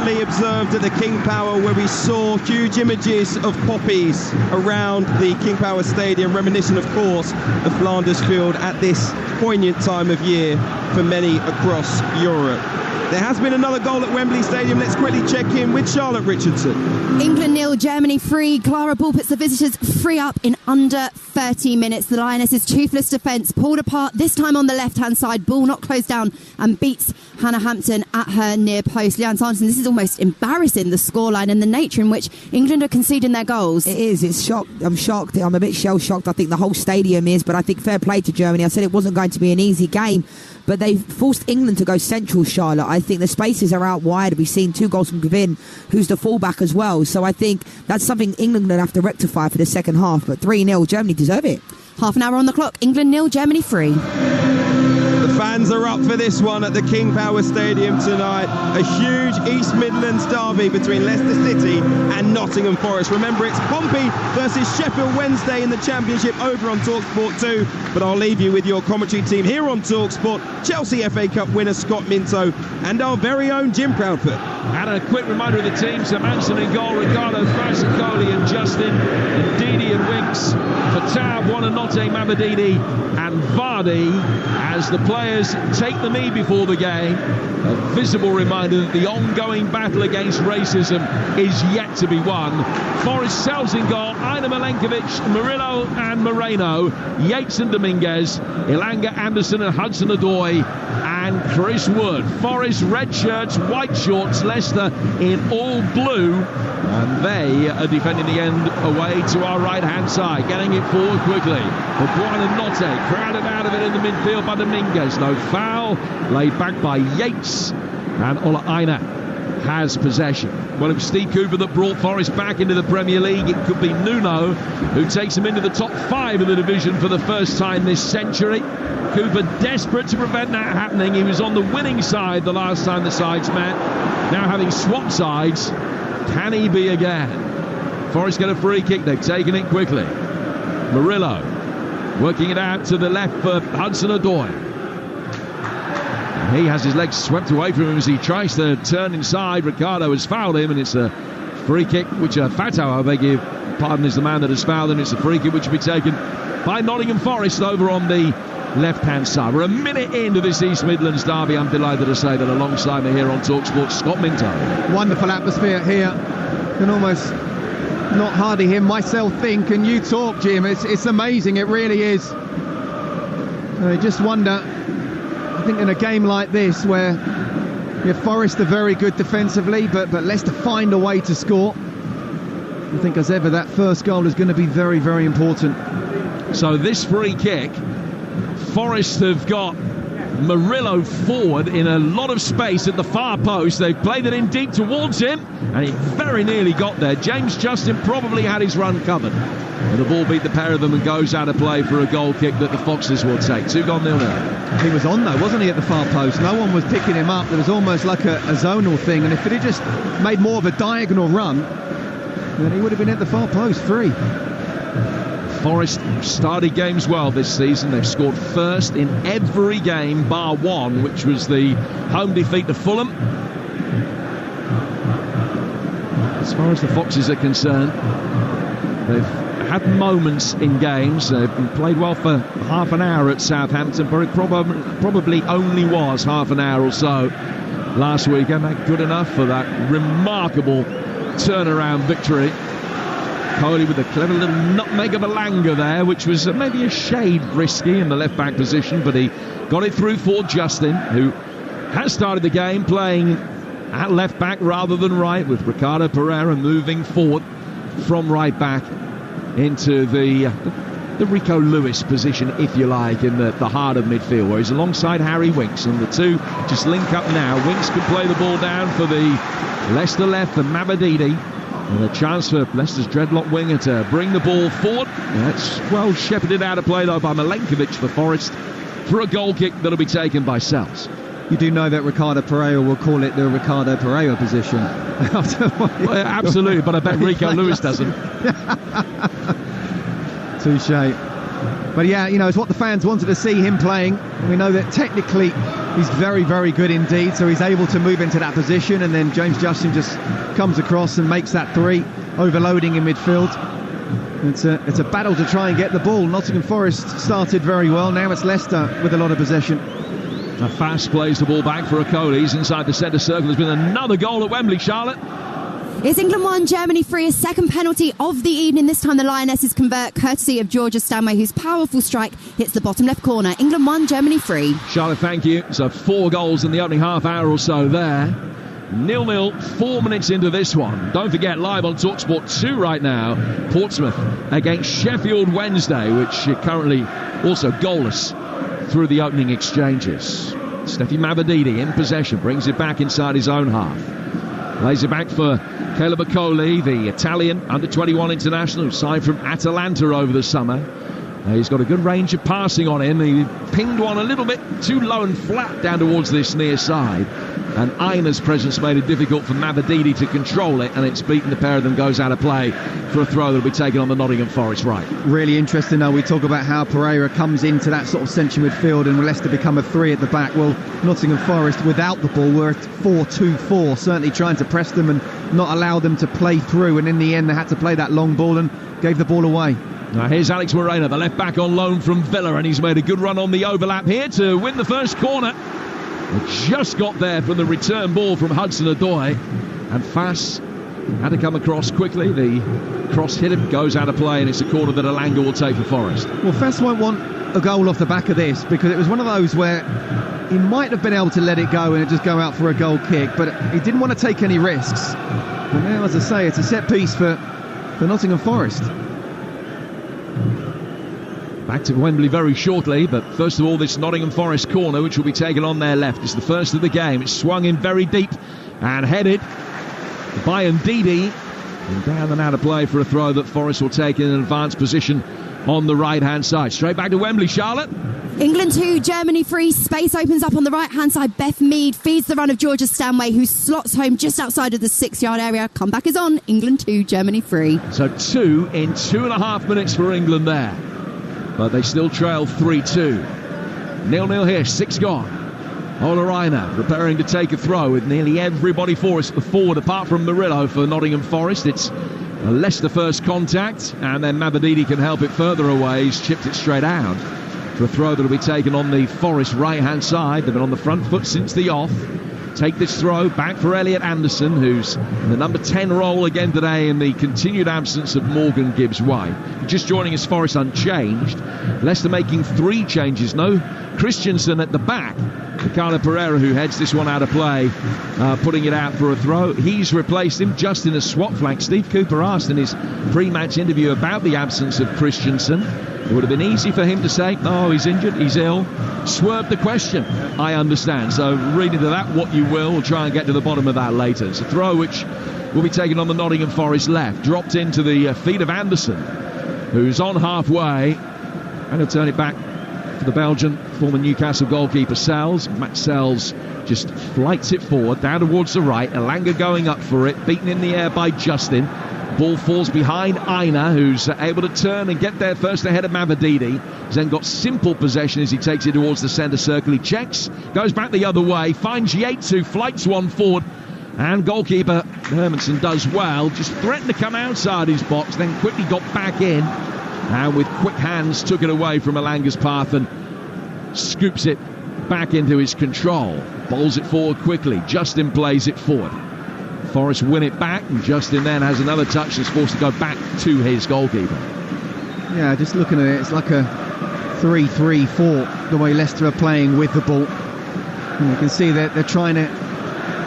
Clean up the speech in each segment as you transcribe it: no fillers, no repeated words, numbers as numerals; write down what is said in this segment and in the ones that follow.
recently observed at the King Power, where we saw huge images of poppies around the King Power Stadium, reminiscent, of course, of Flanders Field at this poignant time of year for many across Europe. There has been another goal at Wembley Stadium. Let's quickly check in with Charlotte Richardson. England 0, Germany 3. Clara Ball puts the visitors 3 up in under 30 minutes. The Lionesses' toothless defence pulled apart, this time on the left-hand side. Ball not closed down and beats Hannah Hampton at her near post. Leanne Sanderson, this is almost embarrassing, the scoreline and the nature in which England are conceding their goals. It is. It's shocked. I'm shocked. I'm a bit shell-shocked. I think the whole stadium is, but I think fair play to Germany. I said it wasn't going to be an easy game, but they forced England to go central, Charlotte. I think the spaces are out wide. We've seen 2 goals from Gavin, who's the fullback as well. So I think that's something England will have to rectify for the second half. But 3-0, Germany deserve it. Half an hour on the clock. England 0, Germany 3. The fans are up for this one at the King Power Stadium tonight. A huge East Midlands derby between Leicester City and Nottingham Forest. Remember, it's Pompey versus Sheffield Wednesday in the Championship over on Talksport 2. But I'll leave you with your commentary team here on Talksport. Chelsea FA Cup winner Scott Minto and our very own Jim Proudfoot. And a quick reminder of the team: Sir Manson in goal, Ricardo, Frassicoli and Justin, and Didi and Winks for Tab, one and Notte, Mamadini and Vardy, as the players take the knee before the game. A visible reminder that the ongoing battle against racism is yet to be won. Forest sells in goal, Aina Milenkovic, Murillo and Moreno, Yates and Dominguez, Ilanga Anderson and Hudson-Odoi and Chris Wood. Forest red shirts, white shorts, Leicester in all blue, and they are defending the end away to our right hand side, getting it forward quickly. Buon and Notte crowded out of it in the midfield by Dominguez. No foul, laid back by Yates, and Ola Aina has possession. Well, it was Steve Cooper that brought Forest back into the Premier League. It could be Nuno who takes him into the top 5 of the division for the first time this century. Cooper desperate to prevent that happening. He was on the winning side the last time the sides met. Now having swapped sides, can he be again? Forest get a free kick. They've taken it quickly. Murillo working it out to the left for Hudson-Odoi. He has his legs swept away from him as he tries to turn inside. Ricardo has fouled him, and it's a free kick, which Fato, I beg your pardon, is the man that has fouled him. It's a free kick which will be taken by Nottingham Forest over on the left-hand side. We're a minute into this East Midlands derby. I'm delighted to say that alongside me here on Talksport, Scott Minto. Wonderful atmosphere here. Can almost not hardly hear myself think, and you talk, Jim. It's amazing. It really is. I just wonder, I think in a game like this where Forest are very good defensively, but Leicester find a way to score, I think as ever that first goal is going to be very, very important. So this free kick, Forest have got Murillo forward in a lot of space at the far post. They've played it in deep towards him, and he very nearly got there. James Justin probably had his run covered, and the ball beat the pair of them and goes out of play for a goal kick that the Foxes will take. 2 gone 0-0. He was on though, wasn't he, at the far post? No one was picking him up. There was almost like a zonal thing, and if it had just made more of a diagonal run, then he would have been at the far post free. Forest started games well this season. They've scored first in every game bar one, which was the home defeat to Fulham. As far as the Foxes are concerned, they've had moments in games. They've played well for half an hour at Southampton, but it probably only was half an hour or so last week. And that good enough for that remarkable turnaround victory. Coley with a clever little nutmeg of a Langer there, which was maybe a shade risky in the left-back position, but he got it through for Justin, who has started the game playing at left-back rather than right, with Ricardo Pereira moving forward from right-back into the Rico Lewis position, if you like, in the heart of midfield, where he's alongside Harry Winks, and the two just link up now. Winks can play the ball down for the Leicester left and Mamadini. And a chance for Leicester's dreadlock winger to bring the ball forward. That's well shepherded out of play though by Milenkovic for Forest for a goal kick that'll be taken by Sells. You do know that Ricardo Pereira will call it the Ricardo Pereira position. Well, absolutely, but I bet Rico Lewis doesn't. Touche. But yeah, it's what the fans wanted to see him playing. We know that technically He's very, very good indeed, so he's able to move into that position, and then James Justin just comes across and makes that 3, overloading in midfield. It's a battle to try and get the ball. Nottingham Forest started very well. Now it's Leicester with a lot of possession. A fast plays the ball back for Okoli. He's inside the centre circle. There's been another goal at Wembley, Charlotte. It's England 1, Germany 3, a second penalty of the evening. This time the Lionesses convert, courtesy of Georgia Stanway, whose powerful strike hits the bottom left corner. England 1, Germany 3. Charlotte, thank you. So 4 goals in the opening half hour or so there. 0-0, 4 minutes into this one. Don't forget, live on Talksport 2 right now, Portsmouth against Sheffield Wednesday, which are currently also goalless through the opening exchanges. Steffi Mavadidi in possession, brings it back inside his own half. Lays it back for Caleb Okoli, the Italian under-21 international who signed from Atalanta over the summer. He's got a good range of passing on him. He pinged one a little bit too low and flat down towards this near side. And Ina's presence made it difficult for Mavadidi to control it, and it's beaten. The pair of them goes out of play for a throw that will be taken on the Nottingham Forest right. Really interesting though, we talk about how Pereira comes into that sort of central midfield and Leicester become a 3 at the back. Well, Nottingham Forest without the ball were at 4-2-4, certainly trying to press them and not allow them to play through, and in the end they had to play that long ball and gave the ball away. Now here's Alex Moreno, the left back on loan from Villa, and he's made a good run on the overlap here to win the first corner. Just got there from the return ball from Hudson-Odoi, and Fass had to come across quickly. The cross hit him, goes out of play, and it's a corner that Alanga will take for Forest. Well, Fass won't want a goal off the back of this, because it was one of those where he might have been able to let it go and just go out for a goal kick, but he didn't want to take any risks. And now, as I say, it's a set piece for Nottingham Forest. Back to Wembley very shortly, but first of all, this Nottingham Forest corner, which will be taken on their left. It's the first of the game. It's swung in very deep and headed by Ndidi. And down and out of play for a throw that Forest will take in an advanced position on the right-hand side. Straight back to Wembley, Charlotte. England 2, Germany 3. Space opens up on the right-hand side. Beth Mead feeds the run of Georgia Stanway, who slots home just outside of the 6-yard area. Comeback is on. England 2, Germany 3. So 2 in 2.5 minutes for England there. But they still trail 3-2. 0-0 here, 6 gone. Olaraina preparing to take a throw with nearly everybody forward apart from Murillo for Nottingham Forest. It's a Leicester first contact, and then Mavadidi can help it further away. He's chipped it straight out for a throw that will be taken on the Forest right-hand side. They've been on the front foot since the off. Take this throw back for Elliot Anderson, who's in the number 10 role again today in the continued absence of Morgan Gibbs-White. Just joining us, Forest unchanged. Leicester making 3 changes. No Christensen at the back. Ricardo Pereira, who heads this one out of play, putting it out for a throw. He's replaced him just in a swap flank. Steve Cooper asked in his pre-match interview about the absence of Christensen. It would have been easy for him to say, "No, he's injured, he's ill." Swerved the question, I understand. So read into that what you will. We'll try and get to the bottom of that later. It's a throw which will be taken on the Nottingham Forest left. Dropped into the feet of Anderson, who's on halfway. And he'll turn it back for the Belgian former Newcastle goalkeeper Sells. Matt Sells just flights it forward, down towards the right. Alanga going up for it, beaten in the air by Justin. Ball falls behind Ina, who's able to turn and get there first ahead of Mavadidi. He's then got simple possession as he takes it towards the centre circle. He checks, goes back the other way, finds Yates, who flights one forward. And goalkeeper Hermansen does well, just threatened to come outside his box, then quickly got back in. And with quick hands took it away from Alanga's path and scoops it back into his control. Bowls it forward quickly. Justin plays it forward. Forest win it back, and Justin then has another touch that's forced to go back to his goalkeeper. Yeah, just looking at it, it's like a 3-3-4, the way Leicester are playing with the ball. And you can see that they're trying to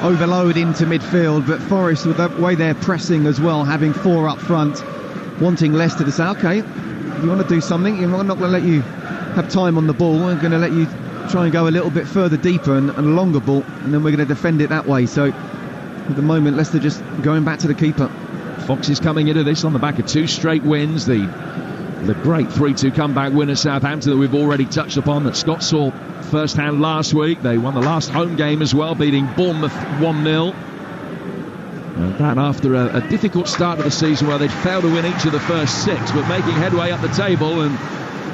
overload into midfield, but Forest, with the way they're pressing as well, having 4 up front, wanting Leicester to say, okay, if you want to do something, I'm not going to let you have time on the ball, we're going to let you try and go a little bit further deeper and a longer ball, and then we're going to defend it that way. So at the moment, Leicester just going back to the keeper. Fox is coming into this on the back of 2 straight wins. The great 3-2 comeback winner Southampton that we've already touched upon, that Scott saw first hand last week. They won the last home game as well, beating Bournemouth 1-0. And that after a difficult start of the season where they'd failed to win each of the first 6, but making headway up the table. And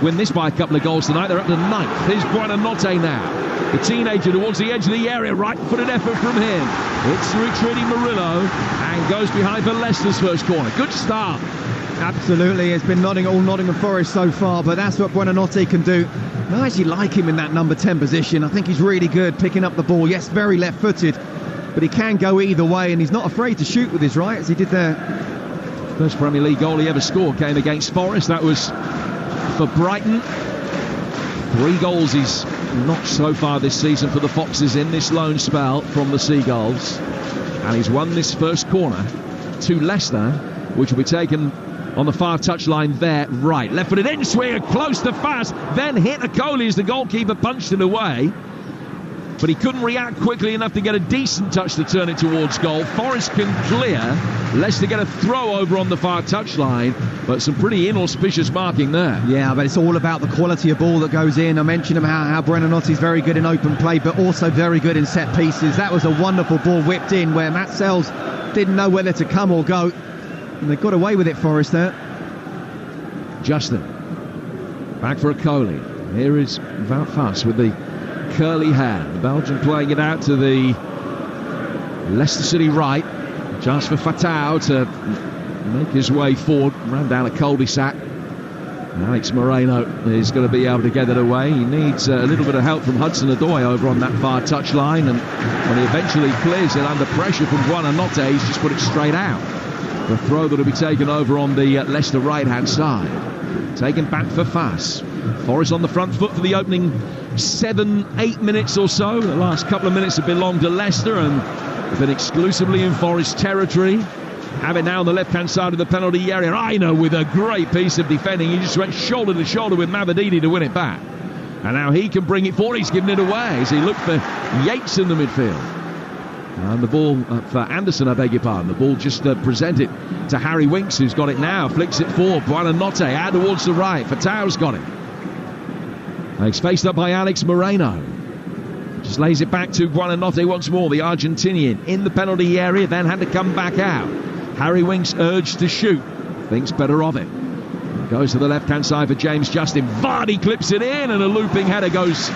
win this by a couple of goals tonight. They're up to 9th. Here's Buonanotte now. The teenager towards the edge of the area. Right-footed effort from him. It's retreating Murillo and goes behind for Leicester's first corner. Good start. Absolutely, it's been Nottingham Forest so far, but that's what Buonanotte can do. I actually like him in that number 10 position. I think he's really good picking up the ball. Yes, very left-footed, but he can go either way, and he's not afraid to shoot with his right, as he did there. First Premier League goal he ever scored came against Forest. That was for Brighton. 3 goals he's notched so far this season for the Foxes in this loan spell from the Seagulls. And he's won this first corner to Leicester, which will be taken on the far touchline there. Right, left-footed in swinger, close to fast, then hit Akoli as the goalkeeper punched it away. But he couldn't react quickly enough to get a decent touch to turn it towards goal. Forest can clear. Leicester get a throw over on the far touchline, but some pretty inauspicious marking there. Yeah, but it's all about the quality of ball that goes in. I mentioned how Buonanotte's very good in open play, but also very good in set pieces. That was a wonderful ball whipped in where Matt Sells didn't know whether to come or go. And they got away with it, Forest there. Justin. Back for Akoli. Here is Wout Faes with the curly hair. The Belgian playing it out to the Leicester City right. Chance for Fatau to make his way forward. Ran down a cul-de-sac. Alex Moreno is going to be able to get it away. He needs a little bit of help from Hudson-Odoi over on that far touchline. And when he eventually clears it under pressure from Buonanotte, he's just put it straight out. The throw that will be taken over on the Leicester right-hand side. Taken back for Faes. Forest on the front foot for the opening 7-8 minutes or so. The last couple of minutes have belonged to Leicester and have been exclusively in Forest territory. Have it now on the left-hand side of the penalty area. Aina with a great piece of defending. He just went shoulder to shoulder with Mavadini to win it back. And now he can bring it forward. He's given it away as he looked for Yates in the midfield. And the ball for Anderson, I beg your pardon. The ball just presented to Harry Winks, who's got it now. Flicks it forward. Buonanotte out towards the right. Fatau's got it. It's faced up by Alex Moreno. Just lays it back to Buonanotte once more. The Argentinian in the penalty area, then had to come back out. Harry Winks urged to shoot. Thinks better of it. Goes to the left-hand side for James Justin. Vardy clips it in, and a looping header goes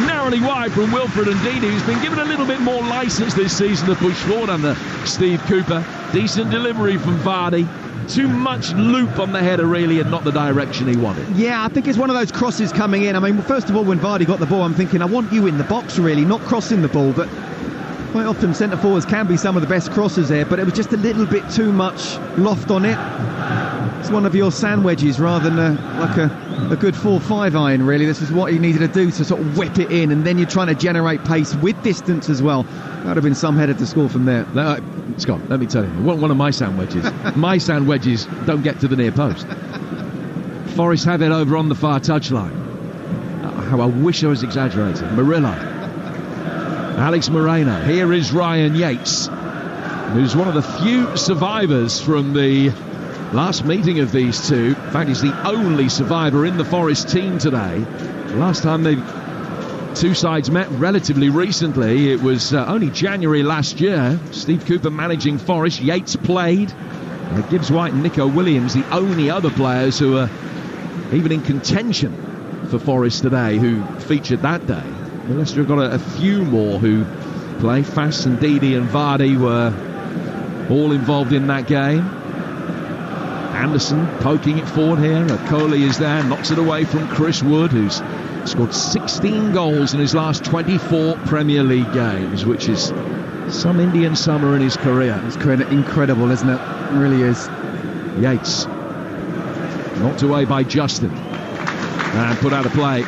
narrowly wide from Wilfred Ndidi, who's been given a little bit more licence this season to push forward under Steve Cooper. Decent delivery from Vardy. Too much loop on the header, really, and not the direction he wanted. Yeah, I think it's one of those crosses coming in. I mean, first of all, when Vardy got the ball, I'm thinking, I want you in the box, really, not crossing the ball. But quite often centre-forwards can be some of the best crosses there, but it was just a little bit too much loft on it. It's one of your sand wedges rather than like a good 4-5 iron, really. This is what he needed to do to sort of whip it in, and then you're trying to generate pace with distance as well. That would have been some header to score from there. Scott, let me tell you, one of my sand wedges. My sand wedges don't get to the near post. Forest have it over on the far touchline. How I wish I was exaggerating. Murillo. Alex Moreno. Here is Ryan Yates, who's one of the few survivors from the last meeting of these two. In fact, he's the only survivor in the Forest team today. The last time the two sides met relatively recently, it was only January last year. Steve Cooper managing Forest. Yates played. Gibbs White and Nico Williams, the only other players who are even in contention for Forest today, who featured that day. Leicester have got a few more who play. Faes and Ndidi and Vardy were all involved in that game. Anderson poking it forward here. Akoli is there, knocks it away from Chris Wood, who's scored 16 goals in his last 24 Premier League games, which is some Indian summer in his career. It's incredible, isn't it? It really is. Yates knocked away by Justin and put out of play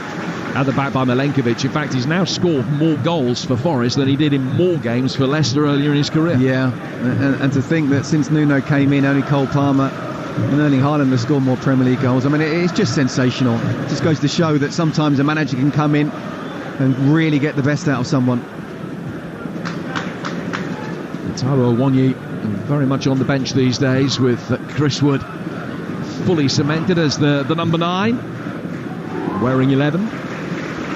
at the back by Milenkovic. In fact, he's now scored more goals for Forest than he did in more games for Leicester earlier in his career. Yeah, and to think that since Nuno came in, only Cole Palmer and Erling Haaland have scored more Premier League goals. I mean, it's just sensational. It just goes to show that sometimes a manager can come in and really get the best out of someone. Taro Awoniyi very much on the bench these days, with Chris Wood fully cemented as the number 9, wearing 11.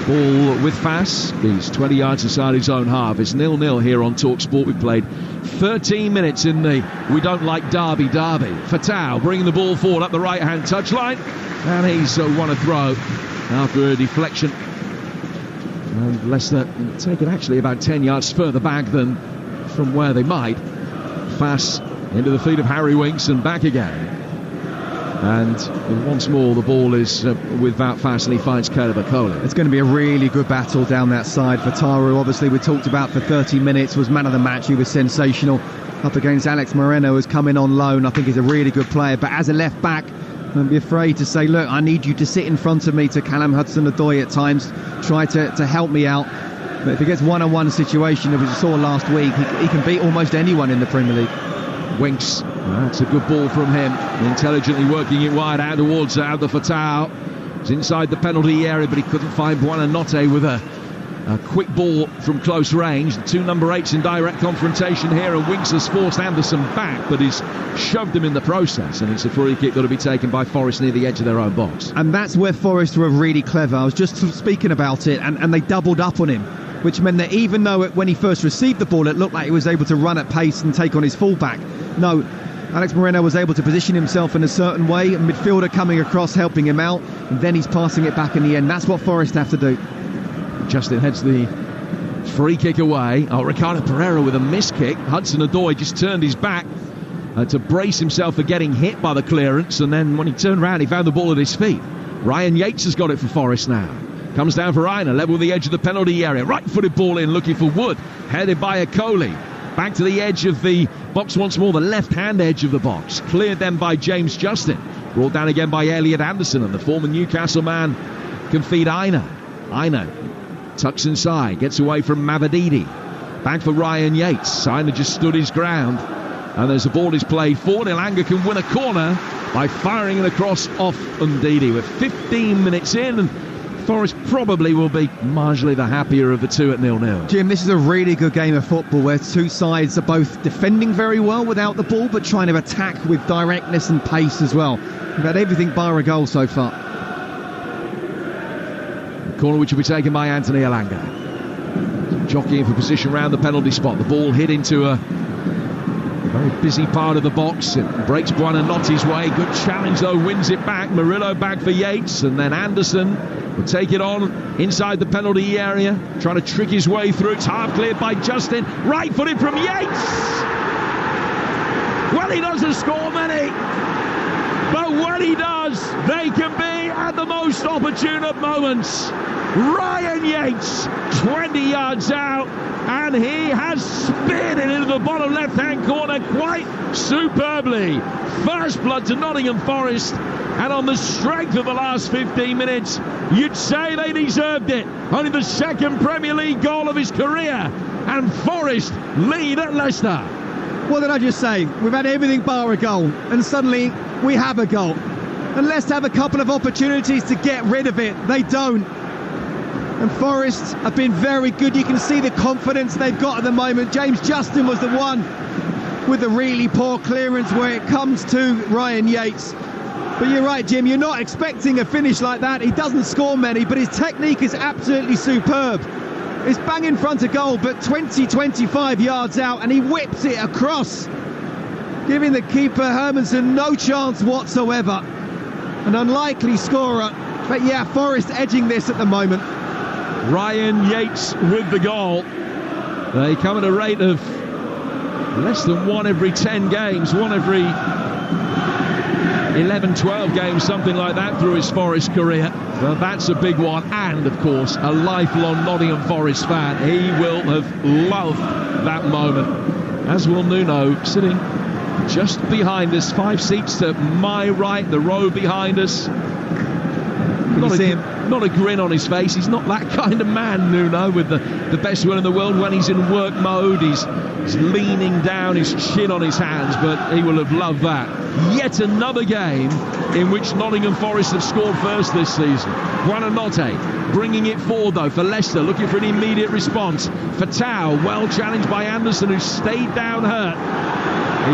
Ball with Faes. He's 20 yards inside his own half. It's 0-0 here on Talksport. We've played 13 minutes in the We Don't Like Derby. Fatau bringing the ball forward up the right-hand touchline. And he's won a throw after a deflection. And Leicester taken actually about 10 yards further back than from where they might. Fass into the feet of Harry Winks and back again. And once more the ball is with Wout Fass, and he finds Caleb Akoli. It's going to be a really good battle down that side for Taru. Obviously we talked about for 30 minutes, was man of the match, he was sensational. Up against Alex Moreno, who's come in on loan. I think he's a really good player, but as a left back, don't be afraid to say, look, I need you to sit in front of me, to Callum Hudson-Odoi at times, try to help me out. But if he gets one-on-one situation, as we saw last week, he can beat almost anyone in the Premier League. Winks, that's a good ball from him, intelligently working it wide out towards Abdel Fattah. It's inside the penalty area, but he couldn't find Buonanotte with a quick ball from close range. The two number 8s in direct confrontation here, and Winks has forced Anderson back, but he's shoved him in the process, and it's a free kick that'll be taken by Forest near the edge of their own box. And that's where Forest were really clever. I was just speaking about it, and they doubled up on him, which meant that even though when he first received the ball it looked like he was able to run at pace and take on his fullback, no, Alex Moreno was able to position himself in a certain way, a midfielder coming across helping him out, and then he's passing it back in the end. That's what Forest have to do. Justin heads the free kick away. Ricardo Pereira with a missed kick. Hudson-Odoi just turned his back to brace himself for getting hit by the clearance, and then when he turned around he found the ball at his feet. Ryan Yates has got it for Forest now. Comes down for Aina, level with the edge of the penalty area. Right-footed ball in, looking for Wood. Headed by Akoli. Back to the edge of the box once more, the left-hand edge of the box. Cleared then by James Justin. Brought down again by Elliot Anderson, and the former Newcastle man can feed Aina. Aina tucks inside, gets away from Mavididi. Back for Ryan Yates. Aina just stood his ground. And as the ball is played forward, Elanga can win a corner by firing it across off Ndidi. We're 15 minutes in, and Forest probably will be marginally the happier of the two at 0-0. Jim, this is a really good game of football where two sides are both defending very well without the ball, but trying to attack with directness and pace as well. We've had everything bar a goal so far. The corner which will be taken by Anthony Elanga. Jockeying for position round the penalty spot. The ball hit into a very busy part of the box. It breaks Buonanotte's way. Good challenge though, wins it back. Murillo back for Yates, and then Anderson will take it on inside the penalty area, trying to trick his way through. It's half cleared by Justin. Right footed from Yates. Well, he doesn't score many, but when he does, they can be at the most opportune of moments. Ryan Yates, 20 yards out, and he has speared it into the bottom left-hand corner quite superbly. First blood to Nottingham Forest, and on the strength of the last 15 minutes, you'd say they deserved it. Only the second Premier League goal of his career, and Forest lead at Leicester. What did I just say? We've had everything bar a goal, and suddenly we have a goal. And Leicester have a couple of opportunities to get rid of it. They don't. And Forest have been very good. You can see the confidence they've got at the moment. James Justin was the one with the really poor clearance where it comes to Ryan Yates. But you're right, Jim, you're not expecting a finish like that. He doesn't score many, but his technique is absolutely superb. It's bang in front of goal, but 20-25 yards out, and he whips it across, giving the keeper Hermansen no chance whatsoever. An unlikely scorer, but yeah, Forest edging this at the moment. Ryan Yates with the goal. They come at a rate of less than one every 10 games, one every 11, 12 games, something like that through his Forest career. Well, that's a big one, and of course a lifelong Nottingham Forest fan. He will have loved that moment, as will Nuno, sitting just behind us, 5 seats to my right, the row behind us. Not a grin on his face. He's not that kind of man, Nuno, with the best will in the world. When he's in work mode, he's leaning down, his chin on his hands, but he will have loved that. Yet another game in which Nottingham Forest have scored first this season. Buonanotte bringing it forward though for Leicester, looking for an immediate response. Fattah, well challenged by Anderson, who stayed down hurt.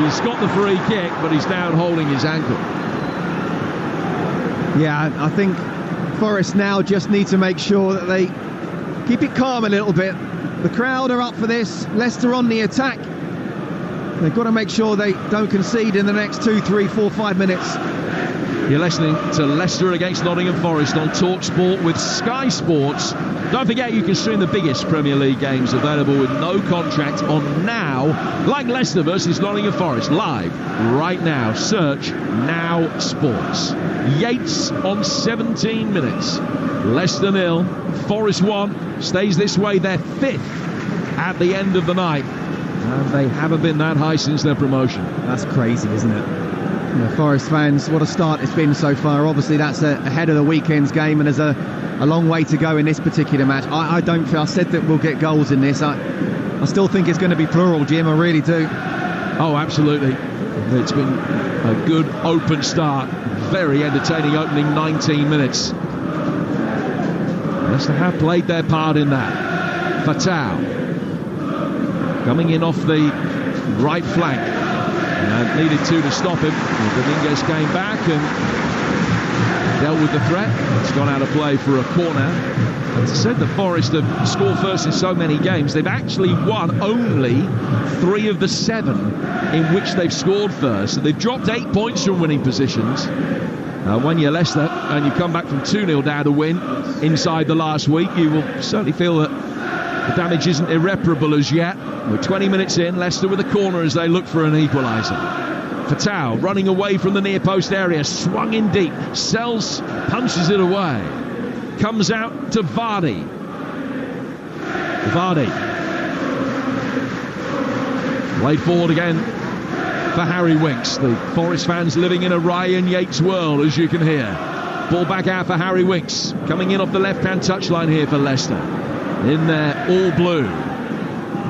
He's got the free kick, but he's down holding his ankle. Yeah, I think Forest now just need to make sure that they keep it calm a little bit. The crowd are up for this. Leicester on the attack. They've got to make sure they don't concede in the next 2, 3, 4, 5 minutes. You're listening to Leicester against Nottingham Forest on Talksport with Sky Sports. Don't forget you can stream the biggest Premier League games available with no contract on Now, like Leicester versus Nottingham Forest, live right now. Search Now Sports. Yates on 17 minutes. Leicester 0, Forest 1. Stays this way, they're 5th at the end of the night. And they haven't been that high since their promotion. That's crazy, isn't it? Forest fans, what a start it's been so far. Obviously that's ahead of the weekend's game, and there's a long way to go in this particular match. I don't feel, I said that we'll get goals in this. I still think it's going to be plural, Jim, I really do. Oh, absolutely. It's been a good open start. Very entertaining opening 19 minutes. Leicester have played their part in that. Fatau coming in off the right flank. And needed to stop him. Dominguez came back and dealt with the threat. It's gone out of play for a corner. As I said, the Forest have scored first in so many games. They've actually won only 3 of the 7 in which they've scored first. So they've dropped 8 points from winning positions. When you're Leicester and you come back from 2-0 down to win inside the last week, you will certainly feel that the damage isn't irreparable as yet. We're 20 minutes in, Leicester with a corner as they look for an equaliser. Fatau running away from the near post area, swung in deep, Sells punches it away. Comes out to Vardy. Played forward again for Harry Winks. The Forest fans living in a Ryan Yates world, as you can hear. Ball back out for Harry Winks. Coming in off the left-hand touchline here for Leicester. In there, all blue.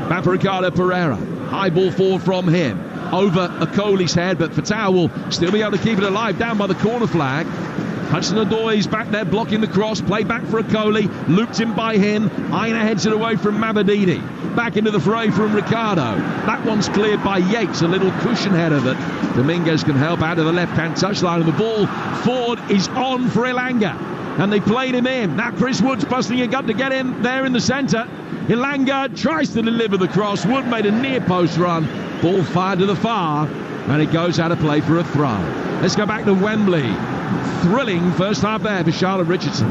Back for Ricardo Pereira. High ball forward from him. Over Okoli's head, but Fatau will still be able to keep it alive down by the corner flag. Hudson-Odoi's back there blocking the cross. Play back for Okoli. Looped in by him. Aina heads it away from Mabadini. Back into the fray from Ricardo. That one's cleared by Yates. A little cushion header that Dominguez can help out of the left-hand touchline. And the ball forward is on for Ilanga. And they played him in. Now Chris Wood's busting a gut to get in there in the centre. Ilanga tries to deliver the cross. Wood made a near post run. Ball fired to the far. And it goes out of play for a throw. Let's go back to Wembley. Thrilling first half there for Charlotte Richardson.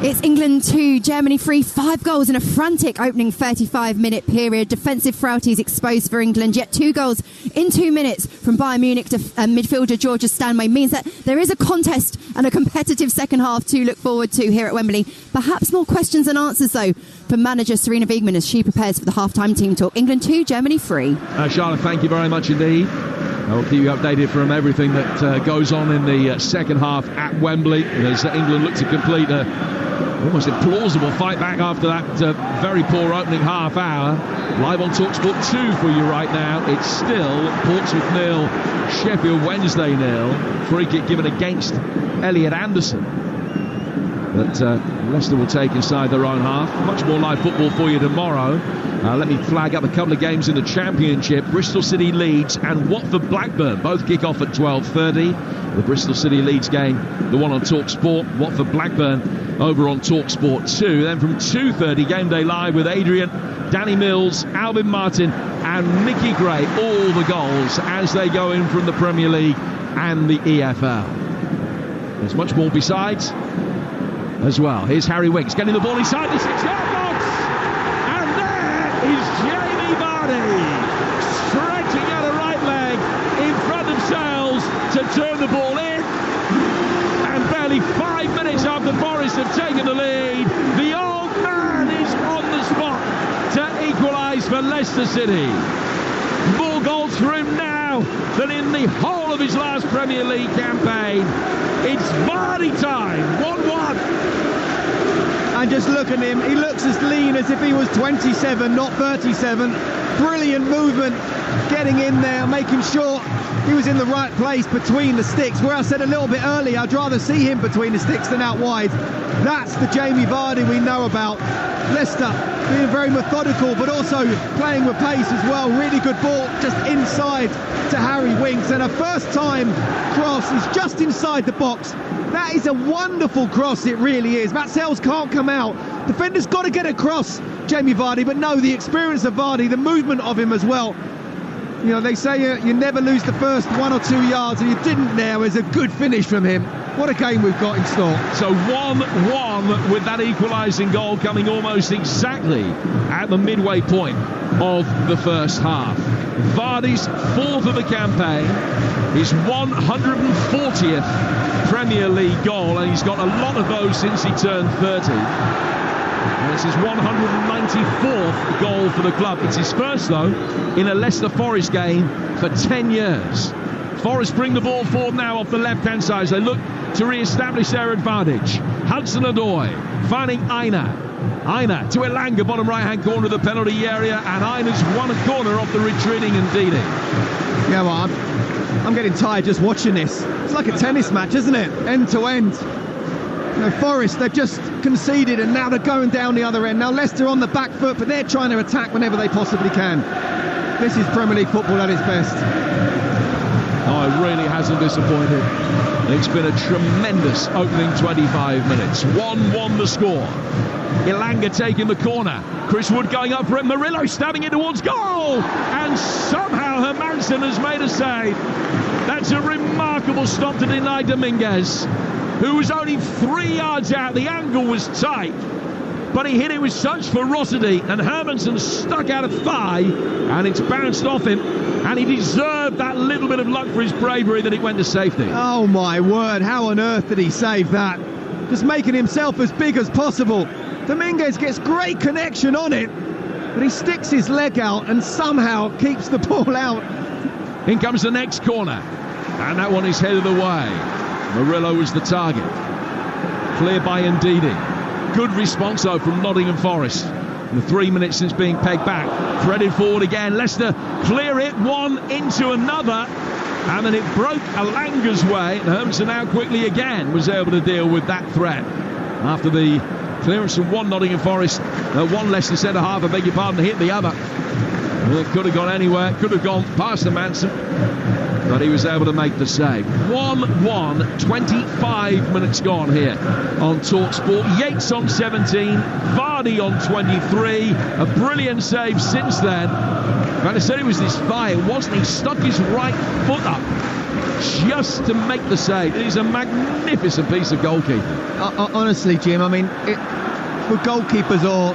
It's England 2, Germany 3, 5 goals in a frantic opening 35-minute period. Defensive frailties exposed for England, yet 2 goals in 2 minutes from Bayern Munich midfielder Georgia Stanway means that there is a contest and a competitive second half to look forward to here at Wembley. Perhaps more questions than answers, though, for manager Serena Wiegmann as she prepares for the half-time team talk. England 2, Germany 3. Charlotte, thank you very much indeed. I will keep you updated from everything that goes on in the second half at Wembley as England look to complete a almost implausible fight back after that very poor opening half hour. Live on Talksport 2 for you right now. It's still Portsmouth 0, Sheffield Wednesday 0. Free kick given against Elliot Anderson. But Leicester will take inside their own half. Much more live football for you tomorrow. Let me flag up a couple of games in the Championship. Bristol City Leeds and Watford Blackburn both kick off at 12:30. The Bristol City Leeds game, the one on Talksport. Watford Blackburn over on Talksport 2. Then from 2:30, Game Day Live with Adrian, Danny Mills, Alvin Martin and Mickey Gray. All the goals as they go in from the Premier League and the EFL. There's much more besides as well. Here's Harry Winks getting the ball inside the 6-yard box. And there is Jamie Vardy stretching out a right leg in front of Sells to turn the ball in. And barely 5 minutes after Forest have taken the lead, the old man is on the spot to equalise for Leicester City. More goals for him now than in the whole of his last Premier League campaign. It's Vardy time, 1-1. And just look at him, he looks as lean as if he was 27, not 37. Brilliant movement, getting in there, making sure he was in the right place between the sticks. Where I said a little bit earlier, I'd rather see him between the sticks than out wide. That's the Jamie Vardy we know about. Leicester being very methodical, but also playing with pace as well. Really good ball, just inside to Harry Winks. And a first-time cross is just inside the box. That is a wonderful cross, it really is. Matt Sells can't come out. Defender's got to get across Jamie Vardy, but no, the experience of Vardy, the movement of him as well. You know, they say you never lose the first 1 or 2 yards, and you didn't there. It was a good finish from him. What a game we've got in store. So 1-1 with that equalising goal coming almost exactly at the midway point of the first half. Vardy's 4th of the campaign, his 140th Premier League goal, and he's got a lot of those since he turned 30. And it's his 194th goal for the club. It's his first, though, in a Leicester Forest game for 10 years. Forest bring the ball forward now off the left-hand side as they look to re-establish their advantage. Hudson-Odoi finding Aina. Aina to Elanga, bottom right-hand corner of the penalty area, and Aina's won a corner off the retreating Ndidi. Yeah, well, I'm getting tired just watching this. It's like a tennis match, isn't it? End to end. You know, Forest, they've just conceded and now they're going down the other end. Now Leicester on the back foot, but they're trying to attack whenever they possibly can. This is Premier League football at its best. Oh, it really hasn't disappointed. It's been a tremendous opening 25 minutes. 1-1 the score. Elanga taking the corner. Chris Wood going up for it. Murillo stabbing it towards goal. And somehow Hermansen has made a save. That's a remarkable stop to deny Dominguez, who was only 3 yards out. The angle was tight, but he hit it with such ferocity, and Hermansen stuck out a thigh, and it's bounced off him, and he deserved that little bit of luck for his bravery that it went to safety. Oh my word, how on earth did he save that? Just making himself as big as possible. Dominguez gets great connection on it, but he sticks his leg out and somehow keeps the ball out. In comes the next corner, and that one is headed away. Murillo was the target. Cleared by Ndidi. Good response, though, from Nottingham Forest. In the 3 minutes since being pegged back. Threaded forward again. Leicester clear it, one into another. And then it broke Alanga's way. And Hermansen now quickly again was able to deal with that threat. After the clearance from one Nottingham Forest, one Leicester centre-half, I beg your pardon, hit the other. Well, it could have gone anywhere. Could have gone past Hermansen, but he was able to make the save. 1-1, 25 minutes gone here on Talksport. Yates on 17, Vardy on 23. A brilliant save since then. But I said it was this thigh. It wasn't. He stuck his right foot up just to make the save. It is a magnificent piece of goalkeeping. Honestly, Jim, I mean, for goalkeepers or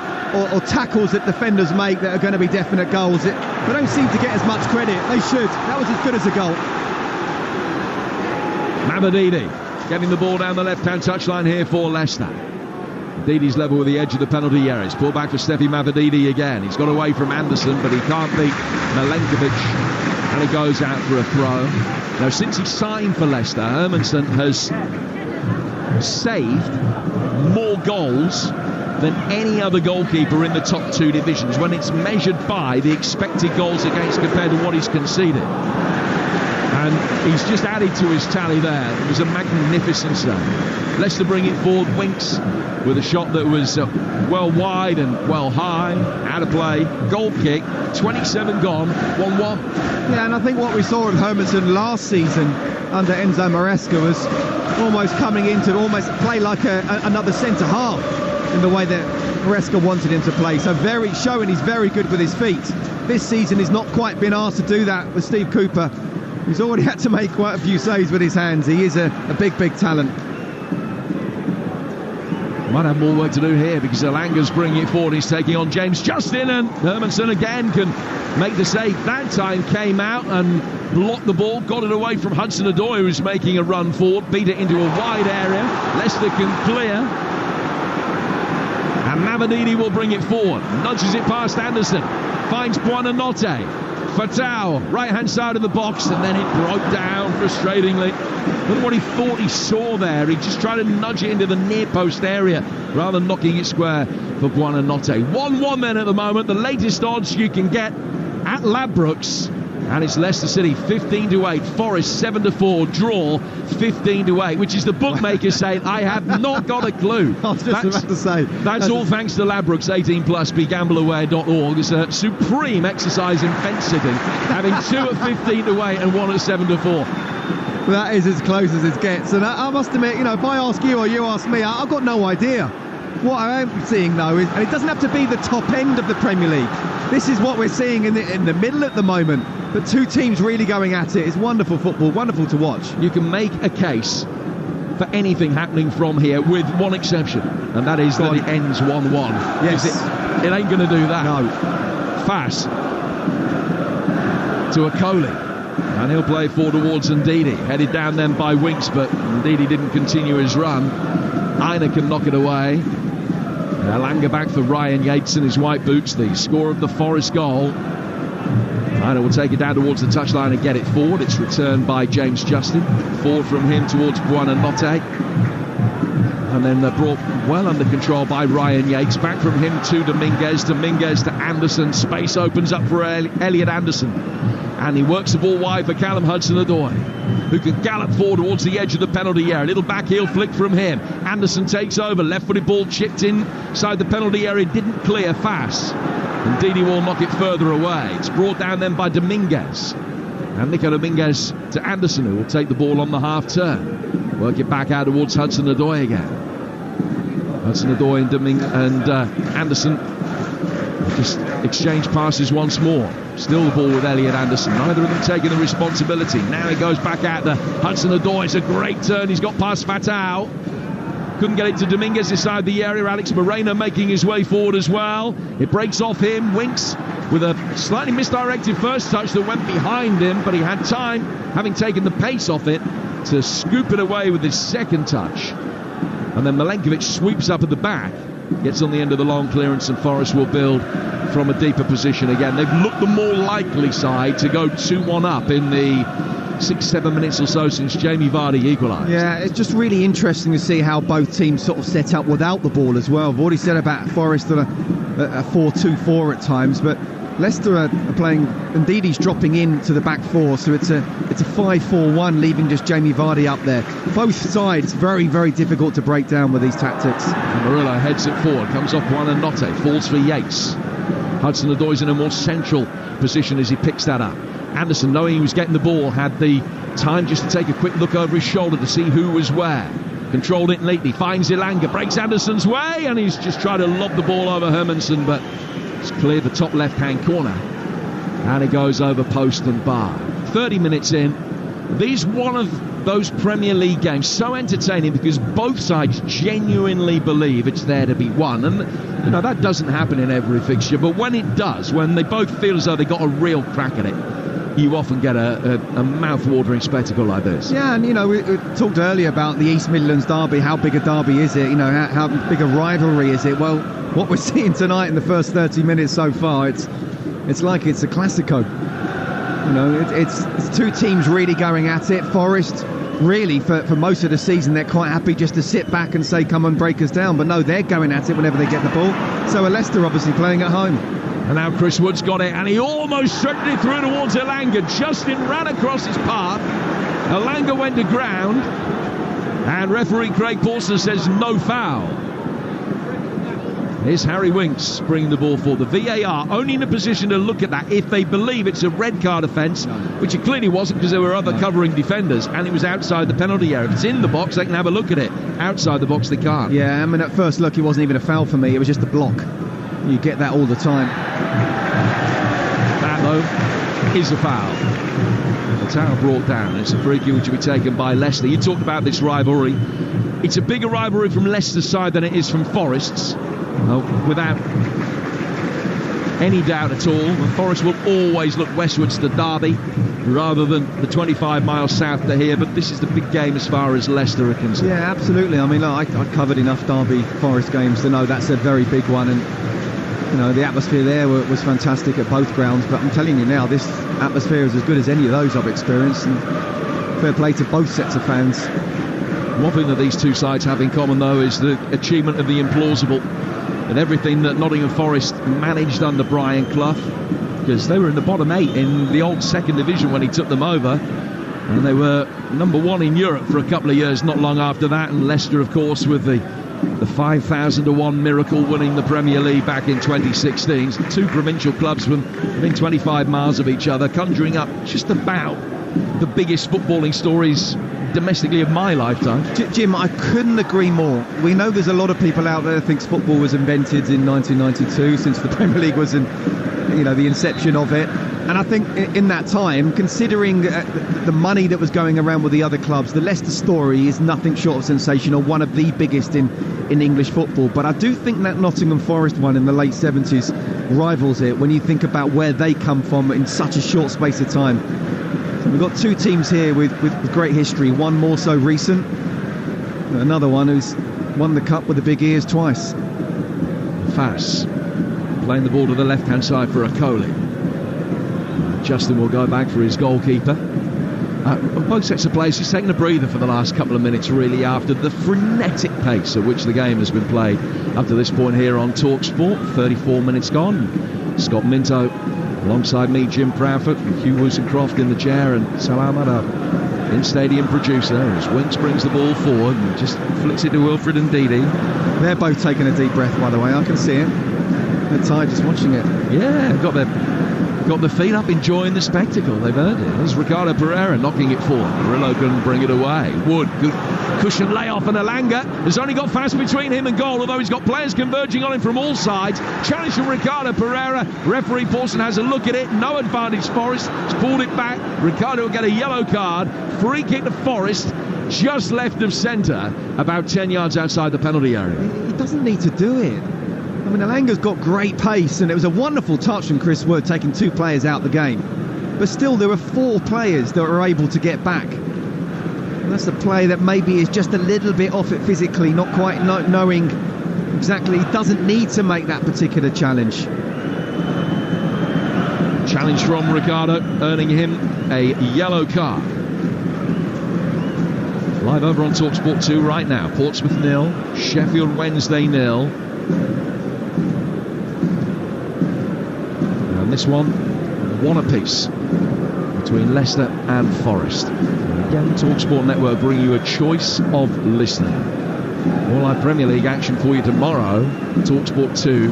tackles that defenders make that are going to be definite goals, they don't seem to get as much credit. They should. That was as good as a goal. Mabadidi getting the ball down the left-hand touchline here for Leicester. Didi's level with the edge of the penalty area. It's pulled back for Steffi Mavadidi again. He's got away from Anderson, but he can't beat Milenkovic, and he goes out for a throw. Now, since he signed for Leicester, Hermansen has saved more goals than any other goalkeeper in the top 2 divisions when it's measured by the expected goals against compared to what he's conceded. And he's just added to his tally there. It was a magnificent save. Leicester bring it forward. Winks with a shot that was well wide and well high, out of play, goal kick, 27 gone, 1-1. Yeah, and I think what we saw of Hermansen last season under Enzo Maresca was almost coming in to almost play like another centre-half in the way that Maresca wanted him to play. So showing he's very good with his feet. This season he's not quite been asked to do that with Steve Cooper. He's already had to make quite a few saves with his hands. He is a big talent. Might have more work to do here because Elanga's bringing it forward. He's taking on James Justin, and Hermansen again can make the save. That time came out and blocked the ball, got it away from Hudson-Odoi, who's making a run forward, beat it into a wide area. Leicester can clear. And Mavadidi will bring it forward. Nudges it past Anderson. Finds Buonanotte. Fatau, right-hand side of the box, and then it broke down frustratingly. Look at what he thought he saw there. He just tried to nudge it into the near-post area rather than knocking it square for Buonanotte. 1-1 then at the moment. The latest odds you can get at Ladbrokes. And it's Leicester City 15-8, Forest 7-4, draw 15-8, which is the bookmaker saying, I have not got a clue. I was just about to say. That's all thanks to Ladbrokes 18+, begambleaware.org. It's a supreme exercise in fence sitting, having 2 at 15-8 and 1 at 7-4. That is as close as it gets. And I must admit, you know, if I ask you or you ask me, I've got no idea. What I am seeing, though, is, and it doesn't have to be the top end of the Premier League. This is what we're seeing in the middle at the moment. But two teams really going at it. It's wonderful football, wonderful to watch. You can make a case for anything happening from here, with one exception, and that is that it ends 1-1. Yes. It ain't going to do that. No. Fast to Akoli, and he'll play forward towards Ndidi, headed down then by Winks, but Ndidi didn't continue his run. Aina can knock it away. Alanga back for Ryan Yates in his white boots, the scorer of the Forest goal. Aina will take it down towards the touchline and get it forward. It's returned by James Justin. Forward from him towards Buonanotte. And then they're brought well under control by Ryan Yates. Back from him to Dominguez. Dominguez to Anderson. Space opens up for Elliot Anderson. And he works the ball wide for Callum Hudson-Odoi, who can gallop forward towards the edge of the penalty area. A little backheel flick from him. Anderson takes over. Left-footed ball chipped inside the penalty area. Didn't clear fast. And Didi will knock it further away. It's brought down then by Dominguez. And Nico Dominguez to Anderson, who will take the ball on the half-turn. Work it back out towards Hudson-Odoi again. Hudson-Odoi and Anderson just exchange passes once more. Still the ball with Elliot Anderson. Neither of them taking the responsibility. Now he goes back out to Hudson-Odoi. It's a great turn. He's got past Fatau. Couldn't get it to Dominguez inside the area. Alex Moreno making his way forward as well. It breaks off him. Winks with a slightly misdirected first touch that went behind him, but he had time, having taken the pace off it, to scoop it away with his second touch. And then Milenkovic sweeps up at the back, gets on the end of the long clearance, and Forest will build from a deeper position again. They've looked the more likely side to go 2-1 up in the 6-7 minutes or so since Jamie Vardy equalised. Yeah, it's just really interesting to see how both teams sort of set up without the ball as well. I've already said about Forest a 4-2-4 at times, but Leicester are playing, and Ndidi's dropping in to the back four, so it's a 5-4-1, leaving just Jamie Vardy up there. Both sides very, very difficult to break down with these tactics. And Murillo heads it forward, comes off Buonanotte, falls for Yates. Hudson-Odoi's in a more central position as he picks that up. Anderson, knowing he was getting the ball, had the time just to take a quick look over his shoulder to see who was where. Controlled it neatly, finds Ilanga, breaks Anderson's way, and he's just trying to lob the ball over Hermansen, but it's cleared the top left-hand corner. And it goes over post and bar. 30 minutes in. These one of those Premier League games, so entertaining because both sides genuinely believe it's there to be won. And, you know, that doesn't happen in every fixture, but when it does, when they both feel as though they got a real crack at it, you often get a mouth-watering spectacle like this. Yeah, and, you know, we talked earlier about the East Midlands derby. How big a derby is it? You know, how big a rivalry is it? Well, what we're seeing tonight in the first 30 minutes so far, it's like it's a Classico. You know, it's two teams really going at it. Forest, really, for most of the season, they're quite happy just to sit back and say, come and break us down. But no, they're going at it whenever they get the ball. So Leicester obviously playing at home. And now Chris Wood's got it, and he almost threaded it through towards Elanga. Justin ran across his path. Elanga went to ground, and referee Craig Paulson says no foul. Here's Harry Winks bringing the ball for the VAR, only in a position to look at that if they believe it's a red card offence, which it clearly wasn't because there were other covering defenders, and it was outside the penalty area. If it's in the box, they can have a look at it. Outside the box, they can't. Yeah, I mean, at first look, it wasn't even a foul for me. It was just a block. You get that all the time. That, though, is a foul. The towel brought down. It's a free kick which will be taken by Leicester. You talked about this rivalry. It's a bigger rivalry from Leicester's side than it is from Forest's. Without any doubt at all. Forest will always look westwards to Derby rather than the 25 miles south to here, but this is the big game as far as Leicester are concerned. Yeah, absolutely. I mean, look, I covered enough Derby Forest games to know that's a very big one, and you know, the atmosphere there was fantastic at both grounds, but I'm telling you now, this atmosphere is as good as any of those I've experienced, and fair play to both sets of fans. One thing that these two sides have in common, though, is the achievement of the implausible, and everything that Nottingham Forest managed under Brian Clough, because they were in the bottom 8 in the old second division when he took them over, and they were number 1 in Europe for a couple of years not long after that. And Leicester, of course, with the 5,000-1 miracle winning the Premier League back in 2016. Two provincial clubs within 25 miles of each other, conjuring up just about the biggest footballing stories domestically of my lifetime. Jim, I couldn't agree more. We know there's a lot of people out there who thinks football was invented in 1992, since the Premier League was in, you know, the inception of it. And I think in that time, considering the money that was going around with the other clubs, the Leicester story is nothing short of sensational, one of the biggest in English football. But I do think that Nottingham Forest one in the late 70s rivals it when you think about where they come from in such a short space of time. So we've got two teams here with great history, one more so recent, another one who's won the cup with the big ears twice. Fass playing the ball to the left-hand side for Akoli. Justin will go back for his goalkeeper. Both sets of players, he's taken a breather for the last couple of minutes, really, after the frenetic pace at which the game has been played up to this point here on Talksport. 34 minutes gone. Scott Minto alongside me, Jim Proudfoot, and Hugh Woolsoncroft in the chair, and Salam Adab, in-stadium producer, as Winks brings the ball forward and just flicks it to Wilfred and Didi. They're both taking a deep breath, by the way. I can see it. They're tired just watching it. Yeah, got the feet up, enjoying the spectacle. They've earned it. There's Ricardo Pereira knocking it forward. Murillo couldn't bring it away. Wood, good cushion layoff, and Elanga has only got Fass between him and goal, although he's got players converging on him from all sides. Challenge from Ricardo Pereira. Referee Paulson has a look at it. No advantage. Forest has pulled it back. Ricardo will get a yellow card. Free kick to Forest, just left of centre, about 10 yards outside the penalty area. He doesn't need to do it. I mean, Elanga's got great pace, and it was a wonderful touch from Chris Wood, taking two players out the game. But still, there were four players that were able to get back. And that's a play that maybe is just a little bit off it physically, not quite knowing exactly. He doesn't need to make that particular challenge. Challenge from Ricardo, earning him a yellow card. Live over on Talksport 2 right now. Portsmouth 0, Sheffield Wednesday 0. And this one apiece between Leicester and Forest. Again, Talksport Network bring you a choice of listening. All our Premier League action for you tomorrow. Talksport 2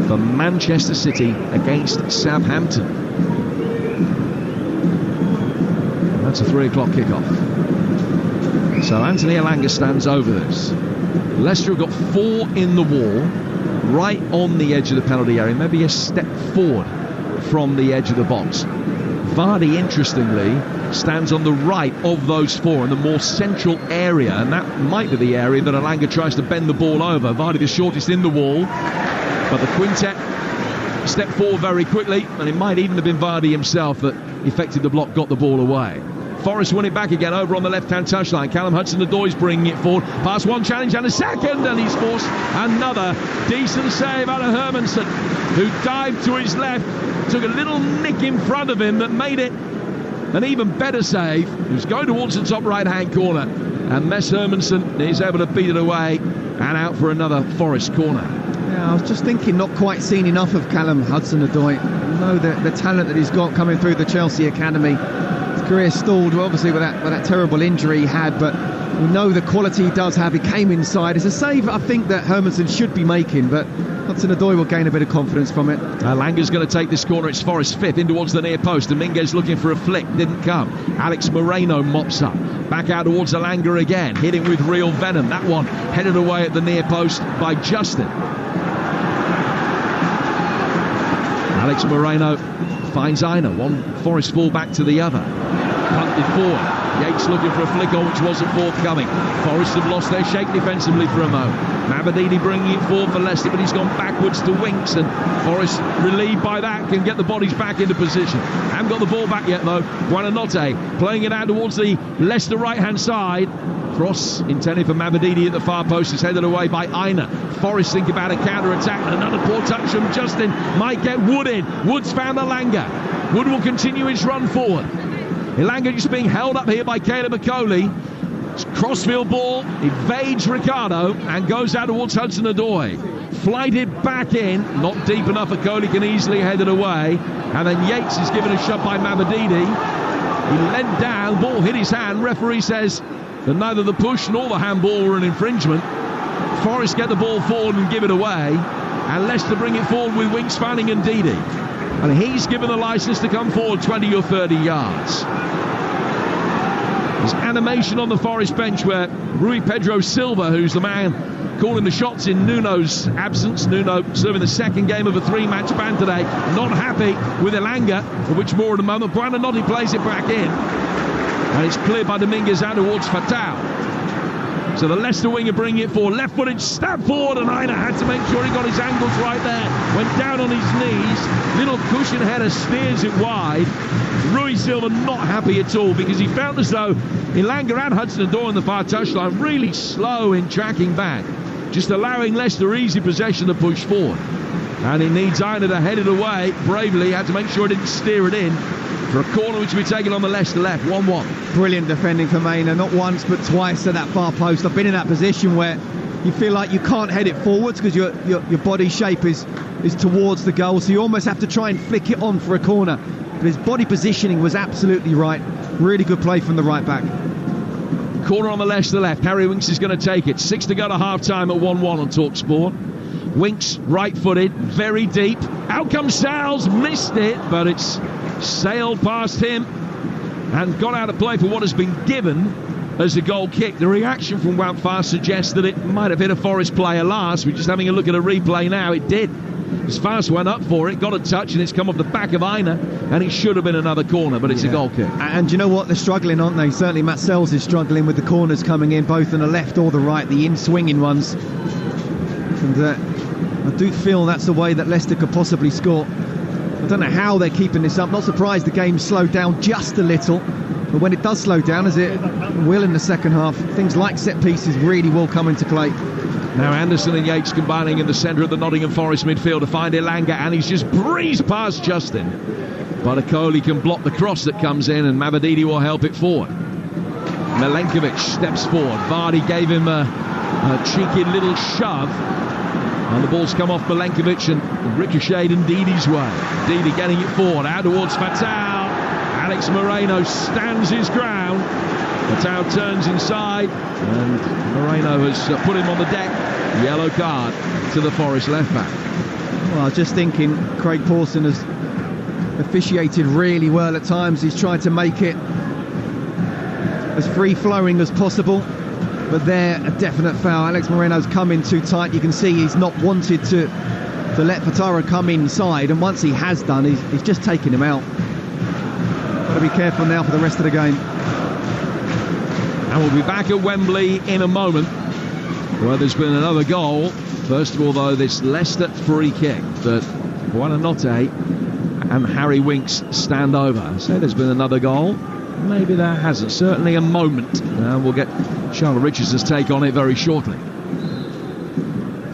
for Manchester City against Southampton. And that's a 3 o'clock kickoff. So Anthony Elanga stands over this. Leicester have got 4 in the wall, right on the edge of the penalty area, maybe a step forward from the edge of the box. Vardy, interestingly, stands on the right of those 4 in the more central area, and that might be the area that Elanga tries to bend the ball over. Vardy the shortest in the wall, but the quintet stepped forward very quickly, and it might even have been Vardy himself that effected the block, got the ball away. Forest win it back again over on the left-hand touchline. Callum Hudson-Odoi bringing it forward. Past one challenge and a second, and he's forced another decent save out of Hermansen, who dived to his left, took a little nick in front of him that made it an even better save. He was going towards the top right-hand corner, and Mess Hermansen is able to beat it away and out for another Forest corner. Yeah, I was just thinking, not quite seen enough of Callum Hudson-Odoi. You know the talent that he's got coming through the Chelsea academy. His career stalled, obviously, with that terrible injury he had, but we know the quality he does have. He came inside. It's a save I think that Hermansen should be making, but Hudson-Odoi will gain a bit of confidence from it. Langer's going to take this corner. It's Forest 5th in towards the near post. Dominguez looking for a flick, didn't come. Alex Moreno mops up. Back out towards Elanga again, hitting with real venom. That one headed away at the near post by Justin. Alex Moreno finds Aina, one Forest full back to the other. Punted forward. Yates looking for a flick on, which wasn't forthcoming. Forest have lost their shape defensively for a moment. Mabadini bringing it forward for Leicester, but he's gone backwards to Winks, and Forest, relieved by that, can get the bodies back into position. Haven't got the ball back yet though. Buonanotte playing it out towards the Leicester right-hand side. Cross intended for Mabadini at the far post is headed away by Aina. Forest think about a counter-attack, and another poor touch from Justin might get Wood in. Wood's found Elanga. Wood will continue his run forward. Elanga just being held up here by Caleb Akoli. Crossfield ball, evades Ricardo and goes out towards Hudson-Odoi. Flighted back in, not deep enough. Akoli can easily head it away, and then Yates is given a shot by Mabadini. He leant down, ball hit his hand. Referee says that neither the push nor the handball were an infringement. Forest get the ball forward and give it away, and Leicester bring it forward with Winks, Fanning and Didi. And he's given the licence to come forward 20 or 30 yards. There's animation on the Forest bench where Rui Pedro Silva, who's the man calling the shots in Nuno's absence. Nuno serving the second game of a 3-match ban today. Not happy with Elanga, for which more in a moment. Buonanotte plays it back in. And it's cleared by Dominguez out towards Fatau. So the Leicester winger bringing it forward. Left-footed stab forward, and Aina had to make sure he got his angles right there. Went down on his knees. Little cushion header steers it wide. Rui Silva not happy at all, because he felt as though Elanga and Hudson-Odoi on the far touchline really slow in tracking back, just allowing Leicester easy possession to push forward. And it needs Aina to head it away bravely. Had to make sure he didn't steer it in for a corner which will be taken on the Leicester left. 1-1. Brilliant defending for Maina, not once but twice to that far post. I've been in that position where you feel like you can't head it forwards because your body shape is towards the goal, so you almost have to try and flick it on for a corner. But his body positioning was absolutely right. Really good play from the right back. Corner on the Leicester left. Harry Winks is going to take it. 6 to go to half-time at 1-1 on Talksport. Winks, right-footed, very deep. Out comes Sal's, missed it, but it's sailed past him and got out of play for what has been given as a goal kick. The reaction from Wout Faes suggests that it might have hit a Forest player last. We're just having a look at a replay now. It did. As Faes went up for it, got a touch, and it's come off the back of Aina, and it should have been another corner, but it's a goal kick. And you know what? They're struggling, aren't they? Certainly Matt Sells is struggling with the corners coming in, both on the left or the right, the in-swinging ones. And I do feel that's the way that Leicester could possibly score. I don't know how they're keeping this up. Not surprised the game slowed down just a little. But when it does slow down, as it will in the second half, things like set pieces really will come into play. Now Anderson and Yates combining in the centre of the Nottingham Forest midfield to find Elanga, and he's just breezed past Justin. But Akoli can block the cross that comes in, and Mavididi will help it forward. Milenkovic steps forward. Vardy gave him a cheeky little shove. And the ball's come off Milenkovic and ricocheted Ndidi's way. Ndidi getting it forward, out towards Fatau. Alex Moreno stands his ground. Fatau turns inside, and Moreno has put him on the deck. Yellow card to the Forest left back. Well, I was just thinking Craig Pawson has officiated really well at times. He's tried to make it as free-flowing as possible. But there, a definite foul. Alex Moreno's come in too tight. You can see he's not wanted to let Fatara come inside, and once he has done, he's just taken him out. Got to be careful now for the rest of the game. And we'll be back at Wembley in a moment, where there's been another goal. First of all, though, this Leicester free kick that Buonanotte and Harry Winks stand over. So there's been another goal. Maybe there hasn't. Certainly a moment. We'll get Charlotte Richardson's take on it very shortly.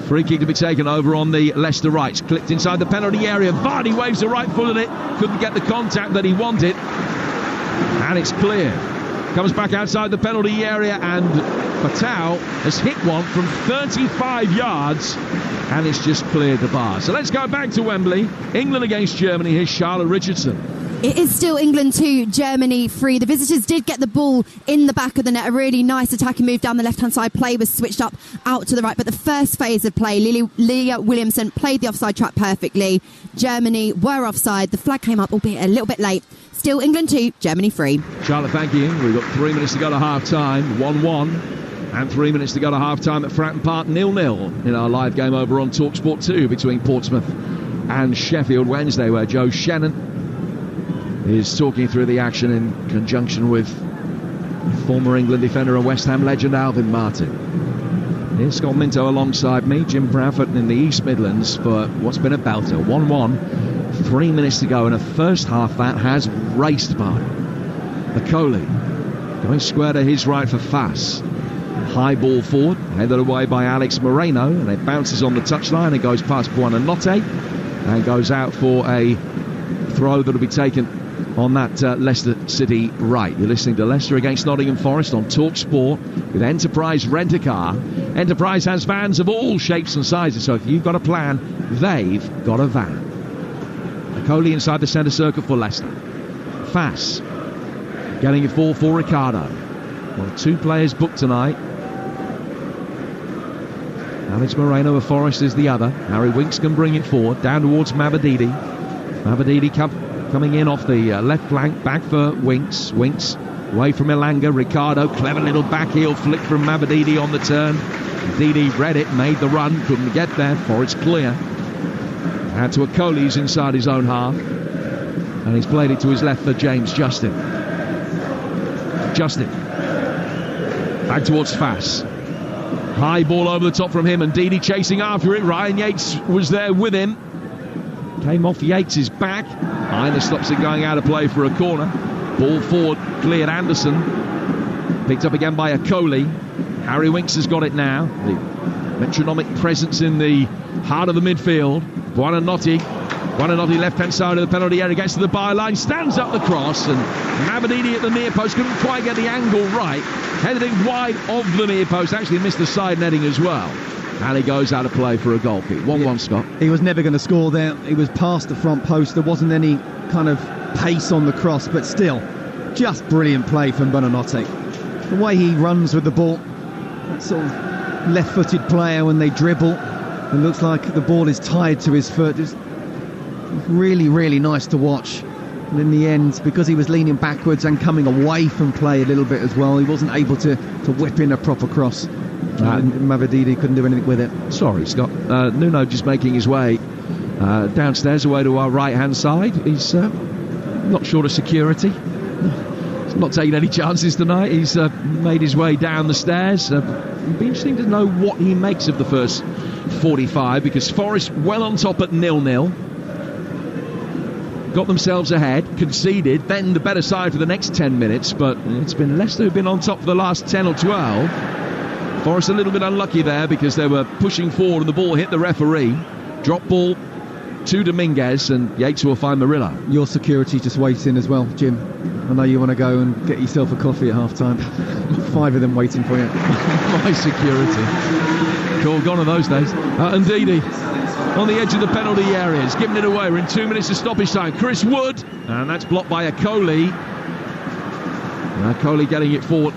Free kick to be taken over on the Leicester right. Clipped inside the penalty area. Vardy waves the right foot at it. Couldn't get the contact that he wanted. And it's clear. Comes back outside the penalty area, and Fatau has hit one from 35 yards, and it's just cleared the bar. So let's go back to Wembley. England against Germany. Here's Charlotte Richardson. It is still England 2, Germany 3. The visitors did get the ball in the back of the net. A really nice attacking move down the left-hand side. Play was switched up out to the right. But the first phase of play, Leah Williamson played the offside trap perfectly. Germany were offside. The flag came up, albeit a little bit late. Still England 2, Germany 3. Charlotte, thank you. We've got 3 minutes to go to half-time. 1-1. And 3 minutes to go to half-time at Fratton Park. 0-0 in our live game over on Talksport 2 between Portsmouth and Sheffield Wednesday, where Joe Shannon is talking through the action in conjunction with former England defender and West Ham legend Alvin Martin. Here's Scott Minto alongside me, Jim Bradford in the East Midlands for what's been a belter. 1-1, 3 minutes to go in a first half that has raced by. Akoli going square to his right for Faes. High ball forward, headed away by Alex Moreno, and it bounces on the touchline and goes past Buonanotte and goes out for a throw that'll be taken on that Leicester City right. You're listening to Leicester against Nottingham Forest on Talksport with Enterprise Rent-A-Car. Enterprise has vans of all shapes and sizes, so if you've got a plan, they've got a van. Akoli inside the centre circle for Leicester. Faes getting it forward for Ricardo. Well, 2 players booked tonight. Alex Moreno of Forest is the other. Harry Winks can bring it forward, down towards Mavididi. Mavididi coming in off the left flank, back for Winks. Winks away from Elanga. Ricardo, clever little back heel flick from Mavididi on the turn. Didi read it, made the run, couldn't get there. Forest clear. Out to Akoli, who's inside his own half. And he's played it to his left for James Justin. Justin. Back towards Fass. High ball over the top from him, and Didi chasing after it. Ryan Yates was there with him. Came off Yates' back. Either stops it going out of play for a corner. Ball forward, cleared Anderson. Picked up again by Akoli. Harry Winks has got it now. The metronomic presence in the heart of the midfield. Buonanotte left-hand side of the penalty area, gets to the byline, stands up the cross, and Mabadini at the near post couldn't quite get the angle right. Headed it wide of the near post, actually missed the side netting as well. And he goes out of play for a goal kick. 1-1, Scott. He was never going to score there. He was past the front post. There wasn't any kind of pace on the cross, but still, just brilliant play from Buonanotte. The way he runs with the ball, that sort of left-footed player when they dribble, it looks like the ball is tied to his foot. It's really, really nice to watch. And in the end, because he was leaning backwards and coming away from play a little bit as well, he wasn't able to whip in a proper cross. And Mavadidi couldn't do anything with it. Sorry, Scott. Nuno just making his way downstairs away to our right-hand side. He's not short of security. He's not taking any chances tonight. He's made his way down the stairs. It'd be interesting to know what he makes of the first 45, because Forest well on top at 0-0. Got themselves ahead, conceded, then the better side for the next 10 minutes, but it's been Leicester who've been on top for the last 10 or 12. Forest a little bit unlucky there because they were pushing forward and the ball hit the referee. Drop ball to Dominguez, and Yates will find Murillo. Your security just waiting as well, Jim. I know you want to go and get yourself a coffee at half-time. 5 of them waiting for you. My security. Cool, gone are those days. And Didi on the edge of the penalty area. He's giving it away. We're in 2 minutes of stoppage time. Chris Wood, and that's blocked by Akoli. Akoli getting it forward.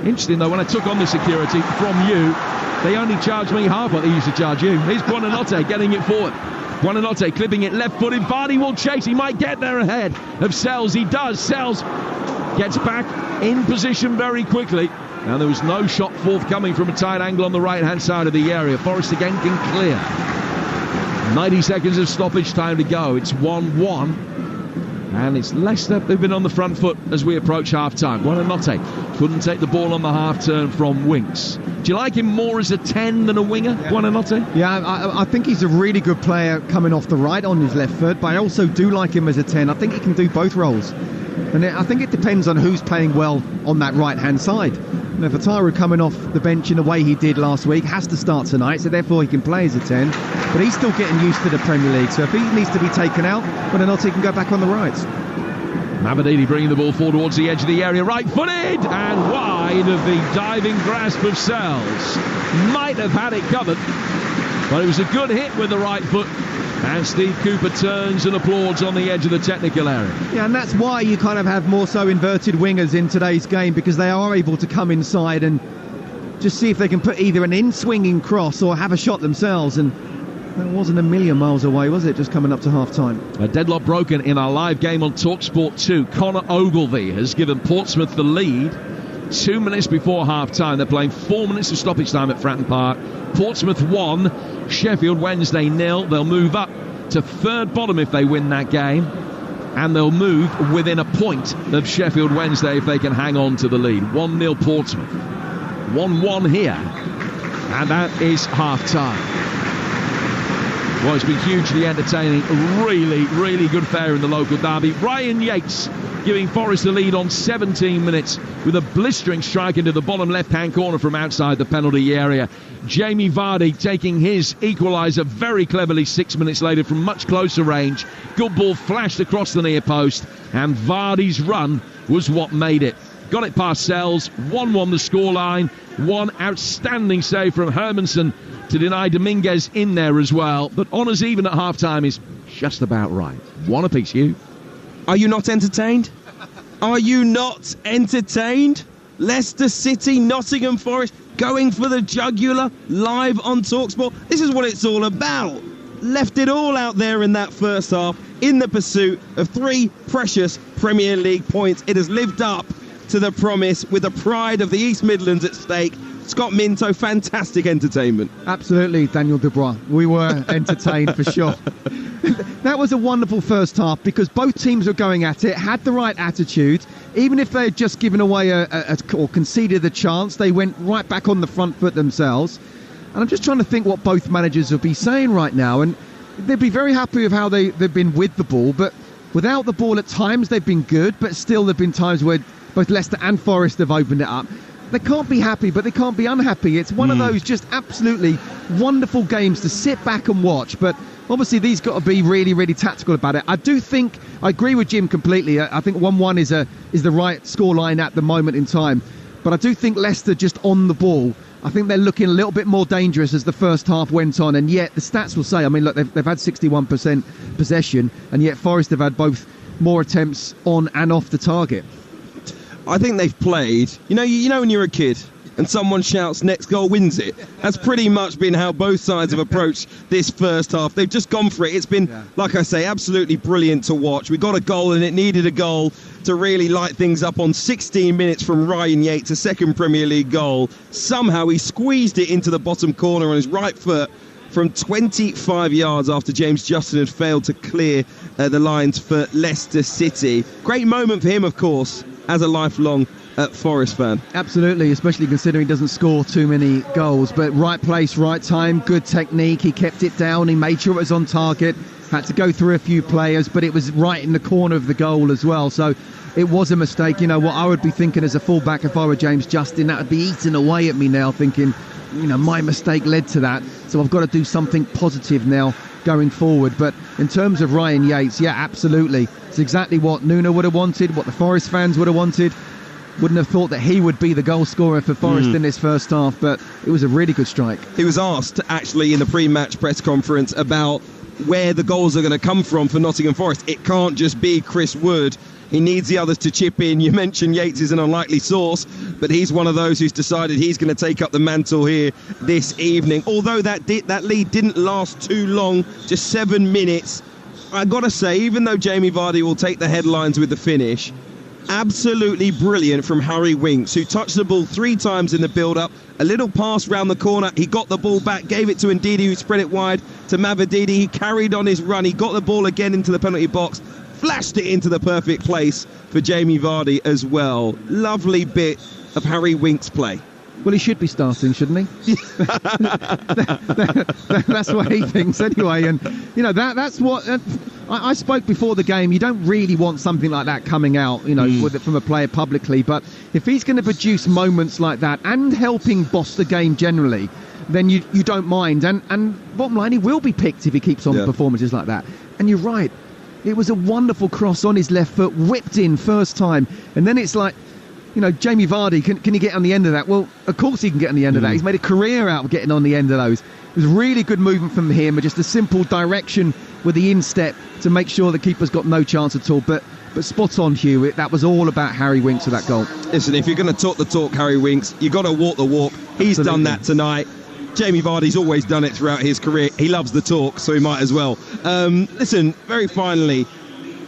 Interesting though, when I took on the security from you, they only charged me half what they used to charge you. Here's Buonanotte getting it forward. Buonanotte clipping it left-footed. Vardy will chase. He might get there ahead of Sells. He does. Sells gets back in position very quickly. And there was no shot forthcoming from a tight angle on the right-hand side of the area. Forest again can clear. 90 seconds of stoppage time to go. It's 1-1. And it's Leicester who've been on the front foot as we approach half-time. Buonanotte couldn't take the ball on the half-turn from Winks. Do you like him more as a 10 than a winger, Buonanotte? Yeah, I think he's a really good player coming off the right on his left foot, but I also do like him as a 10. I think he can do both roles. And I think it depends on who's playing well on that right-hand side. You know, Vataru coming off the bench in the way he did last week has to start tonight, so therefore he can play as a 10. But he's still getting used to the Premier League, so if he needs to be taken out, Buonanotte can go back on the right. Mabadini bringing the ball forward towards the edge of the area, right-footed and wide of the diving grasp of Sells. Might have had it covered, but it was a good hit with the right foot. And Steve Cooper turns and applauds on the edge of the technical area. Yeah, and that's why you kind of have more so inverted wingers in today's game, because they are able to come inside and just see if they can put either an in-swinging cross or have a shot themselves. And that wasn't a million miles away, was it, just coming up to half-time? A deadlock broken in our live game on Talksport 2. Connor Ogilvie has given Portsmouth the lead 2 minutes before half-time. They're playing 4 minutes of stoppage time at Fratton Park. Portsmouth 1, Sheffield Wednesday 0. They'll move up to third bottom if they win that game, and they'll move within a point of Sheffield Wednesday if they can hang on to the lead. 1-0 Portsmouth. 1-1 here, and that is half-time. Well, it's been hugely entertaining. Really, really good fare in the local derby. Ryan Yates giving Forest the lead on 17 minutes with a blistering strike into the bottom left-hand corner from outside the penalty area. Jamie Vardy taking his equaliser very cleverly 6 minutes later from much closer range. Good ball flashed across the near post, and Vardy's run was what made it. Got it past Sells, 1-1 the scoreline. One outstanding save from Hermansen to deny Dominguez in there as well. But honours even at half-time is just about right. One apiece, Hugh. Are you not entertained? Are you not entertained? Leicester City, Nottingham Forest, going for the jugular, live on Talksport. This is what it's all about. Left it all out there in that first half, in the pursuit of 3 precious Premier League points. It has lived up to the promise with the pride of the East Midlands at stake. Scott Minto, fantastic entertainment. Absolutely, Daniel Dubois. We were entertained for sure. That was a wonderful first half because both teams were going at it, had the right attitude. Even if they had just given away or conceded the chance, they went right back on the front foot themselves. And I'm just trying to think what both managers will be saying right now. And they'd be very happy with how they've been with the ball, but without the ball at times they've been good, but still there have been times where both Leicester and Forest have opened it up. They can't be happy, but they can't be unhappy. It's one of those just absolutely wonderful games to sit back and watch. But obviously, these got to be really, really tactical about it. I agree with Jim completely. I think 1-1 is the right scoreline at the moment in time. But I do think Leicester just on the ball. I think they're looking a little bit more dangerous as the first half went on. And yet the stats will say, I mean, look, they've had 61% possession, and yet Forest have had both more attempts on and off the target. I think they've played, you know when you're a kid and someone shouts next goal wins it. That's pretty much been how both sides have approached this first half. They've just gone for it. It's been, like I say, absolutely brilliant to watch. We got a goal and it needed a goal to really light things up on 16 minutes from Ryan Yates, a second Premier League goal. Somehow he squeezed it into the bottom corner on his right foot from 25 yards after James Justin had failed to clear the lines for Leicester City. Great moment for him, of course, as a lifelong Forest fan. Absolutely, especially considering he doesn't score too many goals. But right place, right time, good technique. He kept it down. He made sure it was on target. Had to go through a few players, but it was right in the corner of the goal as well. So it was a mistake. You know, what I would be thinking as a fullback if I were James Justin, that would be eating away at me now, thinking, my mistake led to that. So I've got to do something positive now going forward. But in terms of Ryan Yates, yeah, absolutely. It's exactly what Nuno would have wanted, what the Forest fans would have wanted. Wouldn't have thought that he would be the goal scorer for Forest in this first half, but it was a really good strike. He was asked, actually, in the pre-match press conference about where the goals are going to come from for Nottingham Forest. It can't just be Chris Wood. He needs the others to chip in. You mentioned Yates is an unlikely source, but he's one of those who's decided he's going to take up the mantle here this evening. Although that lead didn't last too long, just 7 minutes, I've got to say, even though Jamie Vardy will take the headlines with the finish, absolutely brilliant from Harry Winks, who touched the ball 3 times in the build-up. A little pass round the corner. He got the ball back, gave it to Ndidi, who spread it wide to Mavididi. He carried on his run. He got the ball again into the penalty box, flashed it into the perfect place for Jamie Vardy as well. Lovely bit of Harry Winks' play. Well, he should be starting, shouldn't he? That's what he thinks anyway. And, that's what... I spoke before the game. You don't really want something like that coming out, from a player publicly. But if he's going to produce moments like that and helping boss the game generally, then you don't mind. And bottom line, he will be picked if he keeps on performances like that. And you're right. It was a wonderful cross on his left foot, whipped in first time. And then it's like, Jamie Vardy, can he get on the end of that? Well, of course he can get on the end of that. He's made a career out of getting on the end of those. It was really good movement from him, just a simple direction with the instep to make sure the keeper's got no chance at all. But spot on, Hugh. That was all about Harry Winks with that goal. Listen, if you're going to talk the talk, Harry Winks, you've got to walk the walk. He's done that tonight. Jamie Vardy's always done it throughout his career. He loves the talk, so he might as well. Listen, very finally,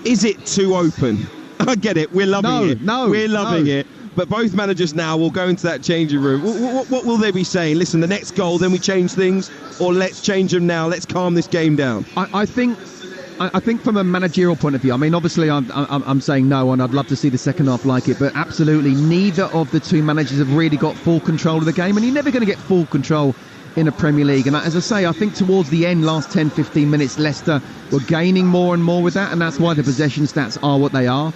is it too open? I get it. We're loving it. We're loving it. But both managers now will go into that changing room. What will they be saying? Listen, the next goal, then we change things, or let's change them now. Let's calm this game down. I think from a managerial point of view, I mean, obviously I'm saying no, and I'd love to see the second half like it, but absolutely neither of the two managers have really got full control of the game, and you're never going to get full control in a Premier League. And as I say, I think towards the end, last 10-15 minutes, Leicester were gaining more and more with that, and that's why the possession stats are what they are.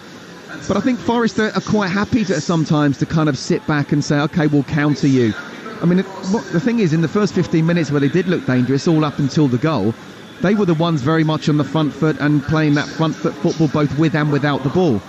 But I think Forest are quite happy sometimes to kind of sit back and say, OK, we'll counter you. I mean, the thing is, in the first 15 minutes where they did look dangerous, all up until the goal, they were the ones very much on the front foot and playing that front foot football both with and without the ball.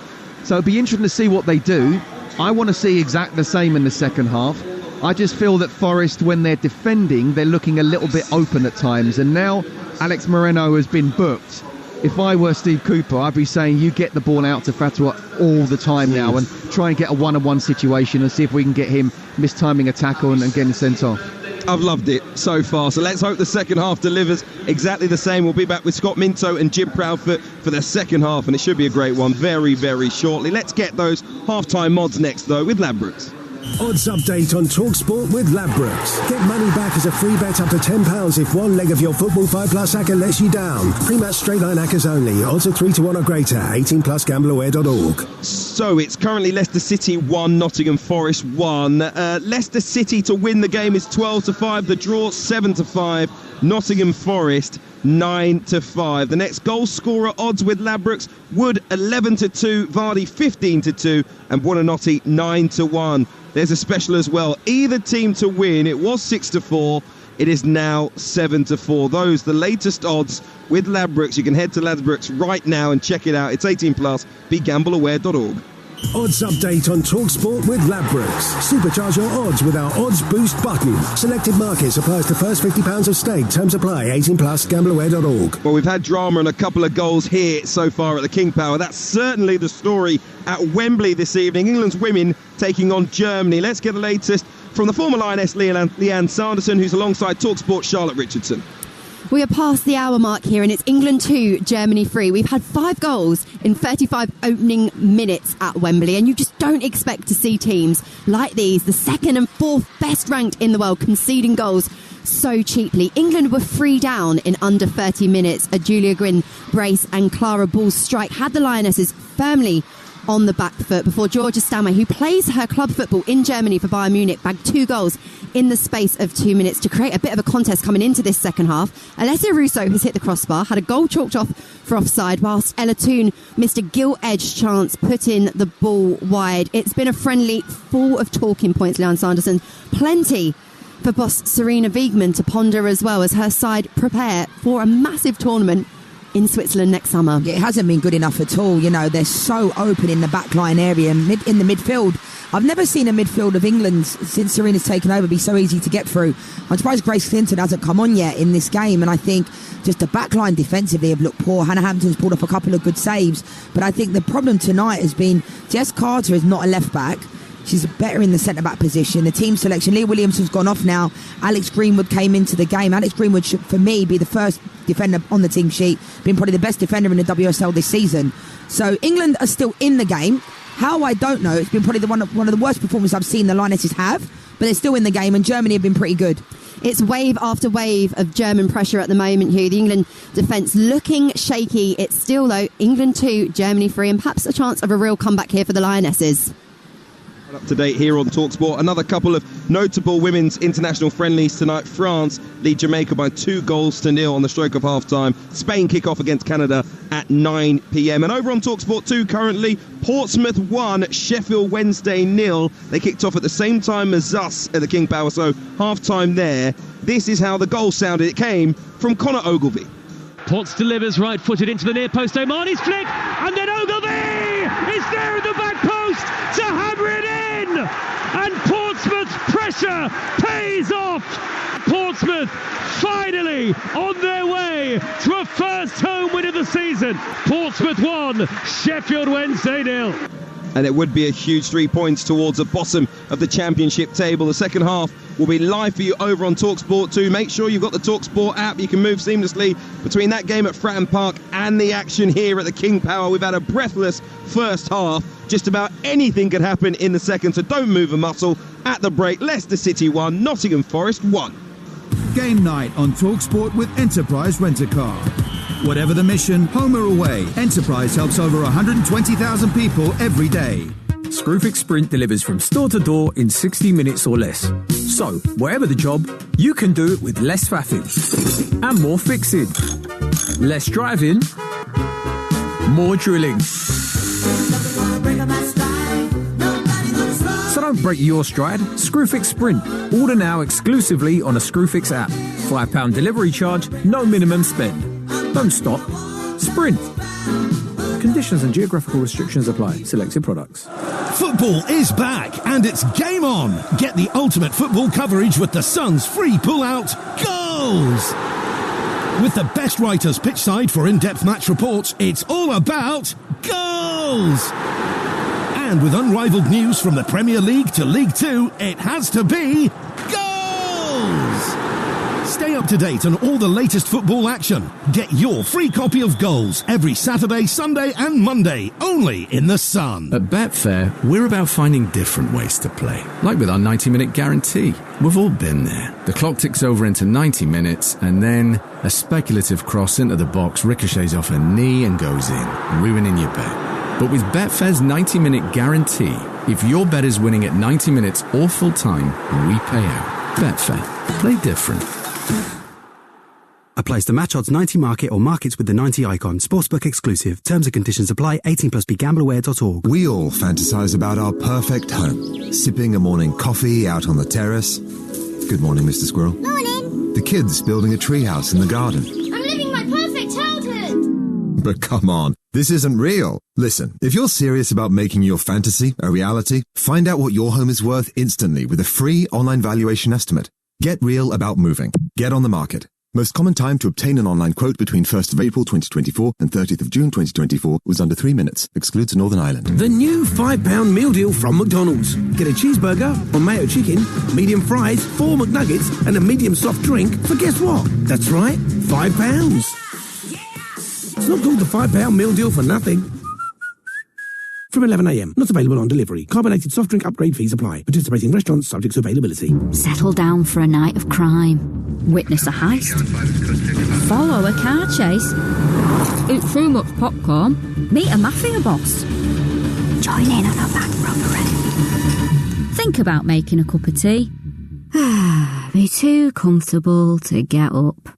So it'd be interesting to see what they do. I want to see exactly the same in the second half. I just feel that Forest, when they're defending, they're looking a little bit open at times. And now Alex Moreno has been booked. If I were Steve Cooper, I'd be saying you get the ball out to Fatwa all the time now and try and get a one-on-one situation and see if we can get him mistiming a tackle and getting sent off. I've loved it so far, so let's hope the second half delivers exactly the same. We'll be back with Scott Minto and Jim Proudfoot for the second half, and it should be a great one very, very shortly. Let's get those half-time mods next, though, with Ladbrokes. Odds update on Talksport with Ladbrokes. Get money back as a free bet up to £10 if one leg of your Football 5 Plus acca lets you down. Pre-match straight line accas only. Odds are 3-1 or greater. 18 plus gambleaware.org. So it's currently Leicester City 1, Nottingham Forest 1. Leicester City to win the game is 12-5. The draw 7-5. Nottingham Forest 9-5. The next goal scorer odds with Ladbrokes: Wood 11-2, Vardy 15-2, and Buonanotte 9-1. There's a special as well. Either team to win. It was 6-4. It is now 7-4. Those the latest odds with Ladbrokes. You can head to Ladbrokes right now and check it out. It's 18 plus. BeGambleAware.org. Odds update on Talksport with Ladbrokes. Supercharge your odds with our Odds Boost button. Selected markets applies to first £50 of stake. Terms apply. 18 plus. GambleAware.org. Well, we've had drama and a couple of goals here so far at the King Power. That's certainly the story at Wembley this evening. England's women taking on Germany. Let's get the latest from the former Lioness Leanne Sanderson, who's alongside Talksport Charlotte Richardson. We are past the hour mark here, and it's England 2, Germany 3. We've had 5 goals in 35 opening minutes at Wembley, and you just don't expect to see teams like these, the second and fourth best ranked in the world, conceding goals so cheaply. England were 3 down in under 30 minutes. A Julia Gwynn brace and Clara Ball's strike had the Lionesses firmly on the back foot before Georgia Stanway, who plays her club football in Germany for Bayern Munich, bagged 2 goals in the space of 2 minutes to create a bit of a contest coming into this second half. Alessia Russo has hit the crossbar, had a goal chalked off for offside, whilst Ella Toone missed a gilt-edged chance putting the ball wide. It's been a friendly full of talking points, Leanne Sanderson. Plenty for boss Serena Wiegmann to ponder as well as her side prepare for a massive tournament in Switzerland next summer. Yeah, it hasn't been good enough at all. You know, they're so open in the backline area, in the midfield. I've never seen a midfield of England since Serena's taken over be so easy to get through. I'm surprised Grace Clinton hasn't come on yet in this game, and I think just the backline defensively have looked poor. Hannah Hampton's pulled off a couple of good saves, but I think the problem tonight has been Jess Carter is not a left back. She's better in the centre-back position. The team selection, Leah Williamson's gone off now. Alex Greenwood came into the game. Alex Greenwood should, for me, be the first defender on the team sheet, been probably the best defender in the WSL this season. So England are still in the game. How, I don't know. It's been probably one of the worst performances I've seen the Lionesses have, but they're still in the game, and Germany have been pretty good. It's wave after wave of German pressure at the moment, Hugh. The England defence looking shaky. It's still, though, England 2, Germany 3, and perhaps a chance of a real comeback here for the Lionesses. Up to date here on Talksport. Another couple of notable women's international friendlies tonight. France lead Jamaica by 2-0 on the stroke of half-time. Spain kick off against Canada at 9 p.m. And over on Talksport 2 currently, Portsmouth 1, Sheffield Wednesday 0. They kicked off at the same time as us at the King Power, so half-time there. This is how the goal sounded. It came from Connor Ogilvie. Potts delivers right-footed into the near post. Omani's flick, and then Ogilvie is there at the back post to hammer it in. And Portsmouth's pressure pays off. Portsmouth finally on their way to a first home win of the season. Portsmouth 1, Sheffield Wednesday 0. And it would be a huge 3 points towards the bottom of the championship table. The second half will be live for you over on Talksport 2. Make sure you've got the Talksport app. You can move seamlessly between that game at Fratton Park and the action here at the King Power. We've had a breathless first half. Just about anything could happen in the second, so don't move a muscle. At the break, Leicester City 1, Nottingham Forest 1. Game night on Talksport with Enterprise Rent-A-Car. Whatever the mission, home or away, Enterprise helps over 120,000 people every day. Screwfix Sprint delivers from store to door in 60 minutes or less. So, whatever the job, you can do it with less faffing and more fixing. Less driving, more drilling. So don't break your stride. Screwfix Sprint. Order now exclusively on a Screwfix app. £5 delivery charge, no minimum spend. Don't stop. Sprint. Conditions and geographical restrictions apply. Selected products. Football is back and it's game on. Get the ultimate football coverage with the Sun's free pull-out goals. With the best writers pitchside for in-depth match reports, it's all about goals. And with unrivaled news from the Premier League to League Two, it has to be goals. Stay Stay up to date on all the latest football action. Get your free copy of Goals every Saturday, Sunday and Monday, only in The Sun. At Betfair, we're about finding different ways to play. Like with our 90-minute guarantee. We've all been there. The clock ticks over into 90 minutes, and then a speculative cross into the box ricochets off a knee and goes in, ruining your bet. But with Betfair's 90-minute guarantee, if your bet is winning at 90 minutes or full time, we pay out. Betfair. Play different. Applies to match odds 90 market or markets with the 90 icon. Sportsbook exclusive. Terms and conditions apply. 18+. BeGambleAware.org. We all fantasize about our perfect home. Sipping a morning coffee out on the terrace. Good morning, Mr. Squirrel. Morning. The kids building a treehouse in the garden. I'm living my perfect childhood. But come on, this isn't real. Listen, if you're serious about making your fantasy a reality, find out what your home is worth instantly with a free online valuation estimate. Get real about moving. Get on the market. Most common time to obtain an online quote between 1st of April 2024 and 30th of June 2024 was under 3 minutes. Excludes Northern Ireland. The new £5 meal deal from McDonald's. Get a cheeseburger or mayo chicken, medium fries, 4 McNuggets and a medium soft drink for guess what? That's right, £5. It's not called the £5 meal deal for nothing. From 11 a.m. Not available on delivery. Carbonated soft drink upgrade fees apply. Participating restaurants subject to availability. Settle down for a night of crime. Witness a heist. Follow a car chase. Eat too much popcorn. Meet a mafia boss. Join in on a bank robbery. Think about making a cup of tea. Be too comfortable to get up.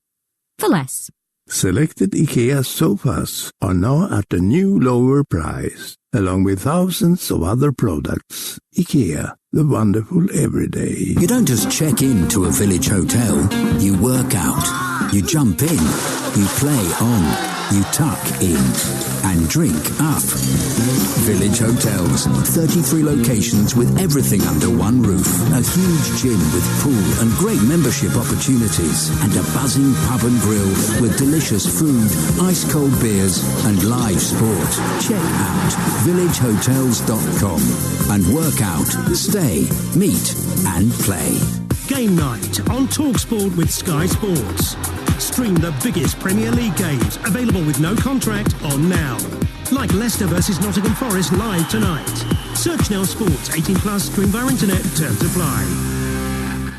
For less. Selected IKEA sofas are now at a new lower price, along with thousands of other products. IKEA, the wonderful everyday. You don't just check in to a village hotel. You work out. You jump in. You play on. You tuck in. And drink up. Village Hotels. 33 locations with everything under one roof. A huge gym with pool and great membership opportunities. And a buzzing pub and grill with delicious food, ice-cold beers and live sport. Check out villagehotels.com and work out, stay, meet and play. Game night on Talksport with Sky Sports. Stream the biggest Premier League games, available with no contract, on now. Like Leicester versus Nottingham Forest live tonight. Search Now Sports, 18+, stream via internet, terms apply.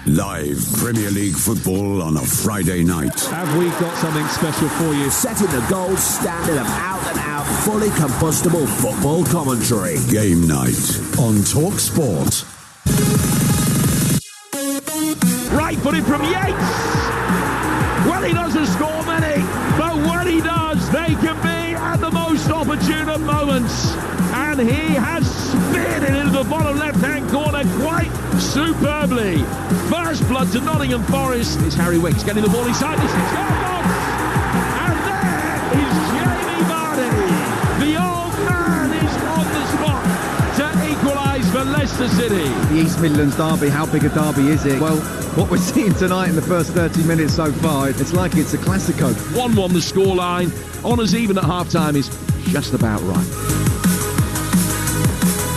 Live Premier League football on a Friday night. Have we got something special for you? Setting the gold standard of out-and-out, fully combustible football commentary. Game night on Talksport. Right footed from Yates. Well, he doesn't score many, but when he does, they can be at the most opportune of moments. And he has speared it into the bottom left-hand corner quite superbly. First blood to Nottingham Forest. It's Harry Winks getting the ball inside. This is and there is Jamie Vardy. The old man is on the spot to equalise for Leicester City. The East Midlands derby, how big a derby is it? Well, what we're seeing tonight in the first 30 minutes so far, it's like it's a Classico. 1-1 the scoreline. Honours even at half-time is just about right.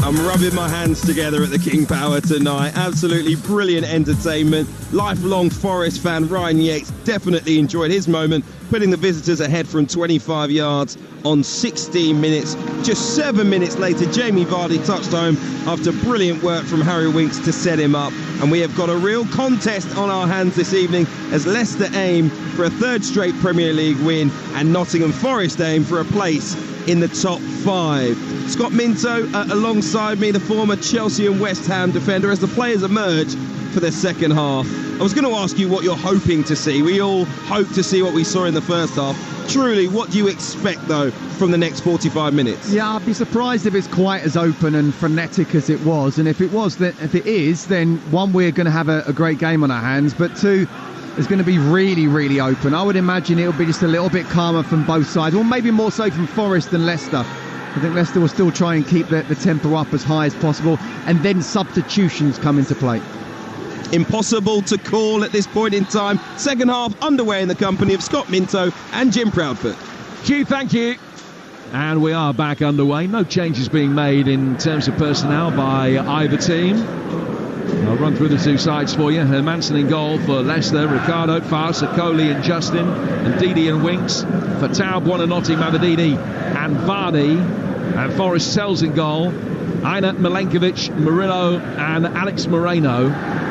I'm rubbing my hands together at the King Power tonight. Absolutely brilliant entertainment. Lifelong Forest fan Ryan Yates definitely enjoyed his moment, putting the visitors ahead from 25 yards on 16 minutes. Just 7 minutes later, Jamie Vardy touched home after brilliant work from Harry Winks to set him up. And we have got a real contest on our hands this evening as Leicester aim for a third straight Premier League win and Nottingham Forest aim for a place in the top 5. Scott Minto alongside me, the former Chelsea and West Ham defender, as the players emerge for the second half. I was going to ask you what you're hoping to see. We all hope to see what we saw in the first half. Truly, what do you expect, though, from the next 45 minutes? Yeah, I'd be surprised if it's quite as open and frenetic as it was. And if it is, then one, we're going to have a great game on our hands. But two, it's going to be really, really open. I would imagine it'll be just a little bit calmer from both sides, or maybe more so from Forest than Leicester. I think Leicester will still try and keep the tempo up as high as possible, and then substitutions come into play. Impossible to call at this point in time. Second half underway in the company of Scott Minto and Jim Proudfoot. Q, thank you. And we are back underway. No changes being made in terms of personnel by either team. I'll run through the two sides for you. Hermansen in goal for Leicester, Ricardo, Fars, Akoli and Justin, and Didi and Winks. For Taub, Buonanotte, Mavididi and Vardy. And Forest Sells in goal. Aina, Milenkovic, Murillo and Alex Moreno.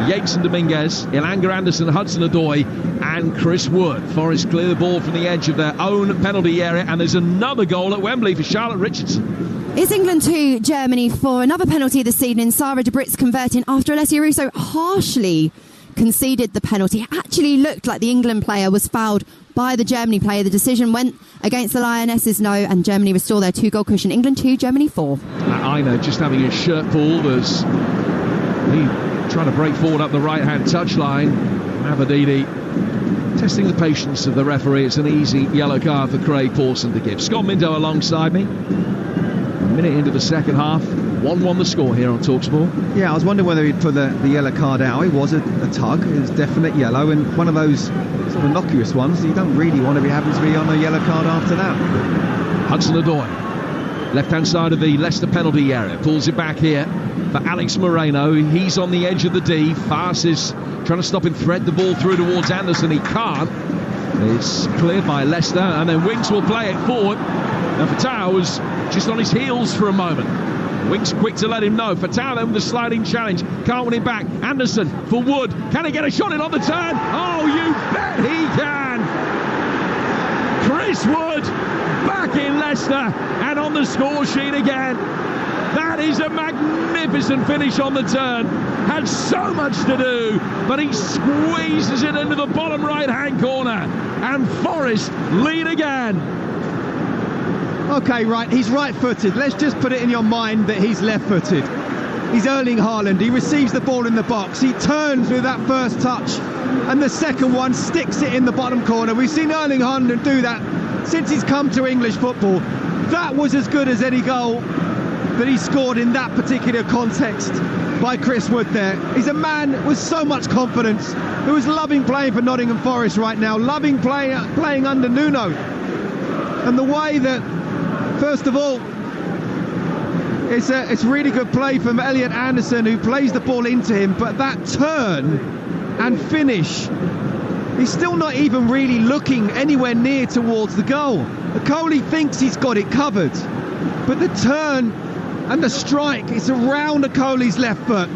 Yates and Dominguez, Ilanga Anderson, Hudson-Odoi and Chris Wood. Forest clear the ball from the edge of their own penalty area, and there's another goal at Wembley for Charlotte Richardson. It's England 2, Germany 4. Another penalty this evening. Sarah de Brits converting after Alessia Russo harshly conceded the penalty. It actually looked like the England player was fouled by the Germany player. The decision went against the Lionesses, no, and Germany restore their 2-goal cushion. England 2, Germany 4. Aina just having his shirt pulled as he trying to break forward up the right-hand touchline. Mavididi testing the patience of the referee. It's an easy yellow card for Craig Pawson to give. Scott Mindo alongside me. A minute into the second half. 1-1 the score here on TalkSport. Yeah, I was wondering whether he'd put the yellow card out. It was a tug. It was definite yellow, and one of those sort of innocuous ones. You don't really want to be having to be on a yellow card after that. Hudson-Odoi, left-hand side of the Leicester penalty area, pulls it back here for Alex Moreno. He's on the edge of the D. Fars is trying to stop him thread the ball through towards Anderson. He can't. It's cleared by Leicester, and then Winks will play it forward. Now Fatau was just on his heels for a moment. Winks quick to let him know. Fatau then with the sliding challenge. Can't win it back. Anderson for Wood. Can he get a shot in on the turn? Oh, you bet he can! Chris Wood back in Leicester and on the score sheet again. That is a magnificent finish on the turn. Had so much to do, but he squeezes it into the bottom right-hand corner. And Forest lead again. OK, right, he's right-footed. Let's just put it in your mind that he's left-footed. He's Erling Haaland. He receives the ball in the box. He turns with that first touch, and the second one sticks it in the bottom corner. We've seen Erling Haaland do that since he's come to English football. That was as good as any goal that he scored in that particular context by Chris Wood there. He's a man with so much confidence, who is loving playing for Nottingham Forest right now, loving playing under Nuno. And the way that, first of all, it's really good play from Elliot Anderson, who plays the ball into him, but that turn and finish, he's still not even really looking anywhere near towards the goal. Akoli thinks he's got it covered, but the turn and the strike, it's around Akoli's left foot,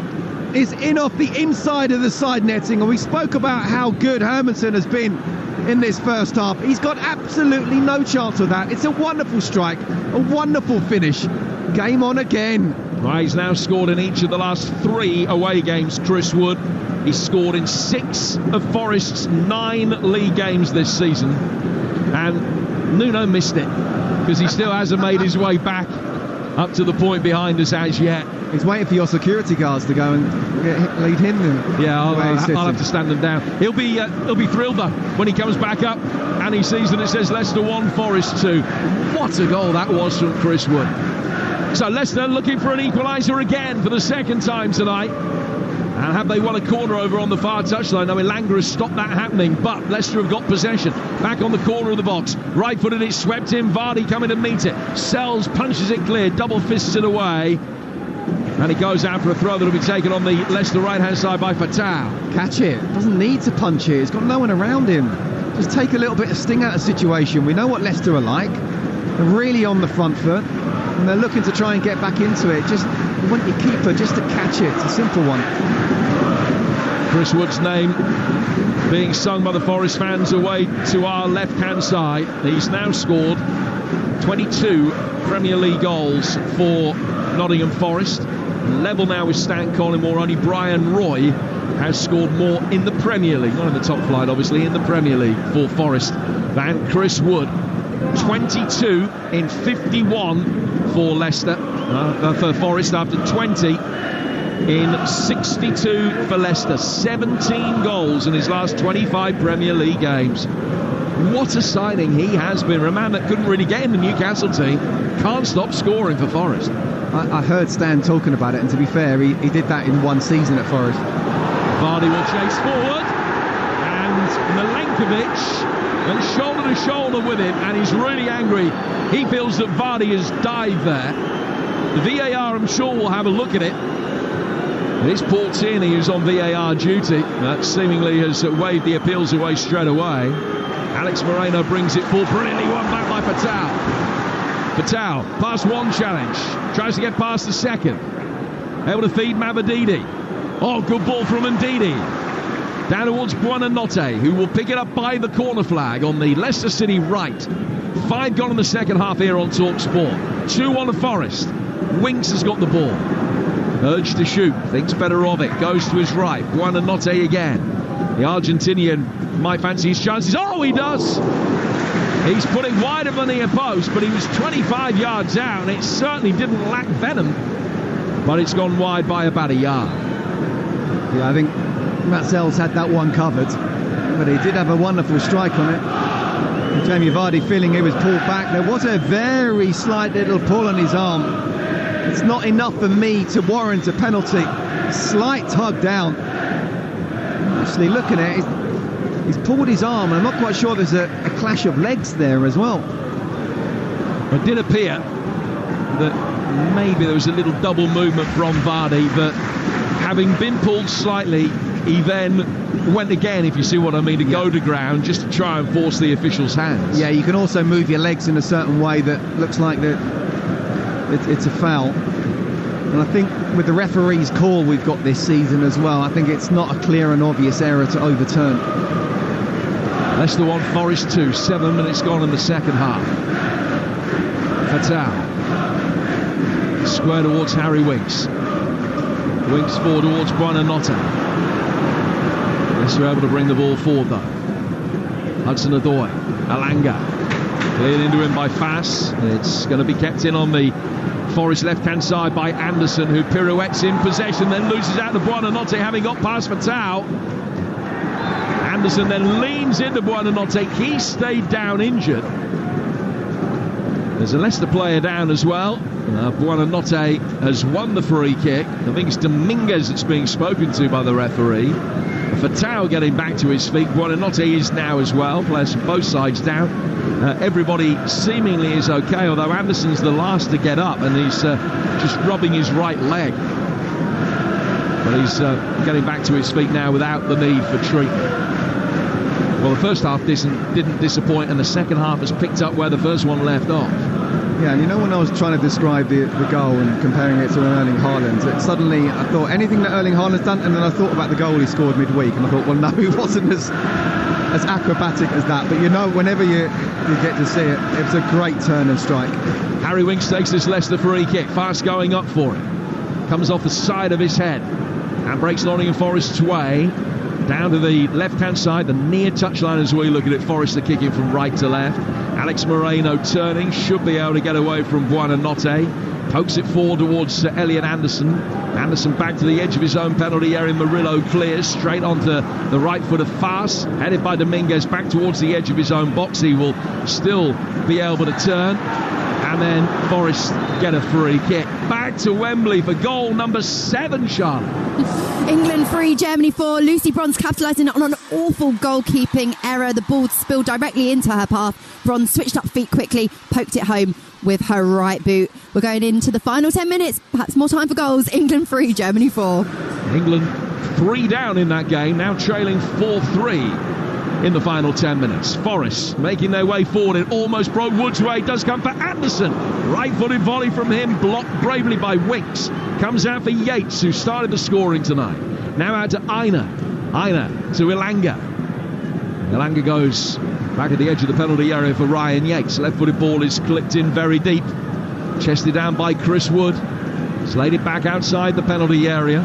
is in off the inside of the side netting. And we spoke about how good Hermansen has been in this first half. He's got absolutely no chance of that. It's a wonderful strike, a wonderful finish. Game on again. Well, he's now scored in each of the last 3 away games, Chris Wood. He's scored in 6 of Forest's 9 league games this season. And Nuno missed it, because he still hasn't made his way back up to the point behind us as yet. He's waiting for your security guards to go and lead him. Yeah, I'll have to stand them down. He'll be thrilled though when he comes back up and he sees that it says Leicester 1, Forest 2. What a goal that was from Chris Wood. So Leicester looking for an equaliser again for the second time tonight. And have they won a corner over on the far touchline? Now Ilanga has stopped that happening, but Leicester have got possession. Back on the corner of the box. Right-footed, it's swept in. Vardy coming to meet it. Sells, punches it clear, double fists it away. And it goes out for a throw that will be taken on the Leicester right-hand side by Fatau. Catch it. Doesn't need to punch it. He's got no one around him. Just take a little bit of sting out of the situation. We know what Leicester are like. They're really on the front foot, and they're looking to try and get back into it. Just you want your keeper just to catch it. It's a simple one. Chris Wood's name being sung by the Forest fans away to our left-hand side. He's now scored 22 Premier League goals for Nottingham Forest. Level now with Stan Collymore. Only Brian Roy has scored more in the Premier League, not in the top flight obviously, in the Premier League for Forest than Chris Wood. 22 in 51 for Leicester, for Forest after 20 in 62 for Leicester. 17 goals in his last 25 Premier League games. What a signing he has been. A man that couldn't really get in the Newcastle team, can't stop scoring for Forest. I heard Stan talking about it, and to be fair, he did that in one season at Forest. Vardy will chase forward, and Milenkovic and shoulder to shoulder with him, and he's really angry. He feels that Vardy has dived there. The VAR, I'm sure, will have a look at it. It is Paul Tierney who's on VAR duty. That seemingly has waved the appeals away straight away. Alex Moreno brings it full. Brilliantly won back by Patel. Patel, past one challenge. Tries to get past the second. Able to feed Mabadidi. Oh, good ball from Ndidi. Down towards Buonanotte, who will pick it up by the corner flag on the Leicester City right. 5 gone in the second half here on Talksport. 2 on the Forest. Winks has got the ball. Urged to shoot, thinks better of it, goes to his right. Buonanotte again. The Argentinian might fancy his chances. Oh, he does! He's put it wide of the near post, but he was 25 yards out. It certainly didn't lack venom, but it's gone wide by about a yard. Yeah, I think Marcel's had that one covered, but he did have a wonderful strike on it. And Jamie Vardy feeling he was pulled back. There was a very slight little pull on his arm. It's not enough for me to warrant a penalty. Slight tug down. Actually, looking at it, he's pulled his arm, and I'm not quite sure there's a clash of legs there as well. It did appear that maybe there was a little double movement from Vardy, but having been pulled slightly, he then went again, if you see what I mean, to go to ground just to try and force the official's hands. Yeah, you can also move your legs in a certain way that looks like it's a foul. And I think with the referee's call we've got this season as well, I think it's not a clear and obvious error to overturn. Leicester 1, Forest 2, 7 minutes gone in the second half. Fatal. Square towards Harry Winks. Winks forward towards Buonanotte. Leicester able to bring the ball forward though. Hudson-Odoi. Alanga. Cleared into him by Fass. It's going to be kept in on the Forest left-hand side by Anderson, who pirouettes in possession, then loses out to Buonanotte, having got past Fatal. Anderson then leans into Buonanotte. He stayed down injured. There's a Leicester player down as well. Buonanotte has won the free kick. I think it's Dominguez that's being spoken to by the referee. Fatal getting back to his feet. Buonanotte is now as well. Players from both sides down. Everybody seemingly is okay, although Anderson's the last to get up, and he's just rubbing his right leg. But he's getting back to his feet now without the need for treatment. Well, the first half didn't disappoint, and the second half has picked up where the first one left off. Yeah, and you know, when I was trying to describe the goal and comparing it to Erling Haaland, suddenly I thought anything that Erling Haaland's done, and then I thought about the goal he scored midweek, and I thought, well, no, he wasn't as acrobatic as that. But you know, whenever you get to see it, it's a great turn and strike. Harry Winks takes this Leicester free kick, fast going up for it. Comes off the side of his head and breaks Nottingham Forest's way. Down to the left-hand side, the near touchline as we look at it. Forest are kicking from right to left. Alex Moreno turning, should be able to get away from Buonanotte. Pokes it forward towards Elliot Anderson. Anderson back to the edge of his own penalty area. Murillo clears straight onto the right foot of Fass. Headed by Dominguez back towards the edge of his own box. He will still be able to turn. And then Forest get a free kick. Back to Wembley for goal number 7, Charlotte. England 3, Germany 4. Lucy Bronze capitalising on an awful goalkeeping error. The ball spilled directly into her path. Bronze switched up feet quickly, poked it home with her right boot. We're going into the final 10 minutes. Perhaps more time for goals. England 3, Germany 4. England 3 down in that game, now trailing 4-3 in the final 10 minutes. Forest making their way forward. It almost broke Wood's way. Does come for Anderson. Right-footed volley from him, blocked bravely by Winks. Comes out for Yates, who started the scoring tonight. Now out to Aina. Aina to Ilanga. Ilanga goes back at the edge of the penalty area for Ryan Yates. Left-footed ball is clipped in very deep. Chested down by Chris Wood. Slayed it back outside the penalty area.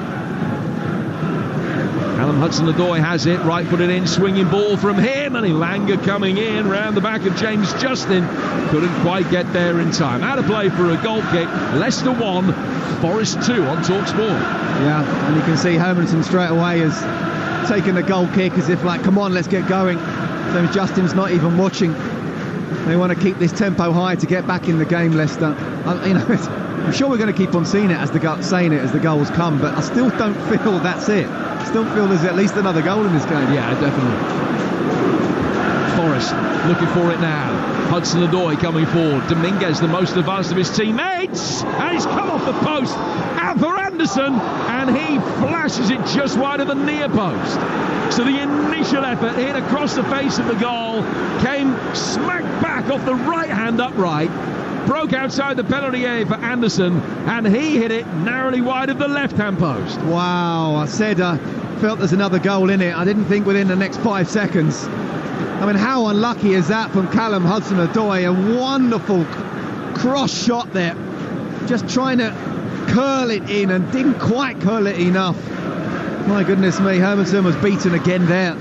Callum Hudson-Odoi has it, right-footed in, swinging ball from him, and Ilanga coming in round the back of James Justin. Couldn't quite get there in time. Out of play for a goal kick. Leicester 1, Forest 2 on Talksport. Yeah, and you can see Hermanson straight away has taken the goal kick as if like, come on, let's get going. James Justin's not even watching. They want to keep this tempo high to get back in the game, Leicester. I'm sure we're going to keep on saying it as the goals come, but I still don't feel that's it. I still feel there's at least another goal in this game. Yeah, definitely. Forest looking for it now. Hudson-Odoi coming forward. Dominguez, the most advanced of his teammates, and he's come off the post. Out for Anderson, and he flashes it just wide of the near post. So the initial effort hit across the face of the goal, came smack back off the right-hand upright, broke outside the penalty area for Anderson, and he hit it narrowly wide of the left-hand post. Wow, I said I felt there's another goal in it. I didn't think within the next 5 seconds. I mean, how unlucky is that from Callum Hudson-Odoi? A wonderful cross shot there, just trying to curl it in and didn't quite curl it enough. My goodness me, Hermansen was beaten again there.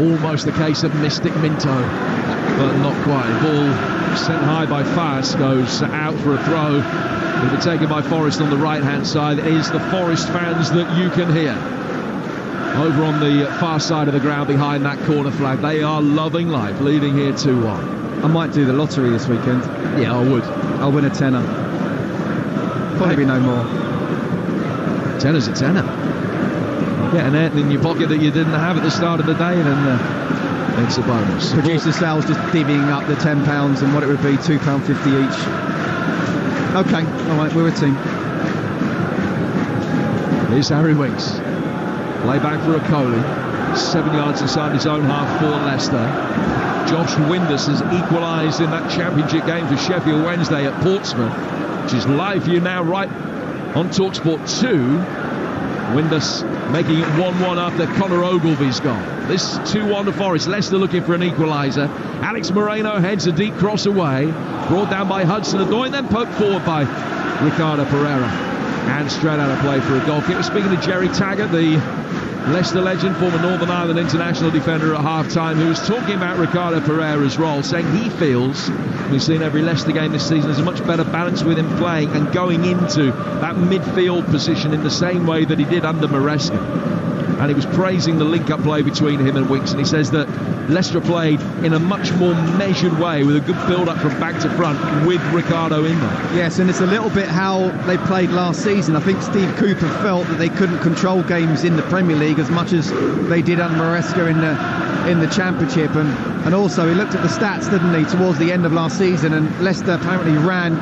Almost the case of Mystic Minto, but not quite. Ball sent high by Fast, goes out for a throw. It'll be taken by Forest on the right-hand side. It is the Forest fans that you can hear over on the far side of the ground behind that corner flag. They are loving life, leading here 2-1. I might do the lottery this weekend. Yeah, I would. I'll win a tenner. Probably be no more. Tenner's a tenner. Get an ant in your pocket that you didn't have at the start of the day, and then it's a bonus. Producer Sal's just divvying up the £10 and what it would be, £2.50 each. Okay, all right, we're a team. Here's Harry Winks. Play back for Okoli. 7 yards inside his own half for Leicester. Josh Windus has equalised in that championship game for Sheffield Wednesday at Portsmouth, which is live for you now right on Talksport 2. Windus making it 1-1 after Conor Ogilvy's goal. This 2-1 to Forest. Leicester looking for an equaliser. Alex Moreno heads a deep cross away, brought down by Hudson-Odoi, then poked forward by Ricardo Pereira. And straight out of play for a goal kick. We're speaking to Jerry Taggart, the Leicester legend, former Northern Ireland international defender at half-time, who was talking about Ricardo Pereira's role, saying he feels, we've seen every Leicester game this season, there's a much better balance with him playing and going into that midfield position in the same way that he did under Maresca. And he was praising the link-up play between him and Winks, and he says that Leicester played in a much more measured way with a good build-up from back to front with Ricardo in there. Yes, and it's a little bit how they played last season. I think Steve Cooper felt that they couldn't control games in the Premier League as much as they did under Maresca in the Championship, and also he looked at the stats, didn't he, towards the end of last season, and Leicester apparently ran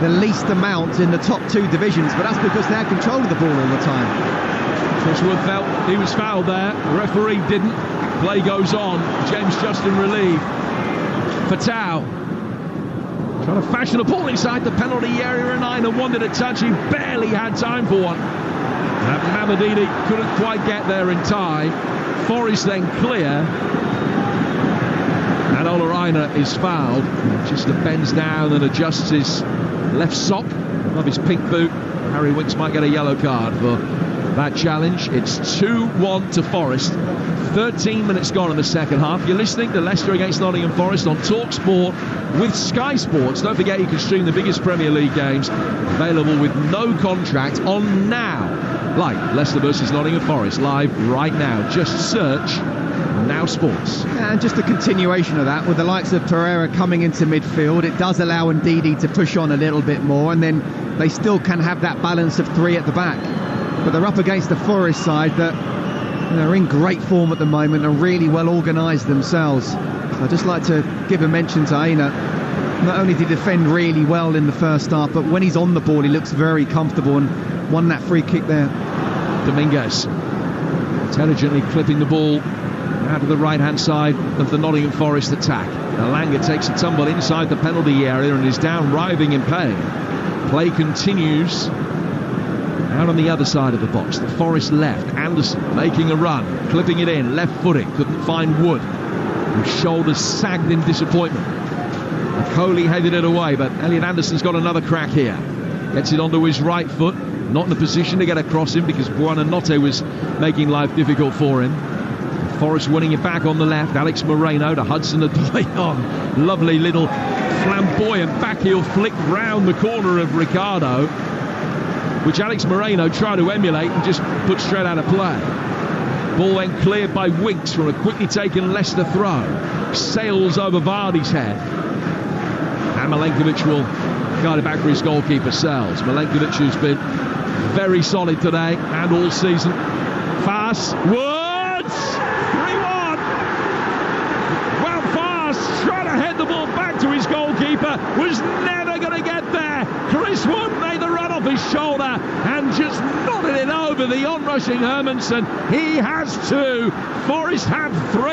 the least amount in the top 2 divisions, but that's because they had control of the ball all the time. Chris Wood felt he was fouled there. The referee didn't. Play goes on. James Justin relieved. Fatau trying to fashion a ball inside the penalty area, and Aina wanted a touch. He barely had time for one. Mamadini couldn't quite get there in time. Forest then clear. And Ola Aina is fouled. Just bends down and adjusts his left sock of his pink boot. Harry Winks might get a yellow card for that challenge. It's 2-1 to Forest. 13 minutes gone in the second half. You're listening to Leicester against Nottingham Forest on Talksport with Sky Sports. Don't forget you can stream the biggest Premier League games available with no contract on Now. Like Leicester versus Nottingham Forest live right now. Just search Now Sports. And just a continuation of that with the likes of Pereira coming into midfield. It does allow Ndidi to push on a little bit more, and then they still can have that balance of 3 at the back. But they're up against the Forest side that are in great form at the moment and really well organised themselves. So I'd just like to give a mention to Aina. Not only did he defend really well in the first half, but when he's on the ball he looks very comfortable and won that free kick there. Dominguez intelligently clipping the ball out of the right-hand side of the Nottingham Forest attack. Alanga takes a tumble inside the penalty area and is down writhing in pain. Play continues out on the other side of the box. The Forest left. Anderson making a run, clipping it in, left-footed, couldn't find Wood. His shoulders sagged in disappointment. Coley headed it away, but Elliot Anderson's got another crack here. Gets it onto his right foot, not in a position to get across him because Buonanotte was making life difficult for him. Forest winning it back on the left. Alex Moreno to Hudson-Odoi on. Lovely little flamboyant backheel flick round the corner of Ricardo, which Alex Moreno tried to emulate and just put straight out of play. Ball then cleared by Winks from a quickly taken Leicester throw. Sails over Vardy's head. And Milenkovic will guide it back for his goalkeeper, Sells. Milenkovic, who's been very solid today and all season. Fast. Woods! 3-1! Well, Leicester was never going to get there. Chris Wood made the run off his shoulder and just nodded it over the onrushing Hermansen. He has 2. Forest have 3.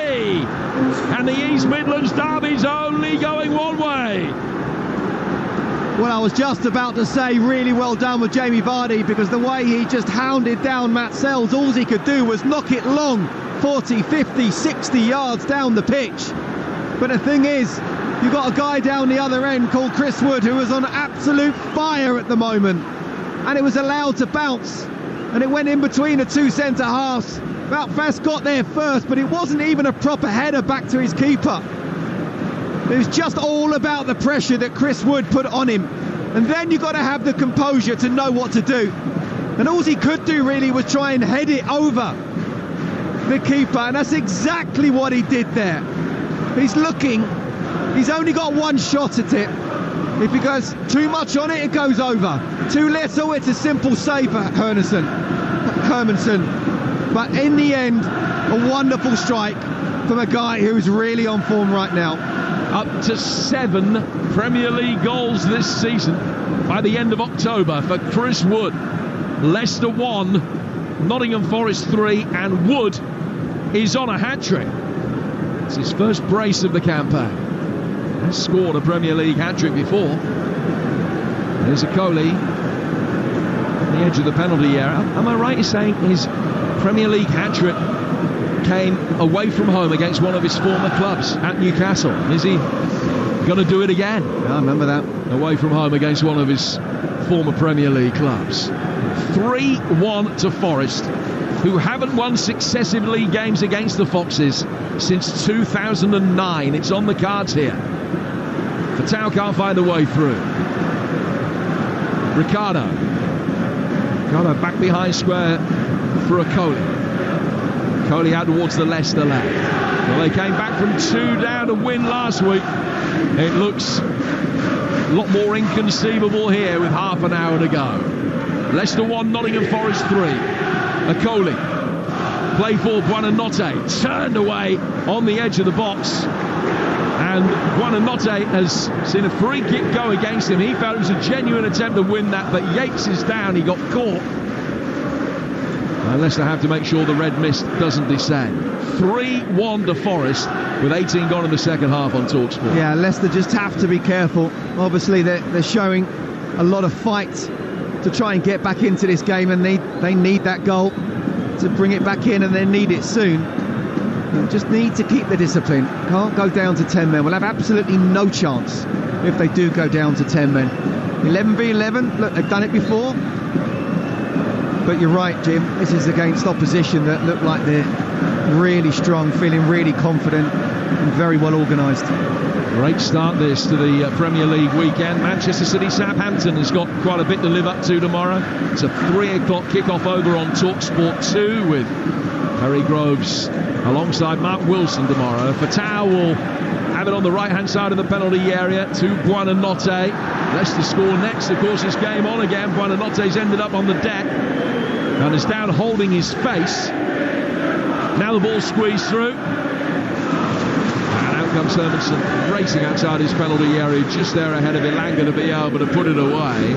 And the East Midlands derby's only going one way. Well, I was just about to say really well done with Jamie Vardy, because the way he just hounded down Matt Sells, all he could do was knock it long, 40, 50, 60 yards down the pitch. But the thing is, you've got a guy down the other end called Chris Wood who is on absolute fire at the moment. And it was allowed to bounce. And it went in between the 2 centre-halves. Belfast got there first, but it wasn't even a proper header back to his keeper. It was just all about the pressure that Chris Wood put on him. And then you've got to have the composure to know what to do. And all he could do really was try and head it over the keeper. And that's exactly what he did there. He's looking. He's only got one shot at it. If he goes too much on it, it goes over. Too little, it's a simple save for Hermansen. But in the end, a wonderful strike from a guy who's really on form right now. Up to 7 Premier League goals this season by the end of October for Chris Wood. Leicester 1, Nottingham Forest 3, and Wood is on a hat-trick. It's his first brace of the campaign. He's scored a Premier League hat-trick before. There's a Coley on the edge of the penalty area. Am I right in saying his Premier League hat-trick came away from home against one of his former clubs at Newcastle? Is he going to do it again? I remember that. Away from home against one of his former Premier League clubs. 3-1 to Forest, who haven't won successive league games against the Foxes since 2009. It's on the cards here. Fatau can't find a way through. Ricardo back behind square for a Coley. Coley out towards the Leicester left. Well, they came back from 2 down to win last week. It looks a lot more inconceivable here with half an hour to go. Leicester 1, Nottingham Forest 3. A Coley. Play for Buonanotte. Turned away on the edge of the box. And Buonanotte has seen a free kick go against him. He felt it was a genuine attempt to win that, but Yates is down. He got caught. And Leicester have to make sure the red mist doesn't descend. 3-1 to Forest with 18 gone in the second half on Talksport. Yeah, Leicester just have to be careful. Obviously, they're showing a lot of fight to try and get back into this game, and they need that goal to bring it back in, and they need it soon. They just need to keep the discipline. Can't go down to 10 men. We'll have absolutely no chance if they do go down to 10 men. 11v11, look, they've done it before. But you're right, Jim, this is against opposition that look like they're really strong, feeling really confident and very well organised. Great start this to the Premier League weekend. Manchester City Southampton has got quite a bit to live up to tomorrow. It's a 3 o'clock kick-off over on Talksport 2 with Perry Groves alongside Mark Wilson tomorrow. Fatau will have it on the right-hand side of the penalty area to Buonanotte. Leicester score next. Of course, it's game on again. Buonanotte's ended up on the deck and is down holding his face. Now the ball squeezed through. And out comes Hermansen racing outside his penalty area, just there ahead of Ilanga to be able to put it away.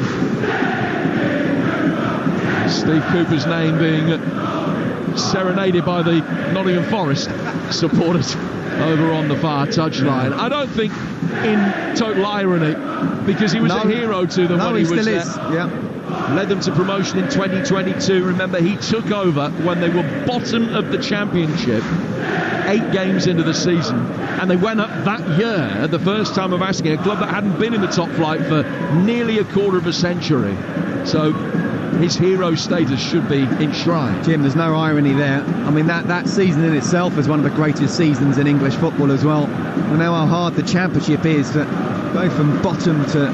Steve Cooper's name being serenaded by the Nottingham Forest supporters over on the far touchline. I don't think in total irony, because he was a hero to them when he was there. Yeah. Led them to promotion in 2022. Remember, he took over when they were bottom of the championship, 8 games into the season, and they went up that year, the first time of asking, a club that hadn't been in the top flight for nearly a quarter of a century. So his hero status should be enshrined. Jim, there's no irony there. I mean, that season in itself is one of the greatest seasons in English football as well. We know how hard the championship is, that going from bottom to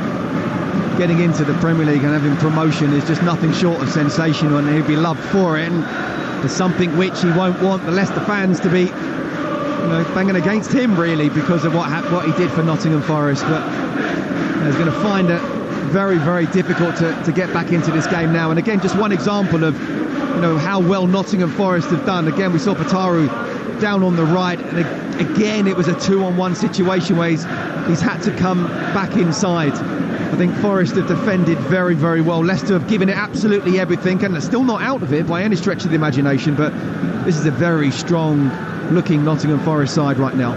getting into the Premier League and having promotion is just nothing short of sensational, and he'll be loved for it. And there's something which he won't want the Leicester fans to be, banging against him really, because of what he did for Nottingham Forest. But he's going to find it very, very difficult to get back into this game now. And again, just one example of how well Nottingham Forest have done. Again, we saw Pataru down on the right, and again it was a 2-on-1 situation where he's he's had to come back inside. I think Forest have defended very, very well. Leicester have given it absolutely everything, and they're still not out of it by any stretch of the imagination, but this is a very strong looking Nottingham Forest side right now.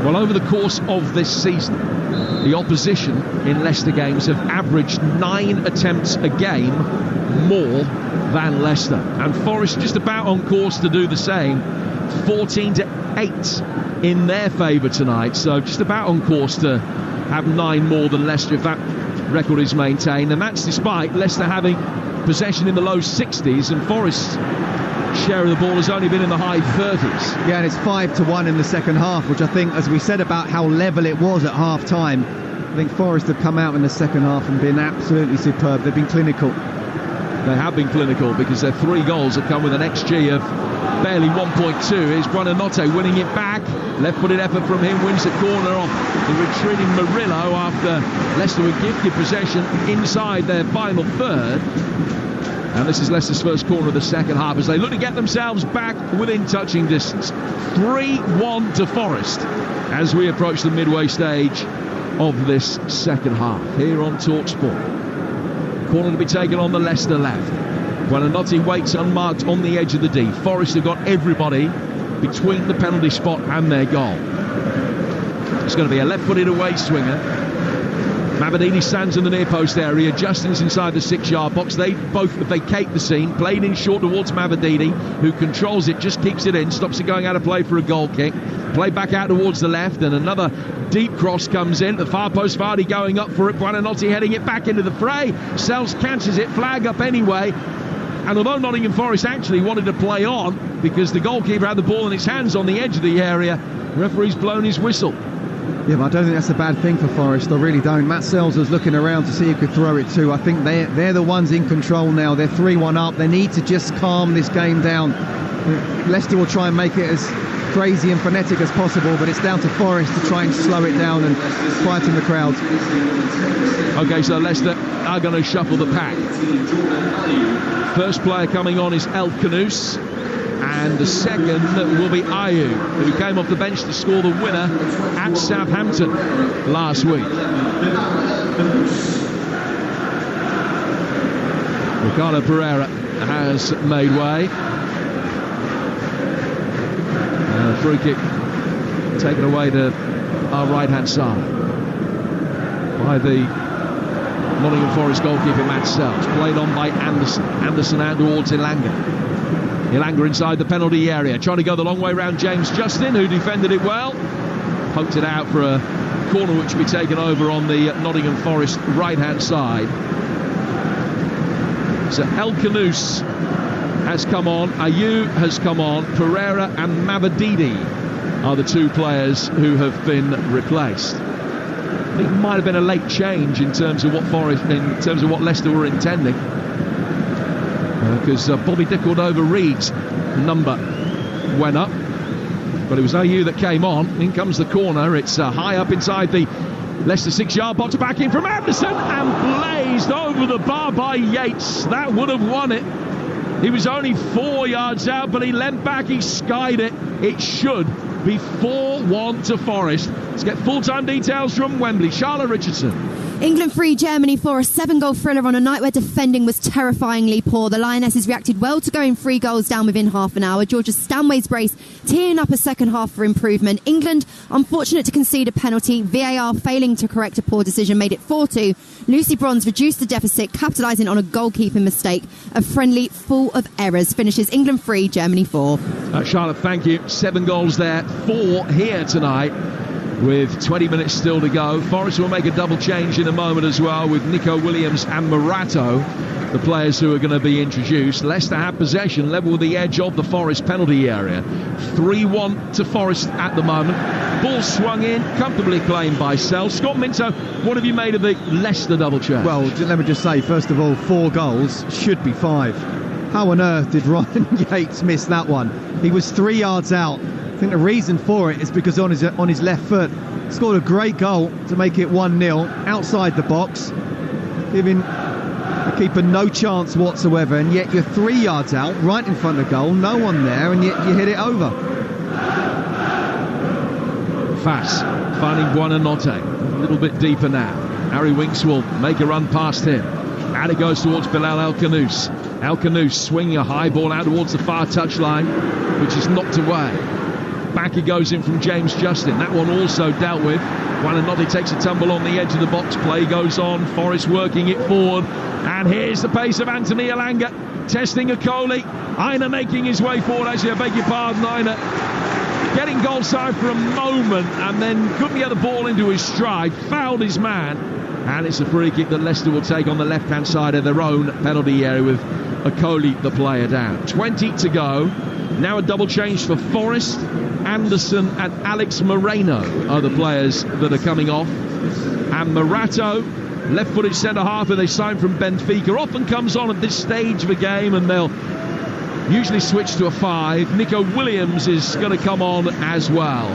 Well, over the course of this season, the opposition in Leicester games have averaged 9 attempts a game more than Leicester, and Forest just about on course to do the same. 14-8 in their favour tonight, so just about on course to have 9 more than Leicester if that record is maintained, and that's despite Leicester having possession in the low 60s and Forest's share of the ball has only been in the high 30s. Yeah, and it's 5-1 in the second half, which I think, as we said about how level it was at half time, I think Forest have come out in the second half and been absolutely superb. They've been clinical. They have been clinical because their 3 goals have come with an XG of barely 1.2. Here's Buonanotte winning it back. Left-footed effort from him, wins the corner off the retreating Murillo after Leicester were gifted possession inside their final third. And this is Leicester's first corner of the second half as they look to get themselves back within touching distance. 3-1 to Forest as we approach the midway stage of this second half here on Talksport. Corner to be taken on the Leicester left. Buonanotte waits unmarked on the edge of the D. Forest have got everybody between the penalty spot and their goal. It's going to be a left-footed away swinger. Mabadini stands in the near post area. Justin's inside the 6-yard box. They both vacate the scene. Played in short towards Mabadini, who controls it, just keeps it in, stops it going out of play for a goal kick. Play back out towards the left, and another deep cross comes in. The far post, Vardy going up for it. Buonanotte heading it back into the fray. Sells catches it, flag up anyway. And although Nottingham Forest actually wanted to play on because the goalkeeper had the ball in his hands on the edge of the area, the referee's blown his whistle. Yeah, but I don't think that's a bad thing for Forest. I really don't. Matt Sells was looking around to see who could throw it to. I think they're the ones in control now. They're 3-1 up. They need to just calm this game down. Leicester will try and make it as crazy and frenetic as possible, but it's down to Forest to try and slow it down and quieten the crowds. OK, so Leicester are going to shuffle the pack. First player coming on is El Khanous, and the second will be Ayew, who came off the bench to score the winner at Southampton last week. Ricardo Pereira has made way. Free kick taken away to our right-hand side by the Nottingham Forest goalkeeper Matt Sells. Played on by Anderson. Anderson out towards Ilanga. Ilanga inside the penalty area, trying to go the long way round James Justin, who defended it well. Poked it out for a corner which will be taken over on the Nottingham Forest right-hand side. So El Khanous has come on, Ayew has come on, Pereira and Mabadini are the 2 players who have been replaced. I think it might have been a late change in terms of what Leicester were intending, because Bobby Cordova-Reid's number went up, but it was Ayew that came on. In comes the corner. It's high up inside the Leicester 6-yard box, back in from Anderson and blazed over the bar by Yates. That would have won it. He was only 4 yards out, but he leant back, he skied it. It should be 4-1 to Forest. Let's get full-time details from Wembley. Charlotte Richardson. England 3, Germany 4, a 7-goal thriller on a night where defending was terrifyingly poor. The Lionesses reacted well to going 3 goals down within half an hour. Georgia Stanway's brace teeing up a second half for improvement. England unfortunate to concede a penalty. VAR failing to correct a poor decision made it 4-2. Lucy Bronze reduced the deficit, capitalising on a goalkeeping mistake. A friendly full of errors finishes England 3, Germany 4. Charlotte, thank you. 7 goals there, 4 here tonight. With 20 minutes still to go. Forest will make a double change in a moment as well, with Nico Williams and Morato, the players who are going to be introduced. Leicester have possession, level with the edge of the Forest penalty area. 3-1 to Forest at the moment. Ball swung in, comfortably claimed by Sells. Scott Minto, what have you made of the Leicester double change? Well, let me just say, first of all, 4 goals should be 5. How on earth did Ryan Yates miss that one? He was 3 yards out. I think the reason for it is because on his left foot, scored a great goal to make it 1-0 outside the box, giving the keeper no chance whatsoever, and yet you're 3 yards out, right in front of goal, no one there, and yet you hit it over. Fass finding Buonanotte. A little bit deeper now. Harry Winks will make a run past him. And it goes towards Bilal El Khanous. El Khanous swinging a high ball out towards the far touchline, which is knocked away. Back it goes in from James Justin. That one also dealt with. Buonanotte takes a tumble on the edge of the box. Play goes on. Forest working it forward. And here's the pace of Anthony Elanga. Testing Okoli. Aina making his way forward. Actually, I beg your pardon, Aina getting goal side for a moment and then couldn't get the ball into his stride. Fouled his man. And it's a free kick that Leicester will take on the left-hand side of their own penalty area with Okoli, the player, down. 20 to go. Now a double change for Forest. Anderson and Alex Moreno are the players that are coming off. And Morato, left-footed centre-half, who they signed from Benfica, often comes on at this stage of a game, and they'll usually switch to a 5. Nico Williams is going to come on as well.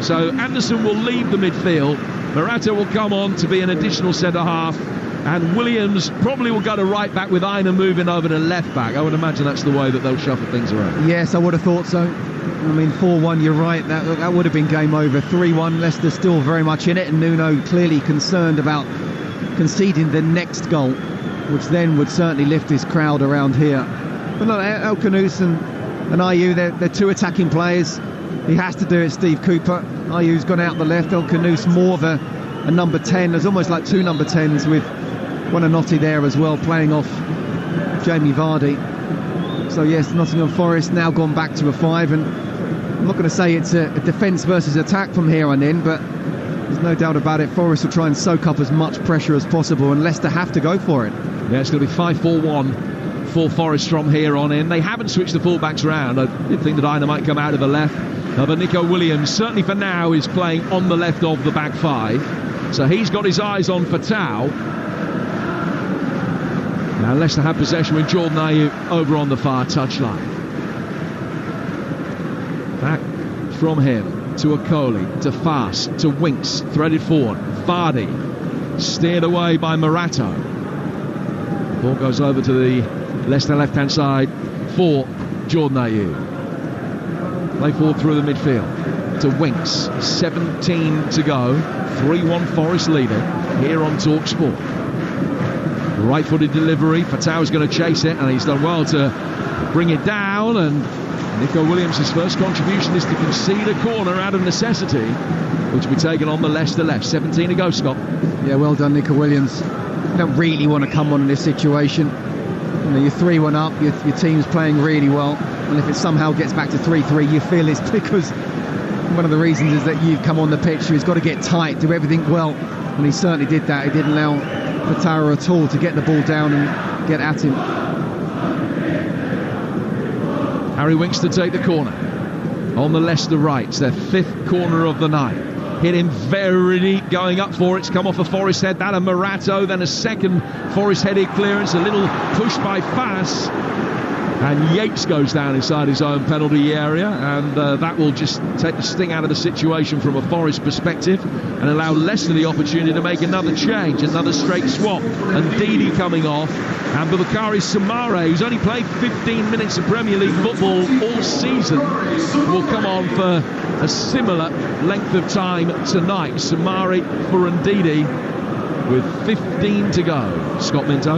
So Anderson will leave the midfield. Morato will come on to be an additional centre-half. And Williams probably will go to right back with Aina moving over to left back. I would imagine that's the way that they'll shuffle things around. Yes, I would have thought so. I mean, 4-1, you're right. That would have been game over. 3-1, Leicester still very much in it. And Nuno clearly concerned about conceding the next goal, which then would certainly lift his crowd around here. But look, El Khanous and Ayew, they're two attacking players. He has to do it, Steve Cooper. Ayew's gone out the left. El Khanous more of a number 10. There's almost like two number 10s with Buonanotte there as well, playing off Jamie Vardy. So yes, Nottingham Forest now gone back to a 5, and I'm not going to say it's a defence versus attack from here on in, but there's no doubt about it. Forest will try and soak up as much pressure as possible, and Leicester have to go for it. Yeah, it's going to be 5-4-1 for Forest from here on in. They haven't switched the fullbacks around. I did think that Aina might come out of the left, but Nico Williams, certainly for now, is playing on the left of the back 5. So he's got his eyes on Fatau. Now Leicester have possession with Jordan Ayew over on the far touchline. Back from him to Okoli, to Fass, to Winks, threaded forward. Vardy steered away by Morato. Ball goes over to the Leicester left-hand side for Jordan Ayew. Play forward through the midfield to Winks. 17 to go. 3-1 Forest leader here on Talksport. Right-footed delivery. Fatau's going to chase it, and he's done well to bring it down. And Nico Williams' first contribution is to concede a corner out of necessity, which will be taken on the Leicester left. 17 to go, Scott. Yeah, well done, Nico Williams. You don't really want to come on in this situation. You know, you're 3-1 up, your team's playing really well, and if it somehow gets back to 3-3, you feel it's because one of the reasons is that you've come on the pitch. He's got to get tight, do everything well, and he certainly did that. He didn't allow Fatau at all to get the ball down and get at him. Harry Winks to take the corner on the Leicester right. It's their 5th corner of the night. Hit him very deep, going up for it. It's come off a Forest head. That a Morato, then a second Forest headed clearance. A little push by Fass. And Yates goes down inside his own penalty area, and that will just take the sting out of the situation from a Forest perspective and allow Leicester the opportunity to make another change, another straight swap. And Didi coming off, and Boubakary Soumaré, who's only played 15 minutes of Premier League football all season, will come on for a similar length of time tonight. Soumaré for Ndidi with 15 to go. Scott Minto.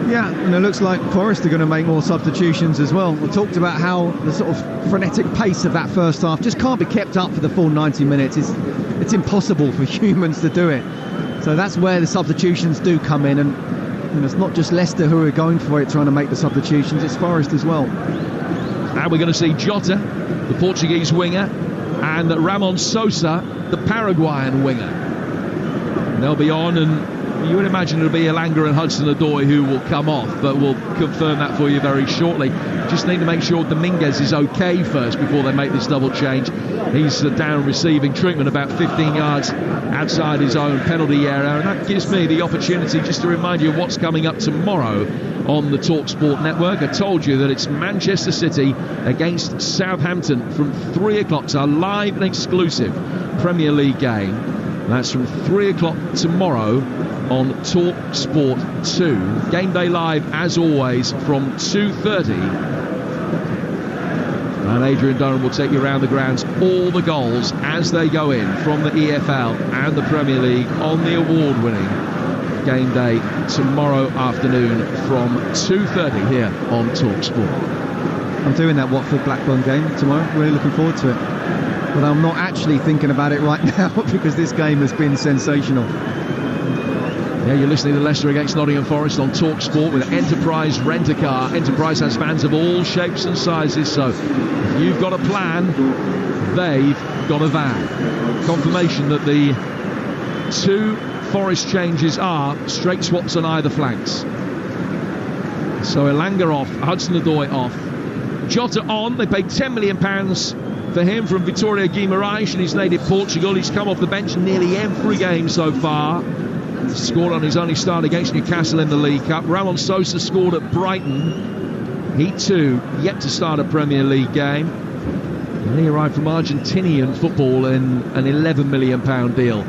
Yeah, and it looks like Forest are going to make more substitutions as well. We talked about how the sort of frenetic pace of that first half just can't be kept up for the full 90 minutes. It's impossible for humans to do it. So that's where the substitutions do come in, and it's not just Leicester who are going for it, trying to make the substitutions, it's Forest as well. And we're going to see Jota, the Portuguese winger, and Ramon Sosa, the Paraguayan winger. They'll be on, and you would imagine it'll be Elanga and Hudson-Odoi who will come off, but we'll confirm that for you very shortly. Just need to make sure Dominguez is okay first before they make this double change. He's down receiving treatment about 15 yards outside his own penalty area, and that gives me the opportunity just to remind you of what's coming up tomorrow on the Talksport network. I told you that it's Manchester City against Southampton from 3 o'clock. It's a live and exclusive Premier League game. That's from 3 o'clock tomorrow on Talksport 2. Game day live, as always, from 2:30. And Adrian Durham will take you around the grounds. All the goals as they go in from the EFL and the Premier League on the award-winning game day tomorrow afternoon from 2:30 here on Talksport. I'm doing that Watford-Blackburn game tomorrow. Really looking forward to it. But I'm not actually thinking about it right now because this game has been sensational. Yeah, you're listening to Leicester against Nottingham Forest on Talksport with Enterprise Rent-A-Car. Enterprise has fans of all shapes and sizes, so if you've got a plan, they've got a van. Confirmation that the 2 Forest changes are straight swaps on either flanks. So Elanga off, Hudson-Odoi off. Jota on, they paid £10 million for him from Vitória Guimarães in his native Portugal. He's come off the bench nearly every game so far. Scored on his only start against Newcastle in the League Cup. Ramon Sosa scored at Brighton. He too yet to start a Premier League game. And he arrived from Argentinian football in an £11 million deal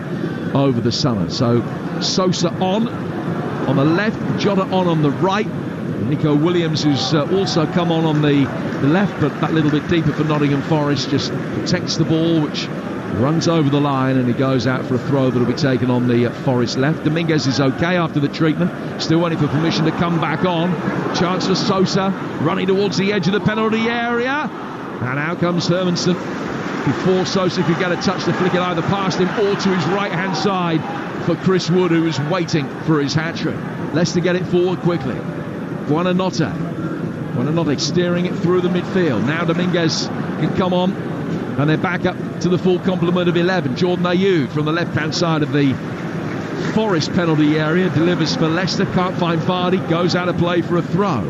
over the summer. So Sosa on the left, Jota on the right. Nico Williams, who's also come on the left, but that little bit deeper for Nottingham Forest, just protects the ball, which runs over the line, and he goes out for a throw that will be taken on the Forest left. Dominguez is okay after the treatment, still waiting for permission to come back on. Chance for Sosa, running towards the edge of the penalty area, and out comes Hermansen before Sosa could get a touch to flick it either past him or to his right hand side for Chris Wood, who was waiting for his hat-trick. Leicester get it forward quickly. Buonanotte steering it through the midfield. Now Dominguez can come on, and they're back up to the full complement of 11. Jordan Ayew from the left-hand side of the Forest penalty area delivers for Leicester, can't find Vardy, goes out of play for a throw.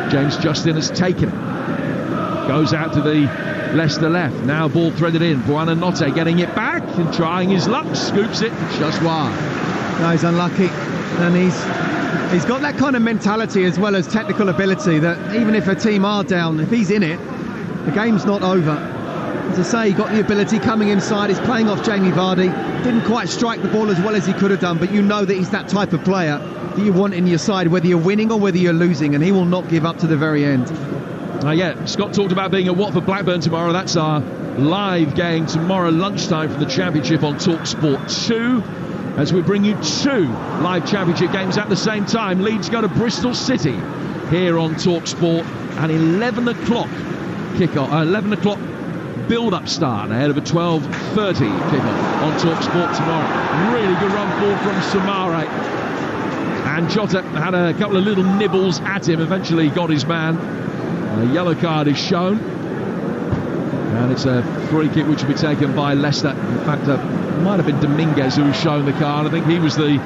James Justin has taken it, goes out to the Leicester left. Now ball threaded in. Buonanotte getting it back and trying his luck, scoops it just wide. No, he's unlucky, and he's got that kind of mentality as well as technical ability that even if a team are down, if he's in it, the game's not over. As I say, he got the ability coming inside, he's playing off Jamie Vardy, didn't quite strike the ball as well as he could have done, but you know that he's that type of player that you want in your side, whether you're winning or whether you're losing, and he will not give up to the very end. Yeah, Scott talked about being at Watford Blackburn tomorrow. That's our live game tomorrow lunchtime from the Championship on Talksport 2. As we bring you 2 live Championship games at the same time. Leeds go to Bristol City here on Talksport. An 11 o'clock kickoff, 11 o'clock build-up start ahead of a 12:30 kickoff on Talksport tomorrow. Really good run forward from Samare. And Jota had a couple of little nibbles at him, eventually got his man. A yellow card is shown. And it's a free kick which will be taken by Leicester. In fact, it might have been Dominguez who was shown the card. I think he was the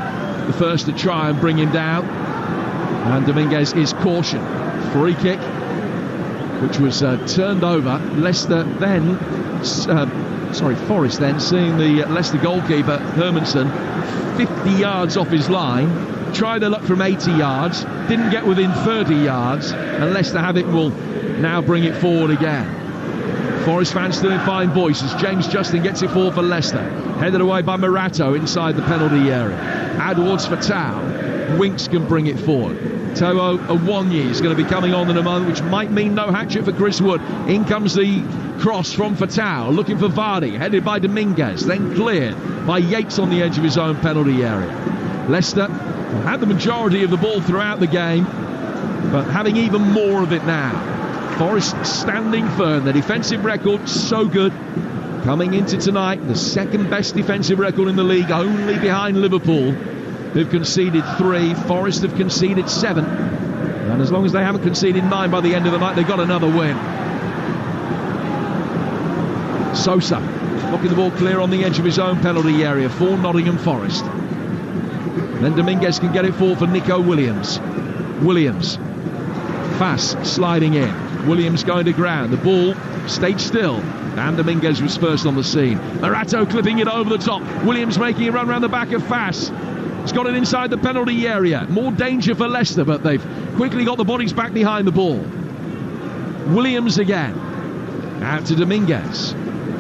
first to try and bring him down. And Dominguez is cautioned. Free kick, which was turned over. Leicester then, Forest then, seeing the Leicester goalkeeper, Hermansen, 50 yards off his line. Tried their luck from 80 yards. Didn't get within 30 yards. And Leicester have it, will now bring it forward again. Forest fans still in fine voice as James Justin gets it forward for Leicester. Headed away by Morato inside the penalty area. Out towards Fatau. Winks can bring it forward. Toa Awonyi is going to be coming on in a moment, which might mean no hat-trick for Chris Wood. In comes the cross from Fatau, looking for Vardy. Headed by Dominguez, then cleared by Yates on the edge of his own penalty area. Leicester had the majority of the ball throughout the game, but having even more of it now. Forest standing firm. The defensive record so good. Coming into tonight, the second best defensive record in the league, only behind Liverpool, who've conceded 3. Forest have conceded 7. And as long as they haven't conceded 9 by the end of the night, they've got another win. Sosa knocking the ball clear on the edge of his own penalty area for Nottingham Forest. Then Dominguez can get it forward for Nico Williams. Fass sliding in. Williams going to ground. The ball stayed still. And Dominguez was first on the scene. Morato clipping it over the top. Williams making a run around the back of Fass. He's got it inside the penalty area. More danger for Leicester, but they've quickly got the bodies back behind the ball. Williams again. Out to Dominguez.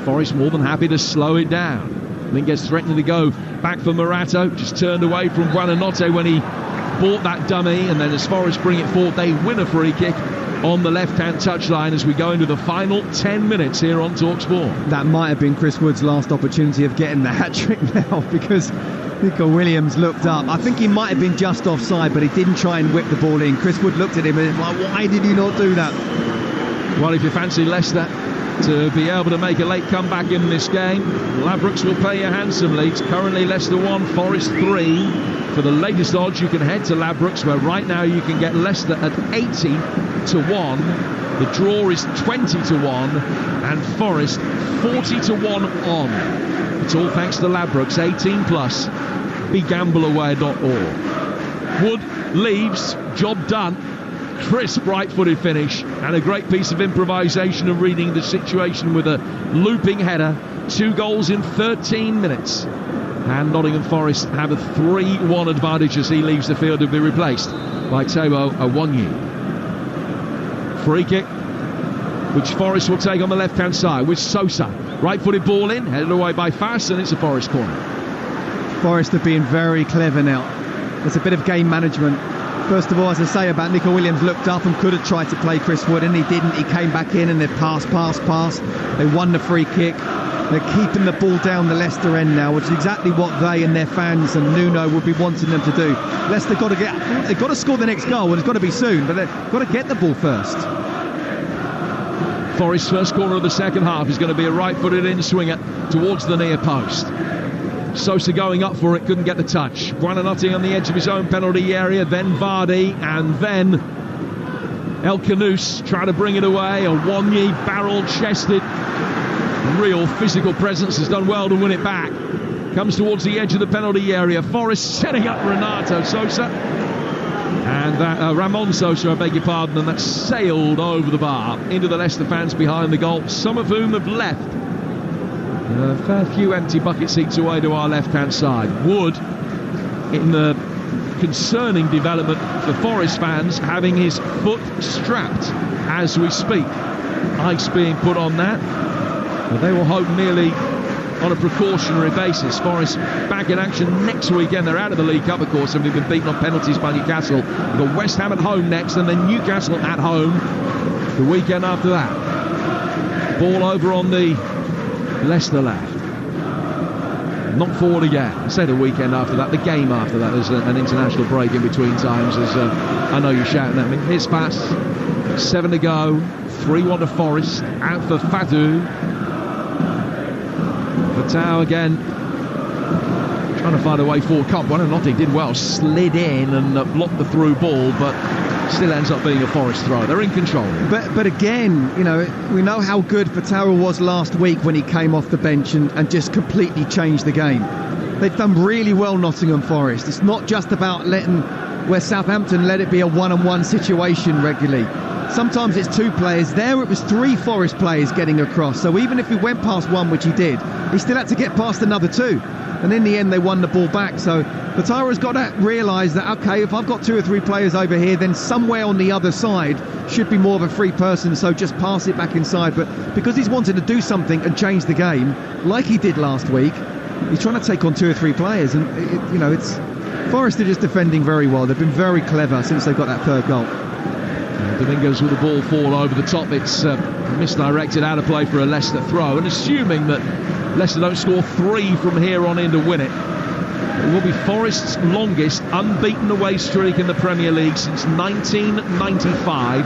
Forest more than happy to slow it down. Dominguez threatening to go back for Morato. Just turned away from Buonanotte when he bought that dummy. And then as Forest bring it forward, they win a free kick. on the left-hand touchline as we go into the final 10 minutes here on Talksport. That might have been Chris Wood's last opportunity of getting the hat-trick now, because Nico Williams looked up. I think he might have been just offside, but he didn't try and whip the ball in. Chris Wood looked at him and was like, why did you not do that? Well, if you fancy Leicester to be able to make a late comeback in this game, Ladbrokes will pay you handsomely. It's currently Leicester 1, Forest 3. For the latest odds, you can head to Ladbrokes, where right now you can get Leicester at 80-1. The draw is 20-1, and Forest 40-1 on. It's all thanks to Ladbrokes. 18 plus. BeGambleAware.org. Wood leaves, job done. Crisp right-footed finish and a great piece of improvisation and reading the situation with a looping header. 2 goals in 13 minutes. And Nottingham Forest have a 3-1 advantage as he leaves the field to be replaced by Taiwo Awoniyi. Free kick, which Forest will take on the left-hand side with Sosa. Right-footed ball in, headed away by Fass, and it's a Forest corner. Forest are being very clever now. There's a bit of game management. First of all, as I say about Nico Williams, looked up and could have tried to play Chris Wood, and he didn't. He came back in and they pass. They won the free kick. They're keeping the ball down the Leicester end now, which is exactly what they and their fans and Nuno would be wanting them to do. Leicester they've got to score the next goal, and it's got to be soon, but they've got to get the ball first. Forest's first corner of the second half is going to be a right-footed in-swinger towards the near post. Sosa going up for it, couldn't get the touch. Buonanotte on the edge of his own penalty area, then Vardy, and then El Canouse trying to bring it away. Awoniyi barrel-chested. Real physical presence, has done well to win it back. Comes towards the edge of the penalty area. Forest setting up Renato Sosa. And that Ramon Sosa, I beg your pardon, and that sailed over the bar into the Leicester fans behind the goal, some of whom have left. A fair few empty bucket seats away to our left-hand side. Wood, in the concerning development for Forest fans, having his foot strapped as we speak. Ice being put on that. But they will hope merely on a precautionary basis. Forest back in action next weekend. They're out of the League Cup, of course, and they've been beaten on penalties by Newcastle. We've got West Ham at home next, and then Newcastle at home the weekend after that. Ball over on the Leicester left. Not forward again. I say the weekend after that, the game after that. There's an international break in between times. As I know you're shouting at me. Here's Pass. 7 to go. 3-1 to Forest. Out for Fadu. Fatau again trying to find a way forward. Buonanotte did well, slid in and blocked the through ball, but still ends up being a Forest throw. They're in control. But again, you know, we know how good Fatau was last week when he came off the bench and just completely changed the game. They've done really well, Nottingham Forest. It's not just about letting where Southampton let it be a one-on-one situation regularly. Sometimes it's 2 players. There it was 3 Forest players getting across. So even if he went past one, which he did, he still had to get past another 2. And in the end, they won the ball back. So Fatau's got to realise that, OK, if I've got 2 or 3 players over here, then somewhere on the other side should be more of a free person. So just pass it back inside. But because he's wanted to do something and change the game, like he did last week, he's trying to take on 2 or 3 players. And, it's Forest are just defending very well. They've been very clever since they got that 3rd goal. Domingos with the ball fall over the top. It's misdirected out of play for a Leicester throw, and assuming that Leicester don't score 3 from here on in to win it, it will be Forest's longest unbeaten away streak in the Premier League since 1995.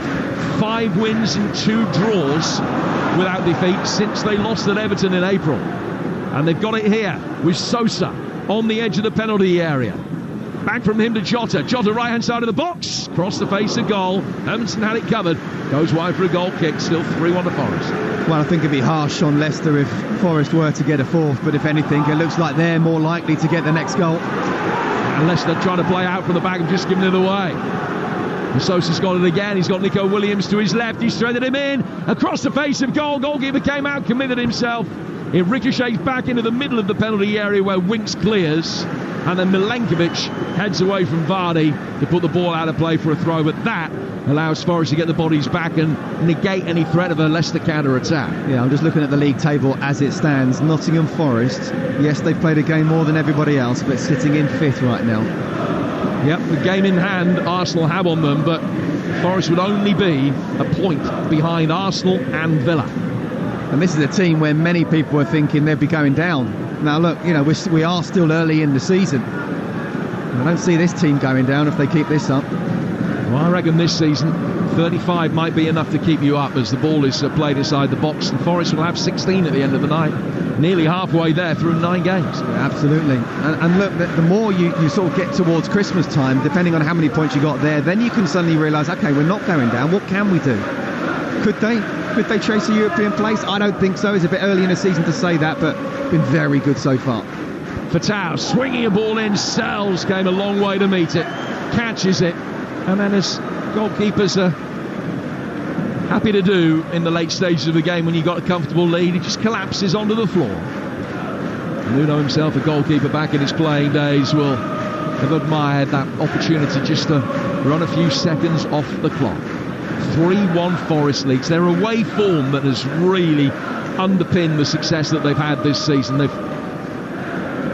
5 wins and 2 draws without defeat since they lost at Everton in April, and they've got it here with Sosa on the edge of the penalty area. Back from him to Jota. Jota right hand side of the box. Cross the face of goal. Hermanson had it covered. Goes wide for a goal kick. Still 3-1 to Forest. Well, I think it'd be harsh on Leicester if Forest were to get a 4th. But if anything, it looks like they're more likely to get the next goal. And Leicester trying to play out from the back and just giving it away. And Sosa's got it again. He's got Nico Williams to his left. He's threaded him in. Across the face of goal. Goalkeeper came out, committed himself. It ricochets back into the middle of the penalty area where Winks clears. And then Milenkovic heads away from Vardy to put the ball out of play for a throw. But that allows Forest to get the bodies back and negate any threat of a Leicester counter-attack. Yeah, I'm just looking at the league table as it stands. Nottingham Forest, yes, they've played a game more than everybody else, but sitting in 5th right now. Yep, the game in hand Arsenal have on them, but Forest would only be a point behind Arsenal and Villa. And this is a team where many people were thinking they'd be going down. Now look, you know, we are still early in the season. I don't see this team going down if they keep this up. Well, I reckon this season 35 might be enough to keep you up as the ball is played inside the box, and Forest will have 16 at the end of the night. Nearly halfway there through 9 games. Yeah, absolutely. And look, the more you sort of get towards Christmas time, depending on how many points you got there, then you can suddenly realise, OK, we're not going down. What can we do? Could they chase a European place? I don't think so. It's a bit early in the season to say that, but been very good so far. Fatau swinging a ball in. Sells came a long way to meet it. Catches it. And then as goalkeepers are happy to do in the late stages of the game when you've got a comfortable lead, he just collapses onto the floor. Nuno himself, a goalkeeper back in his playing days, will have admired that opportunity just to run a few seconds off the clock. 3-1 Forest leads. Their away form that has really underpinned the success that they've had this season. They've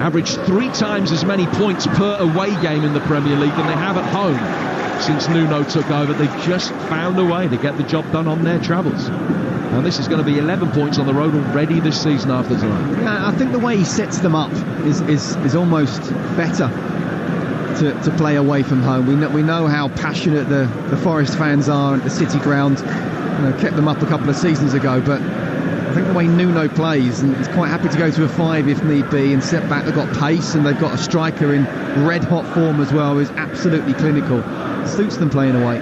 averaged 3 times as many points per away game in the Premier League than they have at home since Nuno took over. They've just found a way to get the job done on their travels. Now this is going to be 11 points on the road already this season after tonight. Yeah, I think the way he sets them up is almost better to play away from home. We know how passionate the Forest fans are at the City ground. You know, kept them up a couple of seasons ago, but I think the way Nuno plays, and he's quite happy to go to a 5 if need be and set back. They've got pace and they've got a striker in red hot form as well, who's absolutely clinical. Suits them playing away.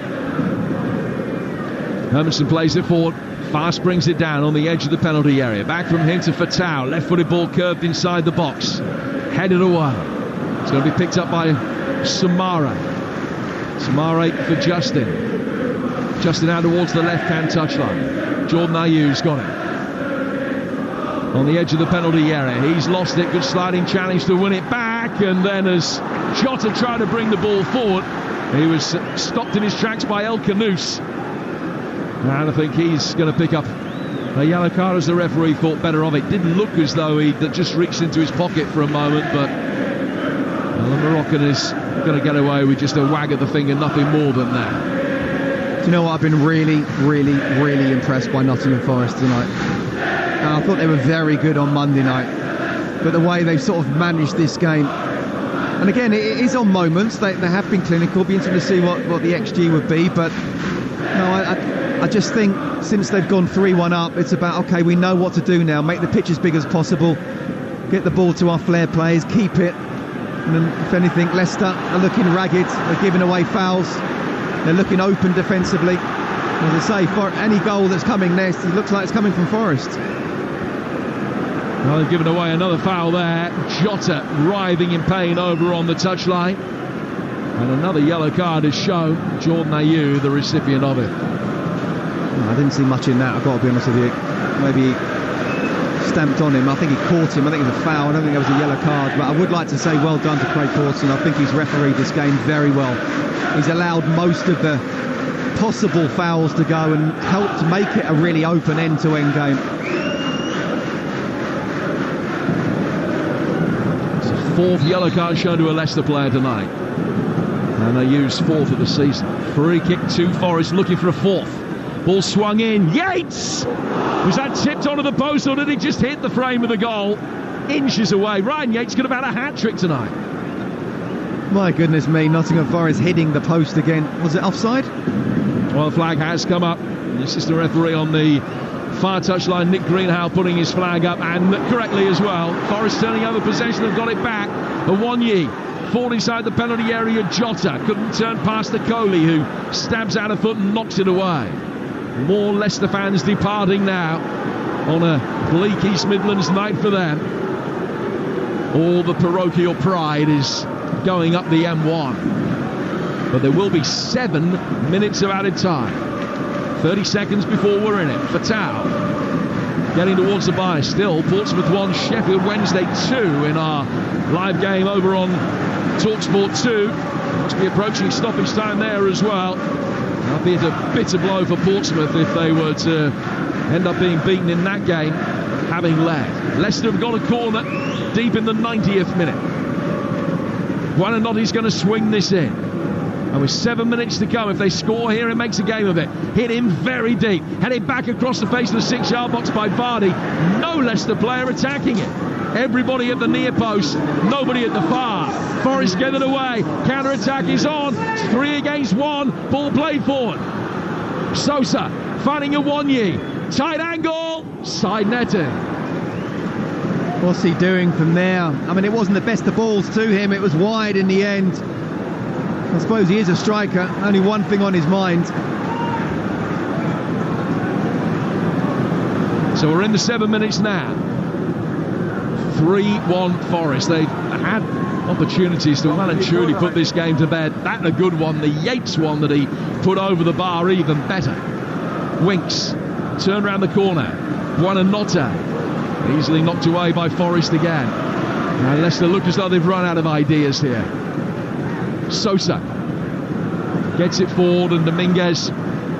Hermansen plays it forward. Fast brings it down on the edge of the penalty area. Back from him to Fatau. Left-footed ball curved inside the box. Headed away. It's going to be picked up by Samara. Samara for Justin. Justin out towards the left-hand touchline. Jordan Ayew's got it. On the edge of the penalty area. He's lost it. Good sliding challenge to win it back. And then as Jota tried to bring the ball forward, he was stopped in his tracks by El Canouse. And I think he's going to pick up a yellow card as the referee thought better of it. Didn't look as though he'd just reached into his pocket for a moment, but the Moroccan is going to get away with just a wag of the finger, nothing more than that. Do you know what? I've been really, really, really impressed by Nottingham Forest tonight. I thought they were very good on Monday night, but the way they've sort of managed this game, and again, it is on moments. They have been clinical. Be interesting to see what the XG would be, but no, I just think since they've gone 3-1 up, it's about, OK, we know what to do now. Make the pitch as big as possible. Get the ball to our flair players. Keep it. And then, if anything, Leicester are looking ragged. They're giving away fouls. They're looking open defensively. As I say, for any goal that's coming next, it looks like it's coming from Forest. Well, they've given away another foul there. Jota writhing in pain over on the touchline. And another yellow card is shown. Jordan Ayew, the recipient of it. I didn't see much in that, I've got to be honest with you. Maybe he stamped on him. I think he caught him. I think it was a foul. I don't think it was a yellow card. But I would like to say well done to Craig Pawson. I think he's refereed this game very well. He's allowed most of the possible fouls to go and helped make it a really open end-to-end game. It's a 4th yellow card shown to a Leicester player tonight. And they use 4th of the season. Free kick to Forest, looking for a 4th. Ball swung in. Yates! Was that tipped onto the post, or did he just hit the frame of the goal? Inches away. Ryan Yates could have had a hat-trick tonight. My goodness me, Nottingham Forest hitting the post again. Was it offside? Well, the flag has come up. The assistant referee on the far touchline, Nick Greenhow, putting his flag up, and correctly as well. Forest turning over possession, have got it back. Awoniyi forward inside the penalty area. Jota couldn't turn past the Coley, who stabs out a foot and knocks it away. More Leicester fans departing now on a bleak East Midlands night for them. All the parochial pride is going up the M1. But there will be 7 minutes of added time. 30 seconds before we're in it. Fatau getting towards the by. Still Portsmouth 1, Sheffield Wednesday 2 in our live game over on Talksport 2. Must be approaching stoppage time there as well. That'll be a bitter blow for Portsmouth if they were to end up being beaten in that game, having led. Leicester have got a corner deep in the 90th minute. Buonanotti's going to swing this in. And with 7 minutes to go, if they score here, it makes a game of it. Hit him very deep. Headed back across the face of the 6-yard box by Vardy. No Leicester player attacking it. Everybody at the near post, nobody at the far. Forest get it away. Counter-attack is on. It's 3 against 1. Ball played forward. Sosa finding a Wonyi. Tight angle. Side netting. What's he doing from there? I mean, it wasn't the best of balls to him. It was wide in the end. I suppose he is a striker. Only one thing on his mind. So we're in the 7 minutes now. 3-1 Forest. They've had opportunities to well and truly put this game to bed. That a good one. The Yates one that he put over the bar even better. Winks turned round the corner. Buonanotte easily knocked away by Forest again. Now Leicester look as though they've run out of ideas here. Sosa gets it forward, and Dominguez,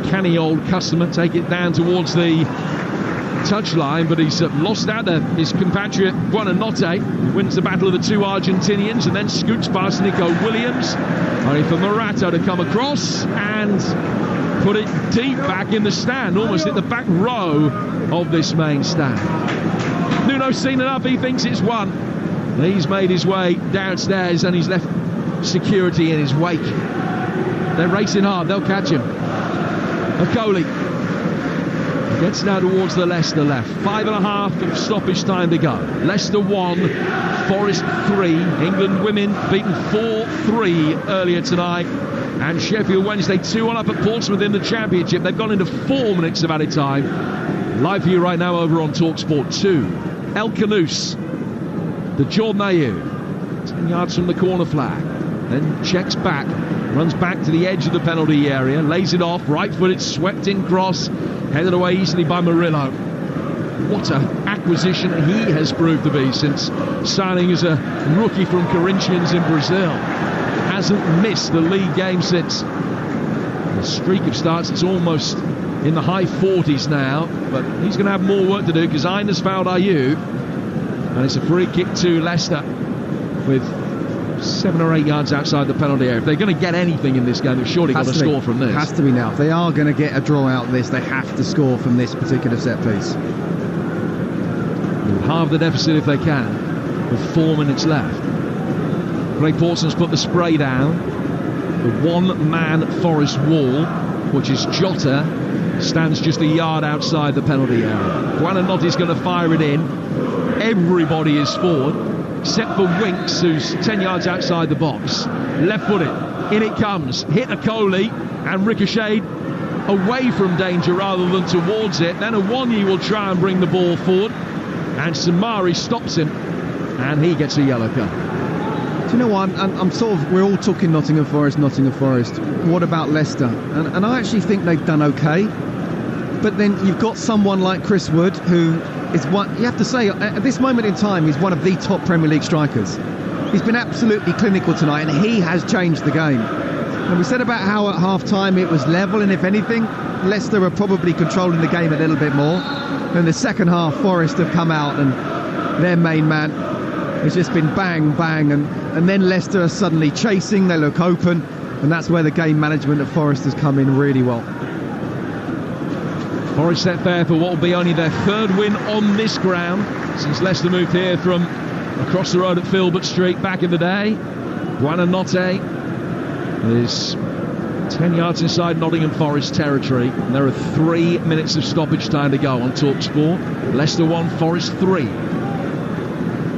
canny old customer, take it down towards the touchline, but he's lost out there. His compatriot Buonanotte wins the battle of the two Argentinians and then scoots past Nico Williams, only for Morato to come across and put it deep back in the stand, almost at the back row of this main stand. Nuno's seen enough. He thinks it's one. He's made his way downstairs and he's left security in his wake. They're racing hard. They'll catch him. Okoli gets now towards the Leicester left. 5.5 of stoppage time to go. Leicester 1, Forest 3. England women beaten 4-3 earlier tonight. And Sheffield Wednesday 2-1 up at Portsmouth in the Championship. They've gone into 4 minutes of added time. Live for you right now over on Talksport 2. El Canouse, the Jordan Ayew, 10 yards from the corner flag. Then checks back, runs back to the edge of the penalty area, lays it off, right-footed, swept in cross, headed away easily by Murillo. What an acquisition he has proved to be since signing as a rookie from Corinthians in Brazil. Hasn't missed the league game since. The streak of starts, it's almost in the high 40s now, but he's going to have more work to do because Einer's fouled Ayew, and it's a free kick to Leicester with 7 or 8 yards outside the penalty area. If they're going to get anything in this game, they've surely got to score from this. Has to be now. If they are going to get a draw out of this, they have to score from this particular set piece. Halve the deficit if they can, with 4 minutes left. Craig Pawson's put the spray down. The one-man Forest wall, which is Jota, stands just a yard outside the penalty area. Buonanotte's going to fire it in. Everybody is forward, except for Winks, who's 10 yards outside the box. Left-footed, in it comes, hit Okoli and ricocheted away from danger rather than towards it. Then Awonyi will try and bring the ball forward, and Samari stops him, and he gets a yellow card. Do you know what? We're all talking Nottingham Forest. What about Leicester? And I actually think they've done okay. But then you've got someone like Chris Wood, who is one, you have to say, at this moment in time, he's one of the top Premier League strikers. He's been absolutely clinical tonight, and he has changed the game. And we said about how at half-time it was level, and if anything, Leicester are probably controlling the game a little bit more. In the second half, Forest have come out, and their main man has just been bang, bang, and then Leicester are suddenly chasing, they look open, and that's where the game management of Forest has come in really well. Forest set fair for what will be only their third win on this ground since Leicester moved here from across the road at Filbert Street back in the day. Buonanotte is 10 yards inside Nottingham Forest territory, and there are 3 minutes of stoppage time to go on Talksport. Leicester 1, Forest 3.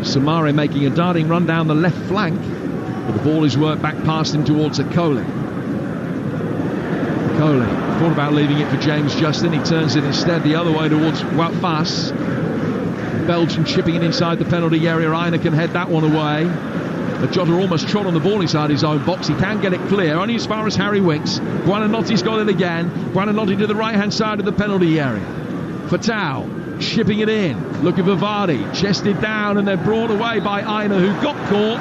Samari making a darting run down the left flank, but the ball is worked back past him towards Okoli. Okoli thought about leaving it for James Justin. He turns it instead the other way towards Wout Faes. Belgium chipping it inside the penalty area. Einer can head that one away. But Jota almost trod on the ball inside his own box. He can get it clear, only as far as Harry Winks. Buonanotte's got it again. Buonanotte to the right-hand side of the penalty area. Fatau chipping it in. Looking for Vardy. Chested down, and they're brought away by Einer, who got caught.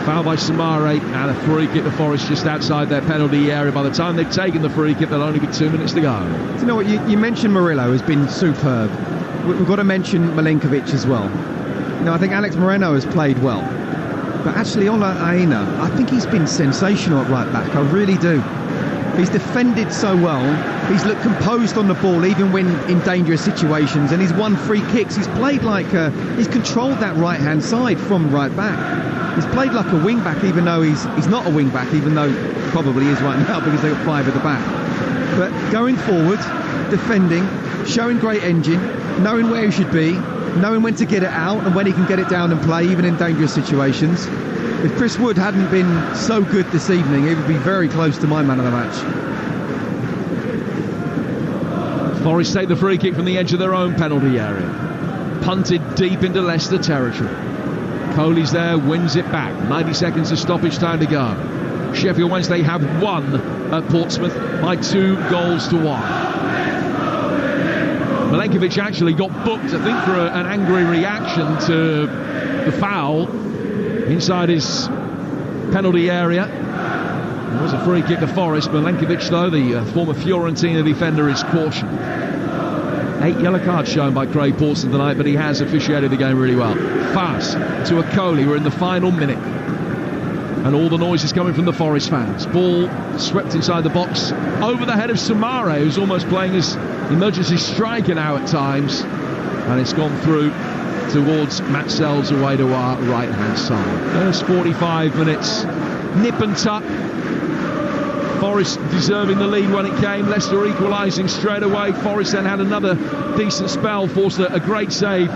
Foul by Samari, and a free kick to Forest just outside their penalty area. By the time they've taken the free kick, there'll only be 2 minutes to go. Do you know what? You mentioned Murillo has been superb. We've got to mention Milinkovic as well. I think Alex Moreno has played well. But actually, Ola Aina, I think he's been sensational at right back. I really do. He's defended so well. He's looked composed on the ball, even when in dangerous situations. And he's won free kicks. He's played like he's controlled that right-hand side from right back. He's played like a wing-back, even though he's not a wing-back, even though he probably is right now because they've got 5 at the back. But going forward, defending, showing great engine, knowing where he should be, knowing when to get it out and when he can get it down and play, even in dangerous situations. If Chris Wood hadn't been so good this evening, he would be very close to my man of the match. Forest take the free kick from the edge of their own penalty area. Punted deep into Leicester territory. Coley's there, wins it back. 90 seconds of stoppage time to go. Sheffield Wednesday have won at Portsmouth by 2 goals to 1. Milenkovic actually got booked, I think, for an angry reaction to the foul inside his penalty area. It was a free kick to Forest. Milenkovic, though, the former Fiorentina defender, is cautioned. 8 yellow cards shown by Craig Pawson tonight, but he has officiated the game really well. Fast to Akoli. We're in the final minute. And all the noise is coming from the Forest fans. Ball swept inside the box over the head of Samare, who's almost playing as emergency striker now at times. And it's gone through towards Matt Sells away to our right-hand side. First 45 minutes, nip and tuck. Forest deserving the lead when it came. Leicester equalising straight away. Forest then had another decent spell, forced a great save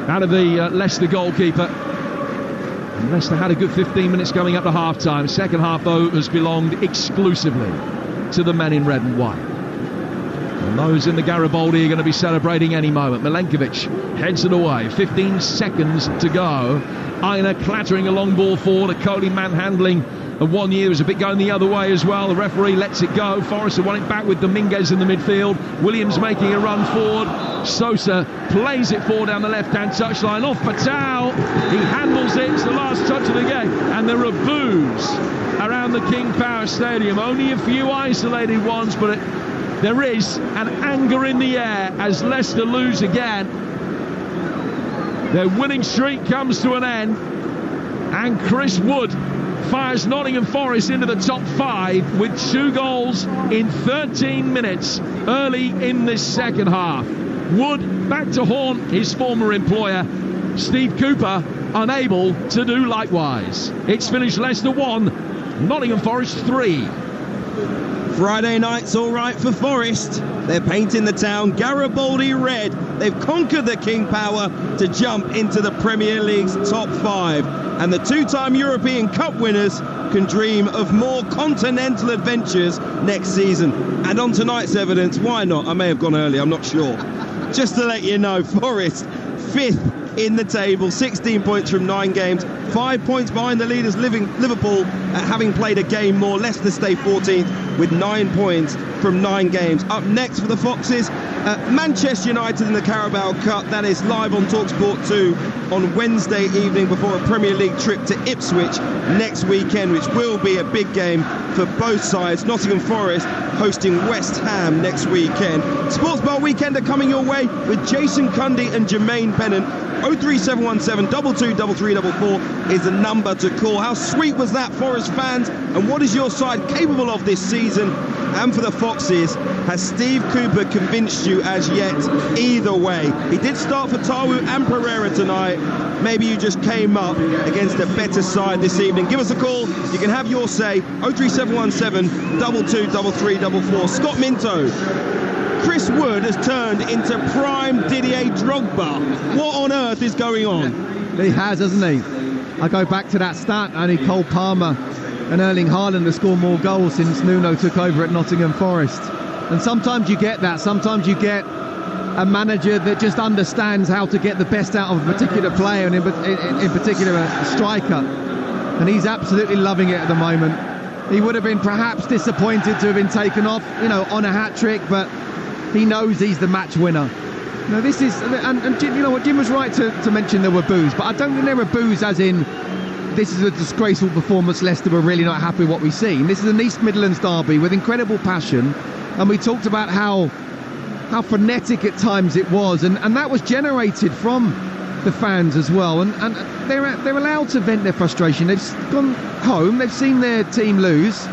out of the Leicester goalkeeper. And Leicester had a good 15 minutes coming up to half-time. Second half, though, has belonged exclusively to the men in red and white. And those in the Garibaldi are going to be celebrating any moment. Milenkovic heads it away. 15 seconds to go. Aina clattering a long ball forward. Akoli manhandling. And 1 year was a bit going the other way as well. The referee lets it go. Forest want it back with Dominguez in the midfield. Williams making a run forward. Sosa plays it forward down the left-hand touchline. Off Patel. He handles it. It's the last touch of the game. And there are boos around the King Power Stadium. Only a few isolated ones, but there is an anger in the air as Leicester lose again. Their winning streak comes to an end. And Chris Wood fires Nottingham Forest into the top 5 with 2 goals in 13 minutes early in this second half. Wood back to haunt his former employer. Steve Cooper unable to do likewise. It's finished Leicester 1, Nottingham Forest 3. Friday night's all right for Forest. They're painting the town Garibaldi red. They've conquered the King Power to jump into the Premier League's top 5. And the 2-time European Cup winners can dream of more continental adventures next season. And on tonight's evidence, why not? I may have gone early, I'm not sure. Just to let you know, Forest 5th in the table, 16 points from 9 games, 5 points behind the leaders Liverpool, having played a game more. Leicester stay 14th with 9 points from 9 games. Up next for the Foxes, Manchester United in the Carabao Cup. That is live on Talksport 2 on Wednesday evening before a Premier League trip to Ipswich next weekend, which will be a big game for both sides. Nottingham Forest hosting West Ham next weekend. Sports Bar Weekend are coming your way with Jason Cundy and Jermaine Pennant. 03717 223344 is the number to call. How sweet was that, Forest fans? And what is your side capable of this season? And for the Foxes, has Steve Cooper convinced you as yet? Either way, he did start for Tawu and Pereira tonight. Maybe you just came up against a better side this evening. Give us a call. You can have your say. 03717 223344. Scott Minto. Chris Wood has turned into prime Didier Drogba. What on earth is going on? He has, hasn't he? I go back to that stat. Only Cole Palmer and Erling Haaland have scored more goals since Nuno took over at Nottingham Forest. And sometimes you get that. Sometimes you get a manager that just understands how to get the best out of a particular player, and in particular a striker. And he's absolutely loving it at the moment. He would have been perhaps disappointed to have been taken off, on a hat-trick, but he knows he's the match winner. Now this is, and you know what, Jim was right to mention there were boos, but I don't think there were boos as in this is a disgraceful performance, Leicester were really not happy with what we've seen. This is an East Midlands derby with incredible passion, and we talked about how frenetic at times it was, and that was generated from the fans as well, and they're allowed to vent their frustration. They've gone home, they've seen their team lose,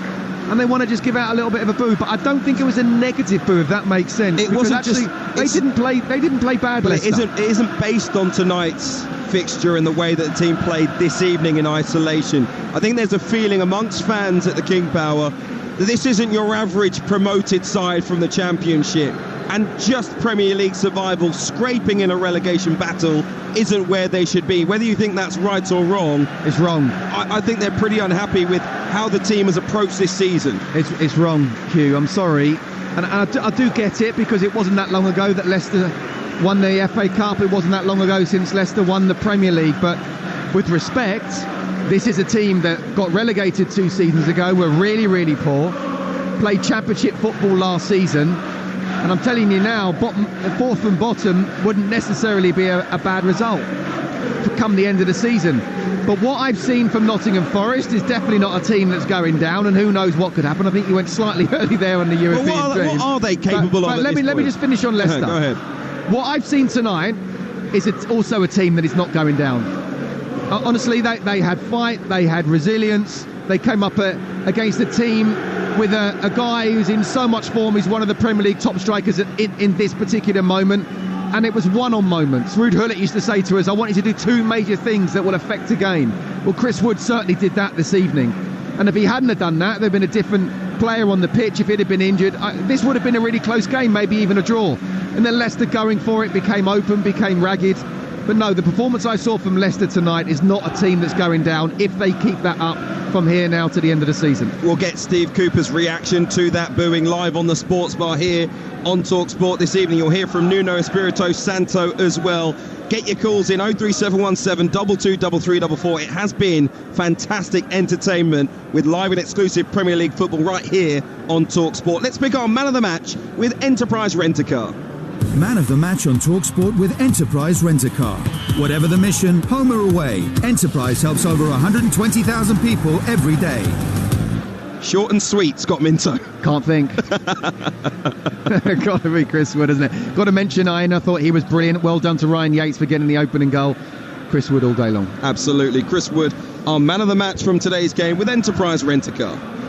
and they want to just give out a little bit of a boo. But I don't think it was a negative boo, if that makes sense. It wasn't actually, they didn't play badly. It isn't based on tonight's fixture and the way that the team played this evening in isolation. I think there's a feeling amongst fans at the King Power that this isn't your average promoted side from the Championship, and just Premier League survival, scraping in a relegation battle, isn't where they should be. Whether you think that's right or wrong, it's wrong. I think they're pretty unhappy with how the team has approached this season. It's wrong, Hugh. I'm sorry, and I do get it, because it wasn't that long ago that Leicester won the FA Cup. It wasn't that long ago since Leicester won the Premier League. But with respect, this is a team that got relegated 2 seasons ago, were really, really poor, played Championship football last season, and I'm telling you now, fourth and bottom wouldn't necessarily be a bad result to come the end of the season. But what I've seen from Nottingham Forest is definitely not a team that's going down, and who knows what could happen. I think you went slightly early there on the European dream. What are they capable of? Let me just finish on Leicester. Go ahead. What I've seen tonight is also a team that is not going down. Honestly, they had fight, they had resilience, they came up against a team with a guy who's in so much form. He's one of the Premier League top strikers in this particular moment, and it was one-on moments. Ruud Gullit used to say to us, I want you to do 2 major things that will affect a game. Well, Chris Wood certainly did that this evening, and if he hadn't have done that, there'd been a different player on the pitch. If he'd have been injured, this would have been a really close game, maybe even a draw. And then Leicester going for it became open, became ragged. But no, the performance I saw from Leicester tonight is not a team that's going down if they keep that up from here now to the end of the season. We'll get Steve Cooper's reaction to that booing live on the Sports Bar here on Talksport this evening. You'll hear from Nuno Espirito Santo as well. Get your calls in 03717 223344. It has been fantastic entertainment with live and exclusive Premier League football right here on Talksport. Let's pick our man of the match with Enterprise Rent-A-Car. Man of the match on Talksport with Enterprise Rent-A-Car. Whatever the mission, home or away, Enterprise helps over 120,000 people every day. Short and sweet, Scott Minto. Can't think. Got to be Chris Wood, isn't it? Got to mention Ian. I thought he was brilliant. Well done to Ryan Yates for getting the opening goal. Chris Wood all day long. Absolutely. Chris Wood, our man of the match from today's game with Enterprise Rent-A-Car.